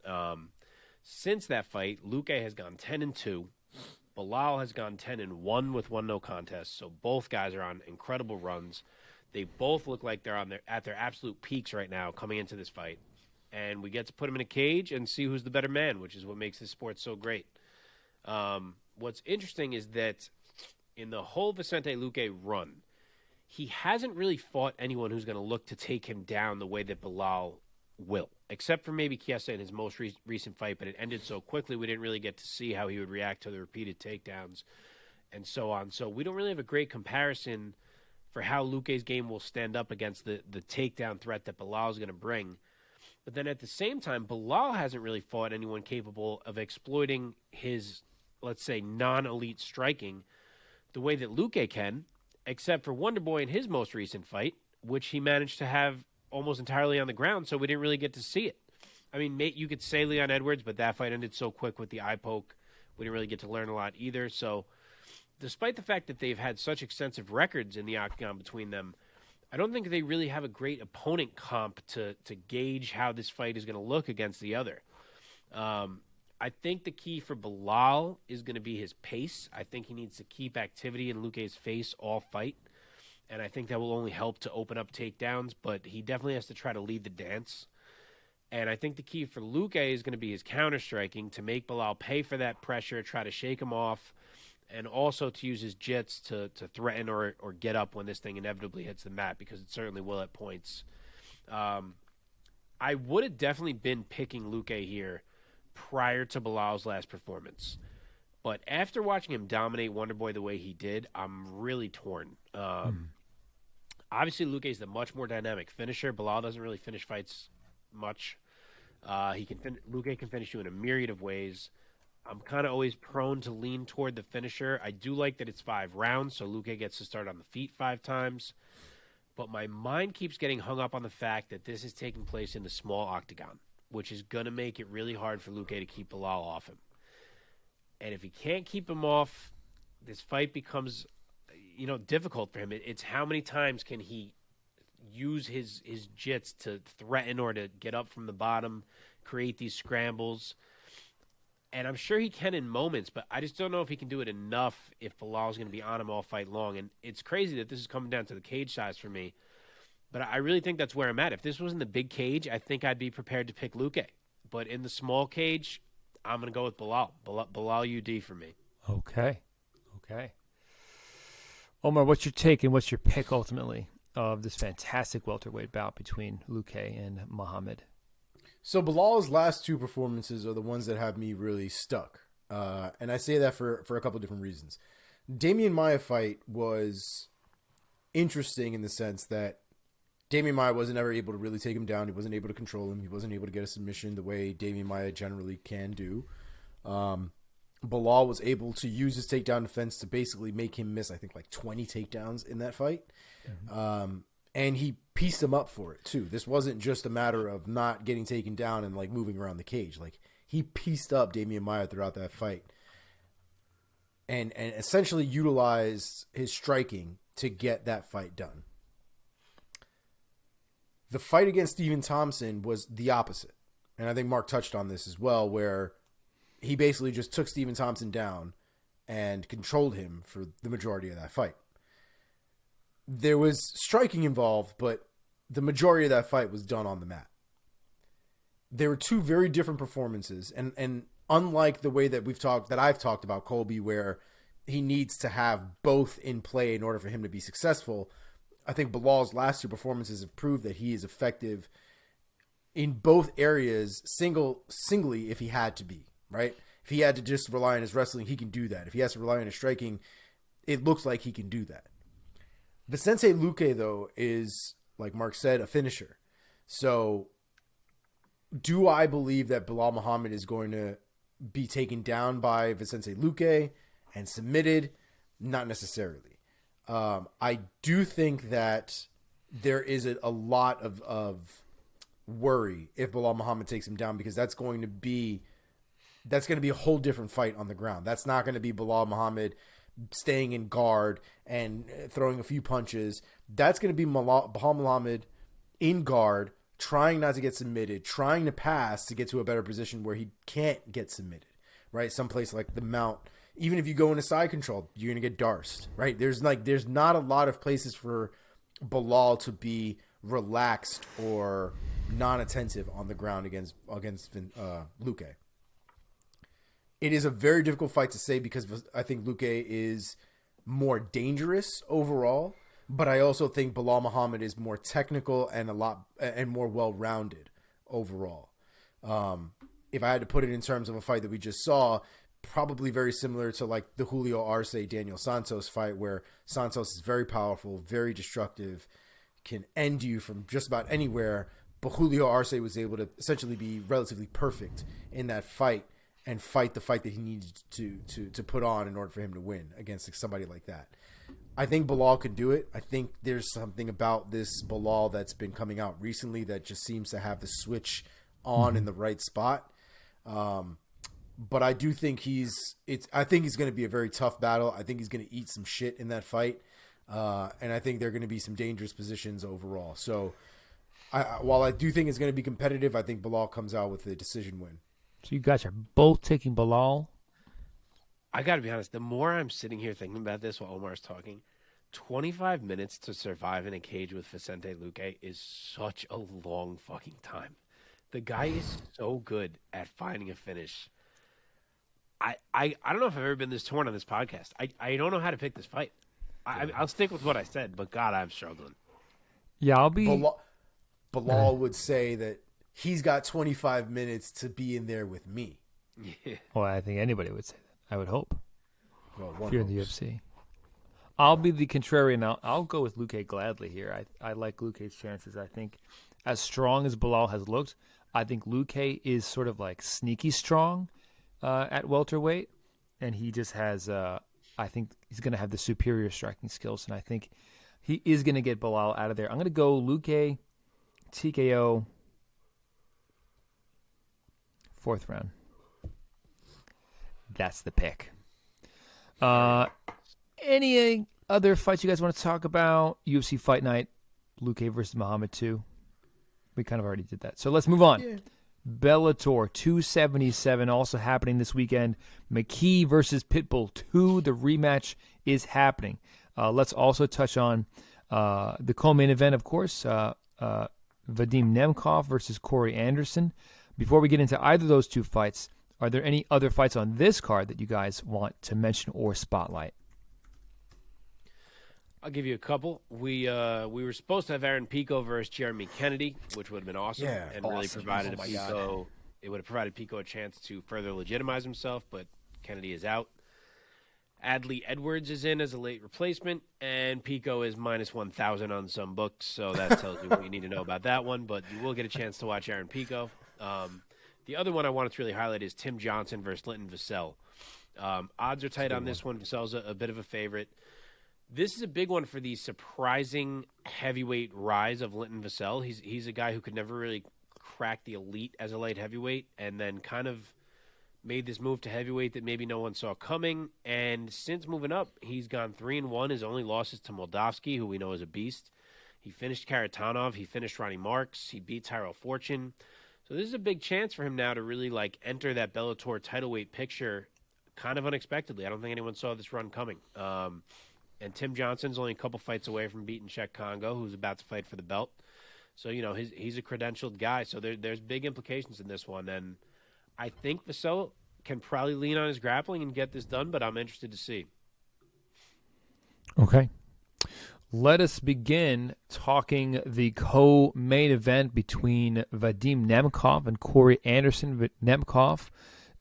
Since that fight, Luque has gone 10-2. Belal has gone 10-1 with 1 no contest. So both guys are on incredible runs. They both look like they're at their absolute peaks right now coming into this fight. And we get to put them in a cage and see who's the better man, which is what makes this sport so great. What's interesting is that in the whole Vicente Luque run, he hasn't really fought anyone who's going to look to take him down the way that Belal will, except for maybe Chiesa in his most recent fight, but it ended so quickly we didn't really get to see how he would react to the repeated takedowns and so on. So we don't really have a great comparison for how Luque's game will stand up against the takedown threat that Belal is going to bring. But then at the same time, Belal hasn't really fought anyone capable of exploiting his, let's say, non-elite striking the way that Luque can, except for Wonderboy in his most recent fight, which he managed to have almost entirely on the ground, so we didn't really get to see it. I mean, you could say Leon Edwards, but that fight ended so quick with the eye poke, we didn't really get to learn a lot either. So despite the fact that they've had such extensive records in the octagon between them, I don't think they really have a great opponent comp to gauge how this fight is going to look against the other. I think the key for Belal is going to be his pace. I think he needs to keep activity in Luque's face all fight. And I think that will only help to open up takedowns, but he definitely has to try to lead the dance. And I think the key for Luque is going to be his counter-striking to make Belal pay for that pressure, try to shake him off, and also to use his jits to threaten or get up when this thing inevitably hits the mat, because it certainly will at points. I would have definitely been picking Luque here prior to Belal's last performance. But after watching him dominate Wonderboy the way he did, I'm really torn. Obviously, Luque is the much more dynamic finisher. Belal doesn't really finish fights much. Luque can finish you in a myriad of ways. I'm kind of always prone to lean toward the finisher. I do like that it's 5 rounds, so Luque gets to start on the feet 5 times. But my mind keeps getting hung up on the fact that this is taking place in the small octagon, which is going to make it really hard for Luque to keep Belal off him. And if he can't keep him off, this fight becomes, difficult for him. It's how many times can he use his jits to threaten or to get up from the bottom, create these scrambles. And I'm sure he can in moments, but I just don't know if he can do it enough if Belal's going to be on him all fight long. And it's crazy that this is coming down to the cage size for me. But I really think that's where I'm at. If this was in the big cage, I think I'd be prepared to pick Luque. But in the small cage, I'm going to go with Belal. Belal UD for me. Okay. Omar, what's your take and what's your pick ultimately of this fantastic welterweight bout between Luque and Muhammad? So Belal's last 2 performances are the ones that have me really stuck. And I say that for a couple of different reasons. Demian Maia fight was interesting in the sense that Demian Maia wasn't ever able to really take him down. He wasn't able to control him. He wasn't able to get a submission the way Demian Maia generally can do. Belal was able to use his takedown defense to basically make him miss, I think, like 20 takedowns in that fight. Mm-hmm. And he pieced him up for it, too. This wasn't just a matter of not getting taken down and, like, moving around the cage. Like, he pieced up Demian Maia throughout that fight and essentially utilized his striking to get that fight done. The fight against Stephen Thompson was the opposite. And I think Mark touched on this as well, where he basically just took Stephen Thompson down and controlled him for the majority of that fight. There was striking involved, but the majority of that fight was done on the mat. There were 2 very different performances, and unlike the way that I've talked about Colby, where he needs to have both in play in order for him to be successful, I think Belal's last 2 performances have proved that he is effective in both areas singly if he had to be, right? If he had to just rely on his wrestling, he can do that. If he has to rely on his striking, it looks like he can do that. Vicente Luque, though, is, like Mark said, a finisher. So do I believe that Belal Muhammad is going to be taken down by Vicente Luque and submitted? Not necessarily. I do think that there is a lot of worry if Belal Muhammad takes him down, because that's going to be a whole different fight on the ground. That's not going to be Belal Muhammad staying in guard and throwing a few punches. That's going to be Belal Muhammad in guard, trying not to get submitted, trying to pass to get to a better position where he can't get submitted, right? Someplace like the mount. Even if you go into side control, you're going to get darsed, right? There's not a lot of places for Belal to be relaxed or non-attentive on the ground against Luque. It is a very difficult fight to say because I think Luque is more dangerous overall, but I also think Belal Muhammad is more technical and more well-rounded overall. If I had to put it in terms of a fight that we just saw, probably very similar to like the Julio Arce Daniel Santos fight, where Santos is very powerful, very destructive, can end you from just about anywhere, but Julio Arce was able to essentially be relatively perfect in that fight and fight the fight that he needed to put on in order for him to win against somebody like that. I think Belal can do it. I think there's something about this Belal that's been coming out recently that just seems to have the switch on in the right spot. But I do think I think he's going to be a very tough battle. I think he's going to eat some shit in that fight. And I think there are going to be some dangerous positions overall. So while I do think it's going to be competitive, I think Belal comes out with a decision win. So you guys are both taking Belal? I got to be honest, the more I'm sitting here thinking about this while Omar's talking, 25 minutes to survive in a cage with Vicente Luque is such a long fucking time. The guy is so good at finding a finish. I don't know if I've ever been this torn on this podcast. I don't know how to pick this fight. I'll stick with what I said, but God, I'm struggling. Yeah, I'll be... Belal would say that he's got 25 minutes to be in there with me. Yeah. Well, I think anybody would say that. I would hope. Well, if you're in the UFC. I'll be the contrarian. I'll go with Luque gladly here. I like Luque's chances. I think as strong as Belal has looked, I think Luque is sort of like sneaky strong at welterweight, and he just has I think he's going to have the superior striking skills, and I think he is going to get Belal out of there. I'm going to go Luque, TKO, 4th round. That's the pick. Any other fights you guys want to talk about? UFC Fight Night, Luque versus Muhammad 2. We kind of already did that. So let's move on. Yeah. Bellator 277 also happening this weekend. McKee versus Pitbull 2. The rematch is happening. Let's also touch on the co-main event, of course. Vadim Nemkov versus Corey Anderson. Before we get into either of those two fights, are there any other fights on this card that you guys want to mention or spotlight? I'll give you a couple. We were supposed to have Aaron Pico versus Jeremy Kennedy, which would have been awesome, and awesome. Really provided Pico. It would have provided Pico a chance to further legitimize himself, but Kennedy is out. Adley Edwards is in as a late replacement, and Pico is minus 1,000 on some books, so that tells you what you need to know about that one. But you will get a chance to watch Aaron Pico. The other one I wanted to really highlight is Tim Johnson versus Linton Vassell. Odds are tight on this one. Vassell's a bit of a favorite. This is a big one for the surprising heavyweight rise of Linton Vassell. He's a guy who could never really crack the elite as a light heavyweight, and then kind of made this move to heavyweight that maybe no one saw coming. And since moving up, he's gone 3-1. His only losses to Moldavsky, who we know is a beast. He finished Karatanov. He finished Ronnie Marks. He beat Tyrell Fortune. So this is a big chance for him now to really enter that Bellator title weight picture kind of unexpectedly. I don't think anyone saw this run coming. And Tim Johnson's only a couple fights away from beating Czech Congo, who's about to fight for the belt. So, he's a credentialed guy. So there's big implications in this one. And I think Vassell can probably lean on his grappling and get this done, but I'm interested to see. Okay. Let us begin talking the co-main event between Vadim Nemkov and Corey Anderson. Nemkov,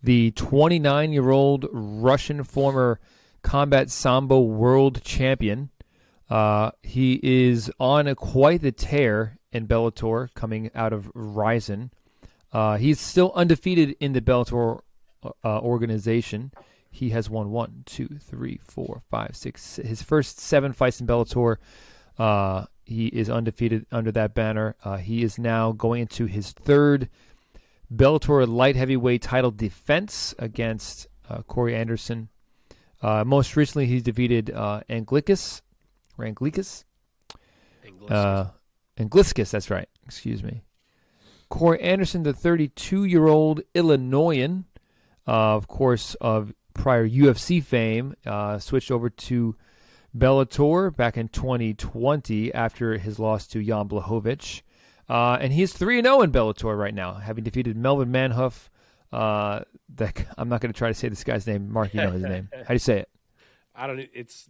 the 29-year-old Russian former combat sambo world champion. He is on quite the tear in Bellator coming out of Ryzen. He's still undefeated in the Bellator organization. He has won 1, 2, 3, 4, 5, 6. His first 7 fights in Bellator. He is undefeated under that banner. He is now going into his 3rd Bellator light heavyweight title defense against Corey Anderson. Most recently, he's defeated Anglicus. Anglicus, that's right. Excuse me. Corey Anderson, the 32-year-old Illinoisan, of course, of prior UFC fame, switched over to Bellator back in 2020 after his loss to Jan Blachowicz. And he's 3-0 in Bellator right now, having defeated Melvin Manhoef. I'm not going to try to say this guy's name. Mark, you know his name. How do you say it? It's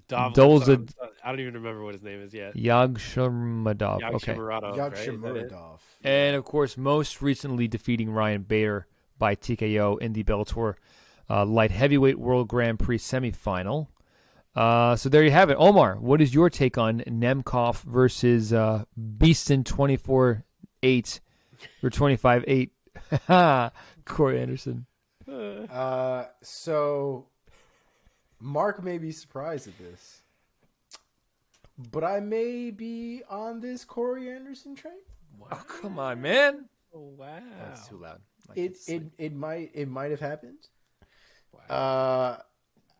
Dov. Dolzad. I don't even remember what his name is yet. Yagshimadov. Okay. Yagshimadov. And, of course, most recently defeating Ryan Bader by TKO in the Bellator light heavyweight World Grand Prix semifinal. So there you have it. Omar, what is your take on Nemkov versus Beastin 24-8 or 25-8? Corey Anderson. So Mark may be surprised at this, but I may be on this Corey Anderson train. Wow. Oh, come on, man. Oh, wow. That's too loud. It might have happened. Wow.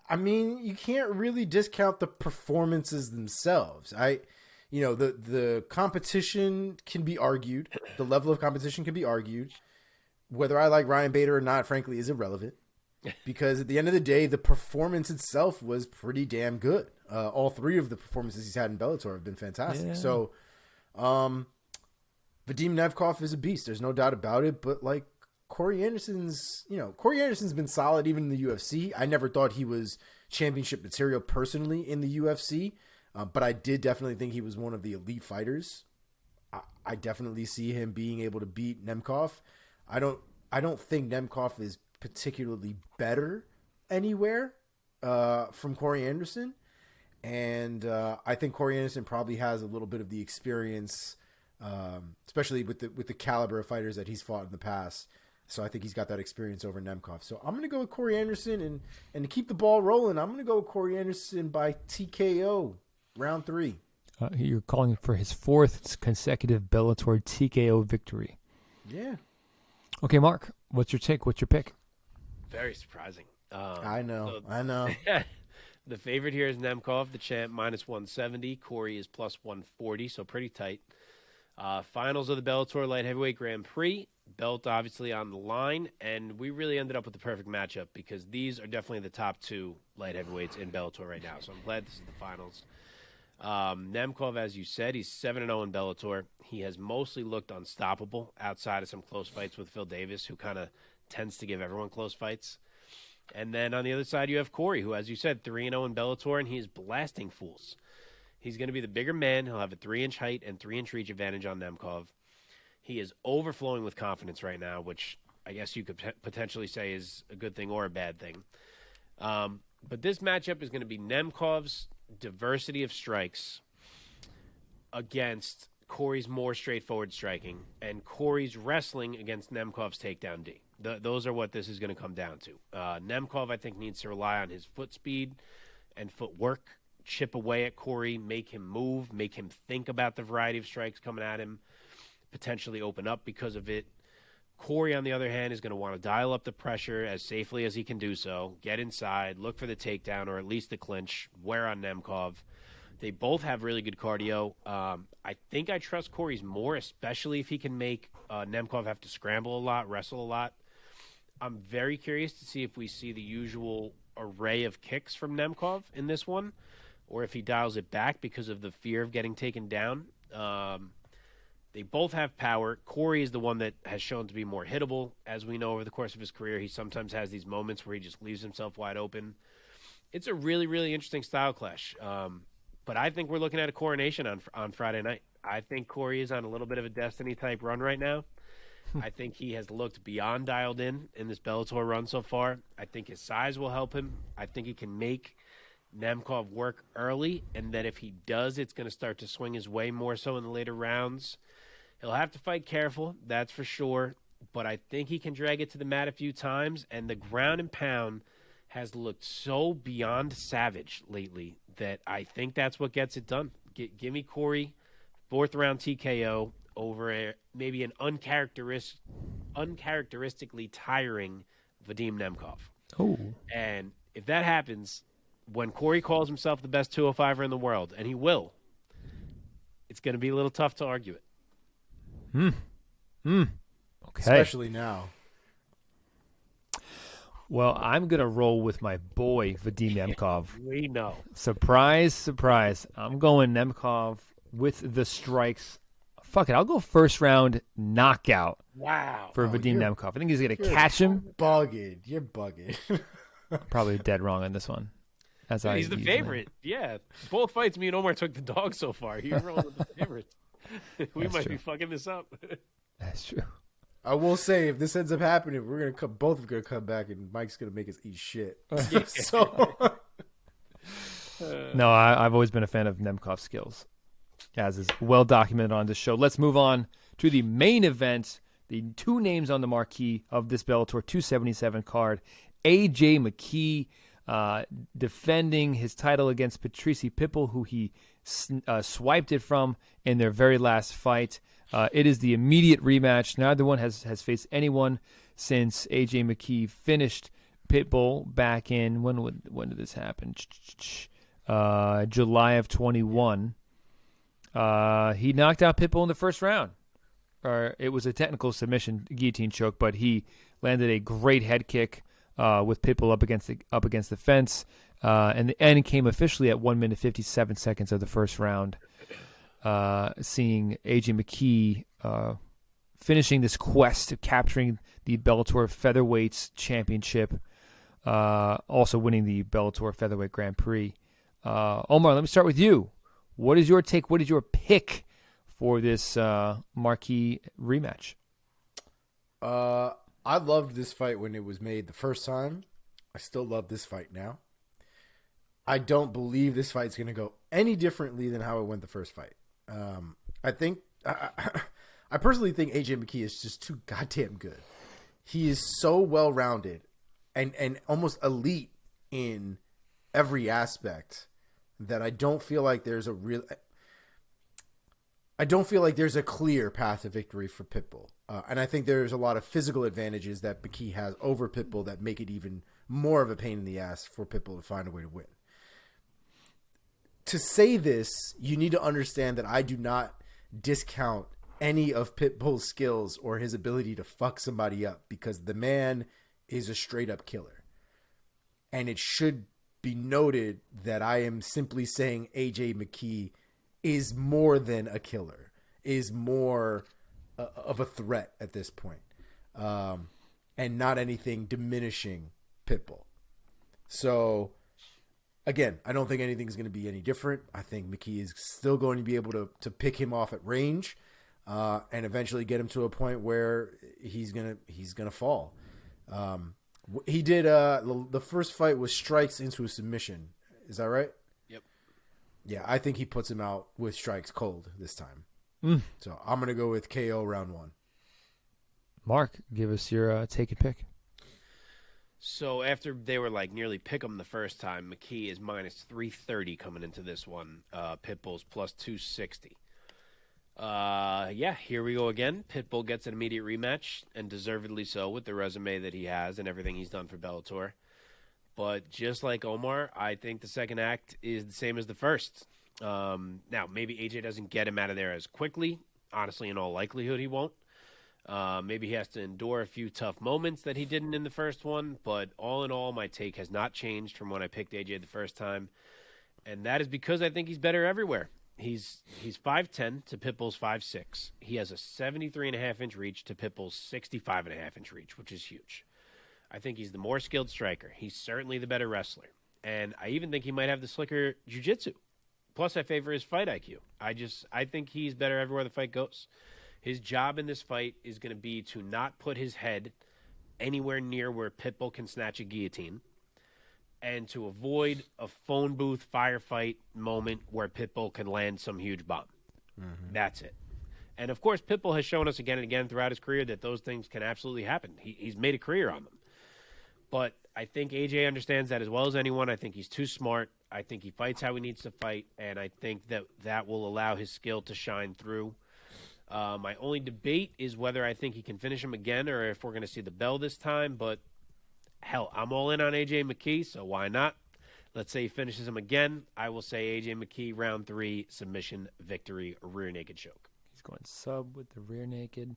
I mean, you can't really discount the performances themselves. The competition can be argued. The level of competition can be argued. Whether I like Ryan Bader or not, frankly, is irrelevant. Because at the end of the day, the performance itself was pretty damn good. All 3 of the performances he's had in Bellator have been fantastic. Yeah. So, Vadim Nemkov is a beast. There's no doubt about it. But like Corey Anderson's been solid even in the UFC. I never thought he was championship material personally in the UFC, but I did definitely think he was one of the elite fighters. I definitely see him being able to beat Nemkov. I don't think Nemkov is particularly better anywhere from Corey Anderson, and I think Corey Anderson probably has a little bit of the experience, especially with the caliber of fighters that he's fought in the past. So I think he's got that experience over Nemkov. So I'm going to go with Corey Anderson, and to keep the ball rolling, I'm going to go with Corey Anderson by TKO, round 3. You're calling for his 4th consecutive Bellator TKO victory. Yeah. Okay, Mark, what's your take? What's your pick? Very surprising. I know. The favorite here is Nemkov, the champ, -170. Corey is +140, so pretty tight. Finals of the Bellator Light Heavyweight Grand Prix. Belt obviously on the line, and we really ended up with the perfect matchup because these are definitely the top 2 light heavyweights in Bellator right now. So I'm glad this is the finals. Nemkov, as you said, he's 7-0 in Bellator. He has mostly looked unstoppable outside of some close fights with Phil Davis, who kind of tends to give everyone close fights. And then on the other side, you have Corey, who, as you said, 3-0 in Bellator, and he's blasting fools. He's going to be the bigger man. He'll have a 3-inch height and 3-inch reach advantage on Nemkov. He is overflowing with confidence right now, which I guess you could potentially say is a good thing or a bad thing. But this matchup is going to be Nemkov's diversity of strikes against Corey's more straightforward striking, and Corey's wrestling against Nemkov's takedown D. Those are what this is going to come down to. Nemkov, I think, needs to rely on his foot speed and footwork, chip away at Corey, make him move, make him think about the variety of strikes coming at him, potentially open up because of it. Corey, on the other hand, is going to want to dial up the pressure as safely as he can do so, get inside, look for the takedown or at least the clinch, wear on Nemkov. They both have really good cardio. I think I trust Corey's more, especially if he can make Nemkov have to scramble a lot, wrestle a lot. I'm very curious to see if we see the usual array of kicks from Nemkov in this one, or if he dials it back because of the fear of getting taken down. They both have power. Corey is the one that has shown to be more hittable. As we know over the course of his career, he sometimes has these moments where he just leaves himself wide open. It's a really, really interesting style clash. But I think we're looking at a coronation on Friday night. I think Corey is on a little bit of a Destiny-type run right now. I think he has looked beyond dialed in this Bellator run so far. I think his size will help him. I think he can make Nemkov work early, and that if he does, it's going to start to swing his way more so in the later rounds. He'll have to fight careful, that's for sure. but I think he can drag it to the mat a few times, and the ground and pound has looked so beyond savage lately that I think that's what gets it done. Give me Corey, 4th round TKO over maybe an uncharacteristically tiring Vadim Nemkov. Oh. And if that happens, when Corey calls himself the best 205er in the world, and he will, it's going to be a little tough to argue it. Okay. Especially now. Well, I'm going to roll with my boy, Vadim Nemkov. We know. Surprise, surprise. I'm going Nemkov with the strikes. Fuck it. I'll go 1st round knockout. Wow. For Vadim Nemkov. I think he's going to catch him. You're bugging. Probably dead wrong on this one. He's the favorite. Yeah. Both fights, me and Omar took the dog so far. You're rolling with the favorites. We might be fucking this up. That's true. I will say, if this ends up happening, we're gonna come. Both are gonna come back, and Mike's gonna make us eat shit. So, no, I've always been a fan of Nemkov's skills, as is well documented on this show. Let's move on to the main event. The 2 names on the marquee of this Bellator 277 card: AJ McKee defending his title against Patricio Pitbull, who he swiped it from in their very last fight. It is the immediate rematch. Neither one has faced anyone since AJ McKee finished Pitbull back in, when did this happen? July of 21. He knocked out Pitbull in the 1st round. It was a technical submission guillotine choke, but he landed a great head kick with Pitbull up against the fence. And the end came officially at 1 minute 57 seconds of the 1st round. Seeing AJ McKee finishing this quest of capturing the Bellator Featherweights Championship, also winning the Bellator Featherweight Grand Prix. Omar, let me start with you. What is your take? What is your pick for this marquee rematch? I loved this fight when it was made the first time. I still love this fight now. I don't believe this fight's going to go any differently than how it went the first fight. I personally think AJ McKee is just too goddamn good. He is so well-rounded and almost elite in every aspect that I don't feel like there's a clear path to victory for Pitbull. And I think there's a lot of physical advantages that McKee has over Pitbull that make it even more of a pain in the ass for Pitbull to find a way to win. To say this, you need to understand that I do not discount any of Pitbull's skills or his ability to fuck somebody up, because the man is a straight up killer. And it should be noted that I am simply saying AJ McKee is more than a killer, is more of a threat at this point, and not anything diminishing Pitbull. So, again, I don't think anything's going to be any different. I think McKee is still going to be able to pick him off at range, and eventually get him to a point where he's gonna fall. He did the first fight was strikes into a submission. Is that right? Yep. Yeah, I think he puts him out with strikes cold this time. So I'm gonna go with KO round 1. Mark, give us your take and pick. So after they were like nearly pick 'em the first time, McKee is minus 330 coming into this one. Pitbull's plus 260. Yeah, here we go again. Pitbull gets an immediate rematch, and deservedly so with the resume that he has and everything he's done for Bellator. But just like Omar, I think the second act is the same as the first. Now, maybe AJ doesn't get him out of there as quickly. Honestly, in all likelihood, he won't. Maybe he has to endure a few tough moments that he didn't in the first one. But all in all, my take has not changed from when I picked AJ the first time. And that is because I think he's better everywhere. He's 5'10" to Pitbull's 5'6". He has a 73.5-inch reach to Pitbull's 65.5-inch reach, which is huge. I think he's the more skilled striker. He's certainly the better wrestler. And I even think he might have the slicker jiu-jitsu. Plus, I favor his fight IQ. I think he's better everywhere the fight goes. His job in this fight is going to be to not put his head anywhere near where Pitbull can snatch a guillotine, and to avoid a phone booth firefight moment where Pitbull can land some huge bomb. Mm-hmm. That's it. And, of course, Pitbull has shown us again and again throughout his career that those things can absolutely happen. He's made a career on them. But I think AJ understands that as well as anyone. I think he's too smart. I think he fights how he needs to fight, and I think that will allow his skill to shine through. My only debate is whether I think he can finish him again or if we're going to see the bell this time. But, hell, I'm all in on AJ McKee, so why not? Let's say he finishes him again. I will say AJ McKee, round 3, submission, victory, rear naked choke. He's going sub with the rear naked.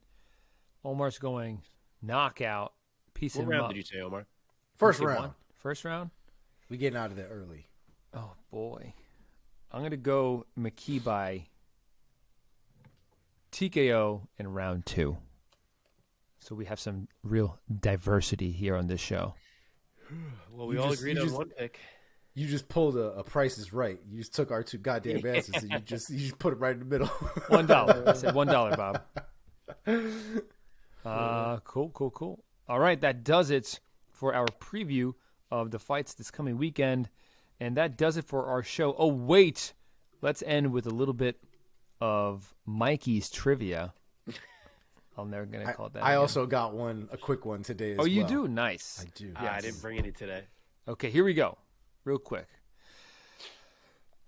Omar's going knockout. Piecing What him round up. did you say, Omar? First You say round. one? First round? We getting out of there early. Oh, boy. I'm going to go McKee by TKO in round 2. So we have some real diversity here on this show. Well, we You all just- agreed you on just- one pick. You just pulled a Price is Right. You just took our 2 goddamn answers and you just put it right in the middle. $1. I said $1, Bob. Cool. All right, that does it for our preview of the fights this coming weekend. And that does it for our show. Oh, wait. Let's end with a little bit of Mikey's trivia. I'm never going to call it that. I again. also got a quick one today as well. Oh, you do? Nice. I do. I didn't bring any today. Okay, here we go. Real quick.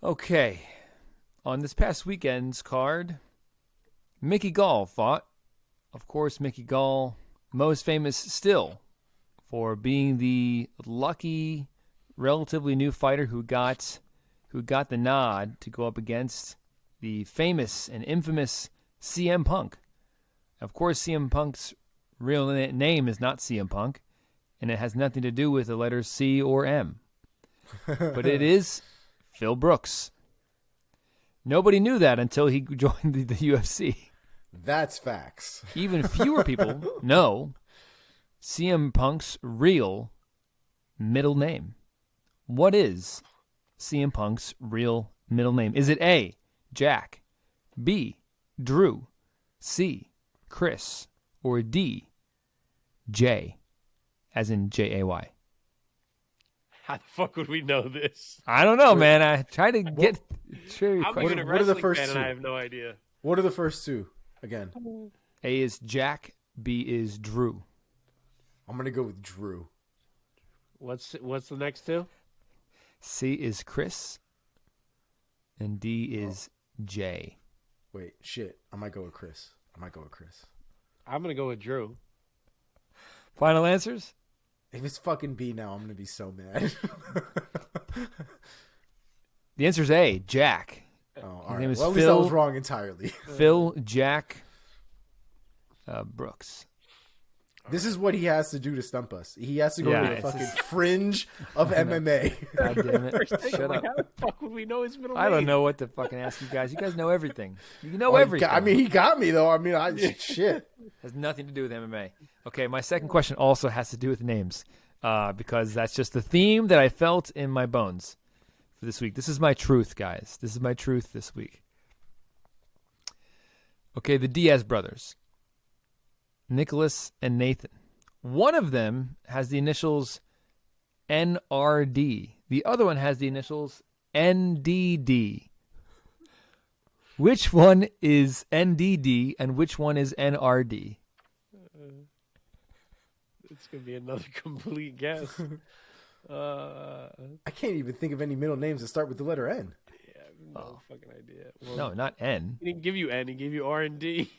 Okay. On this past weekend's card, Mickey Gall fought. Of course, Mickey Gall, most famous still for being the lucky, relatively new fighter who got the nod to go up against the famous and infamous CM Punk. Of course, CM Punk's real name is not CM Punk, and it has nothing to do with the letters C or M. But it is Phil Brooks. Nobody knew that until he joined the UFC. That's facts. Even fewer people know CM Punk's real middle name. What is CM Punk's real middle name? Is it A, Jack, B, Drew, C, Chris, or D, Jay, as in Jay? How the fuck would we know this? I don't know, man. I try to get trivia I'm questions. even a what are the wrestling first fan and two? I have no idea. What are the first 2 again? A is Jack, B is Drew. I'm going to go with Drew. What's the next 2? C is Chris, and D is Jay. Wait, shit. I might go with Chris. I'm gonna go with Drew. Final answers? If it's fucking B now, I'm going to be so mad. The answer is A, Jack. Oh, all His right. name is Well, at least I Phil. was wrong entirely. Phil Jack Brooks. This is what he has to do to stump us. He has to go Yeah, to the it's fucking just- fringe of MMA. God damn it. Shut up. How the fuck would we know his middle name? I don't know what to fucking ask you guys. You guys know everything. You know Well, everything. I mean, he got me though. I mean, shit. Has nothing to do with MMA. Okay, my second question also has to do with names because that's just the theme that I felt in my bones for this week. This is my truth, guys. This is my truth this week. Okay, the Diaz brothers, Nicholas and Nathan. One of them has the initials NRD. The other one has the initials NDD. Which one is NDD and which one is NRD? It's gonna be another complete guess. I can't even think of any middle names that start with the letter N. Yeah, no fucking idea. Well, No, not N. he didn't give you N. He gave you R and D.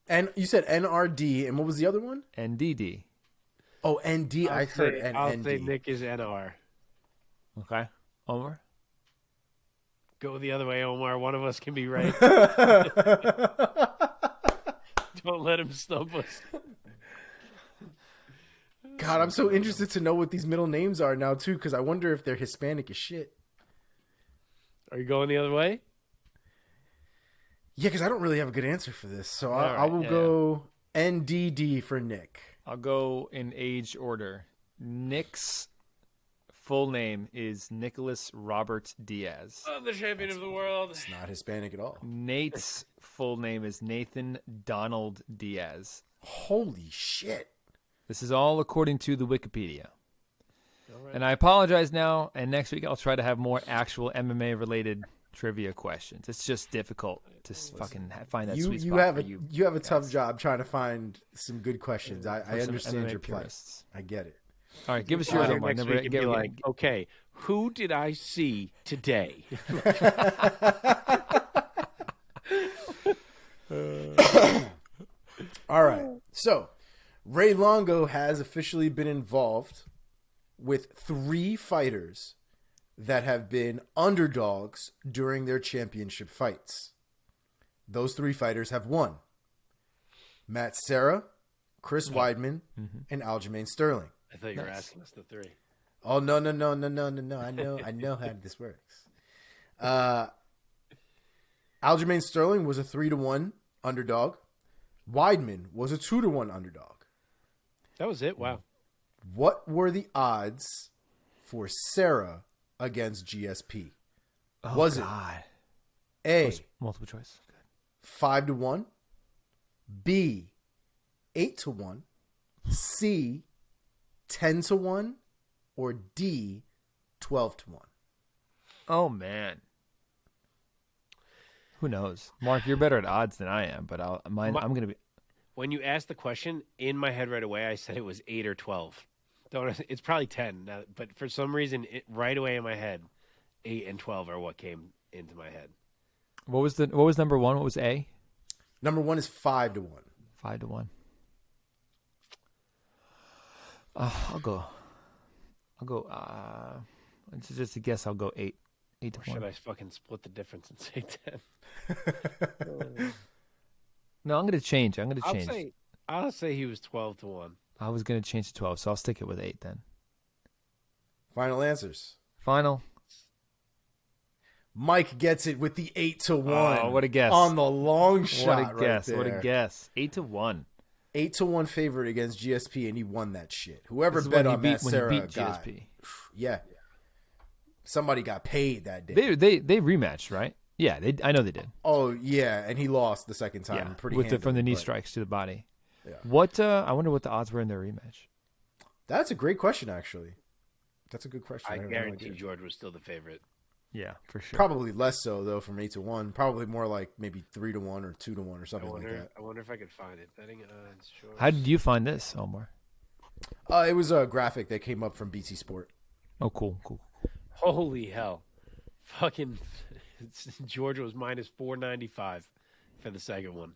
And you said NRD, and what was the other one? NDD. Oh, ND. I heard I'll say ND. Nick is NR. Okay. Omar? Go the other way, Omar. One of us can be right. Don't let him stump us. God, I'm so interested to know what these middle names are now too, because I wonder if they're Hispanic as shit. Are you going the other way? Yeah, because I don't really have a good answer for this, so All I right, will yeah. go NDD for Nick. I'll go in age order. Nick's full name is Nicholas Robert Diaz. I'm the champion of the world. It's not Hispanic at all. Nate's full name is Nathan Donald Diaz. Holy shit. This is all according to the Wikipedia. All right. And I apologize now, and next week I'll try to have more actual MMA-related trivia questions. It's just difficult to fucking find that You sweet you spot have for a you. you have a tough job trying to find some good questions. I some understand MMA your plight. purists. I get it. All right, give us You're yours. here Omar. next Never week and be like, okay, who did I see today? All right. So, Ray Longo has officially been involved with 3 fighters that have been underdogs during their championship fights. Those 3 fighters have won. Matt Serra, Chris Weidman, and Aljamain Sterling. I thought you were asking us the 3. Oh, no. I know how this works. Aljamain Sterling was a 3-1 underdog. Weidman was a 2-1 underdog. That was it? Wow. What were the odds for Serra against GSP? Oh, God. A, Multiple choice. Good. 5-1, B, 8-1, C, 10-1, or D, 12-1? Oh, man. Who knows? Mark, you're better at odds than I am, but I'm going to be... When you asked the question, in my head right away, I said it was 8 or 12. It's probably 10, now, but for some reason, right away in my head, 8 and 12 are what came into my head. What was number 1? What was A? Number 1 is 5-1. 5-1. I'll go. It's just a guess. I'll go 8. 8 Or to 1. should I fucking split the difference and say 10? No, I'm going to change. I'll say he was 12-1. I was going to change to 12, so I'll stick it with 8 then. Final answers. Final. Mike gets it with the 8-1. Oh, what a guess. On the long shot. What a guess. Right there. What a guess. 8-1. 8-1 favorite against GSP, and he won that shit. Whoever This is bet when on he Matt beat Serra GSP. got. Yeah. Somebody got paid that day. They rematched, right? Yeah, I know they did. Oh, yeah, and he lost the second time. Yeah, Pretty from the handily, knee but- strikes to the body. Yeah. What? I wonder what the odds were in their rematch. That's a great question, actually. That's a good question. I have no guarantee idea. George was still the favorite. Yeah, for sure. Probably less so, though, from 8-1. Probably more like maybe 3-1 or 2-1 or something like that. I wonder if I could find it. Betting odds. Sure. How did you find this, Omar? It was a graphic that came up from BT Sport. Oh, cool. Holy hell. Fucking Georgia was minus 495 for the second one.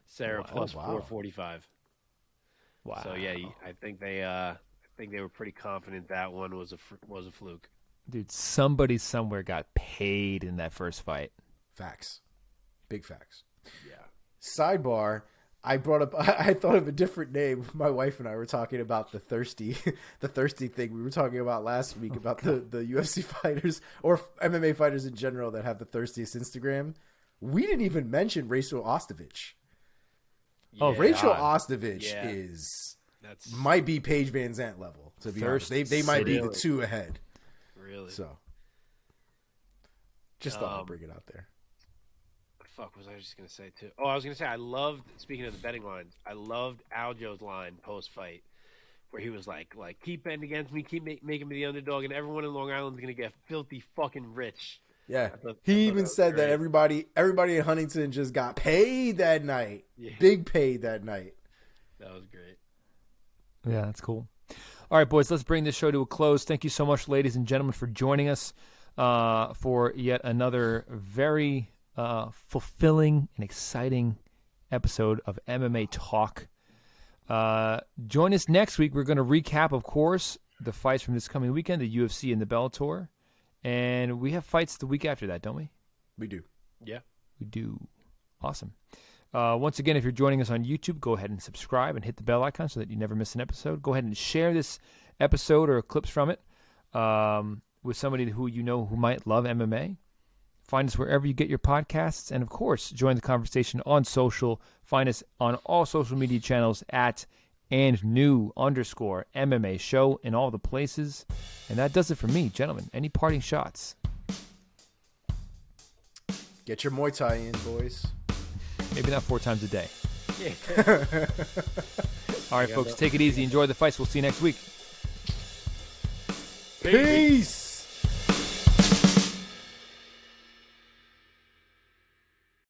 Sarah Wow. plus Wow. 445. Wow. So yeah, I think they were pretty confident that one was a fluke. Dude, somebody somewhere got paid in that first fight. Facts. Big facts. Yeah. Sidebar, I thought of a different name. My wife and I were talking about the thirsty thing we were talking about last week about the UFC fighters or MMA fighters in general that have the thirstiest Instagram. We didn't even mention Rachel Ostovich. Oh, Yeah. Rachel Ostovich Yeah. might be Paige Van Zandt level, to be honest. Thirst They might be City. the 2 ahead. Really. So just thought I'd bring it out there. What the fuck was I just gonna say too? Oh, I was gonna say speaking of the betting lines, I loved Aljo's line post fight where he was like keep betting against me, keep making me the underdog, and everyone in Long Island's gonna get filthy fucking rich. Yeah, I thought he that even was said that great. everybody in Huntington just got paid that night. Yeah. Big paid that night. That was great. Yeah, that's cool. All right, boys, let's bring this show to a close. Thank you so much, ladies and gentlemen, for joining us for yet another very fulfilling and exciting episode of MMA Talk. Join us next week. We're going to recap, of course, the fights from this coming weekend, the UFC and the Bellator. And we have fights the week after that, don't we? We do. Yeah. We do. Awesome. Once again, if you're joining us on YouTube, go ahead and subscribe and hit the bell icon so that you never miss an episode. Go ahead and share this episode or clips from it with somebody who you know who might love MMA. Find us wherever you get your podcasts. And, of course, join the conversation on social. Find us on all social media channels at @new_MMA show in all the places. And that does it for me, gentlemen. Any parting shots? Get your Muay Thai in, boys. Maybe not 4 times a day. Yeah. All right, folks, take it easy. Enjoy the fights. We'll see you next week. Peace.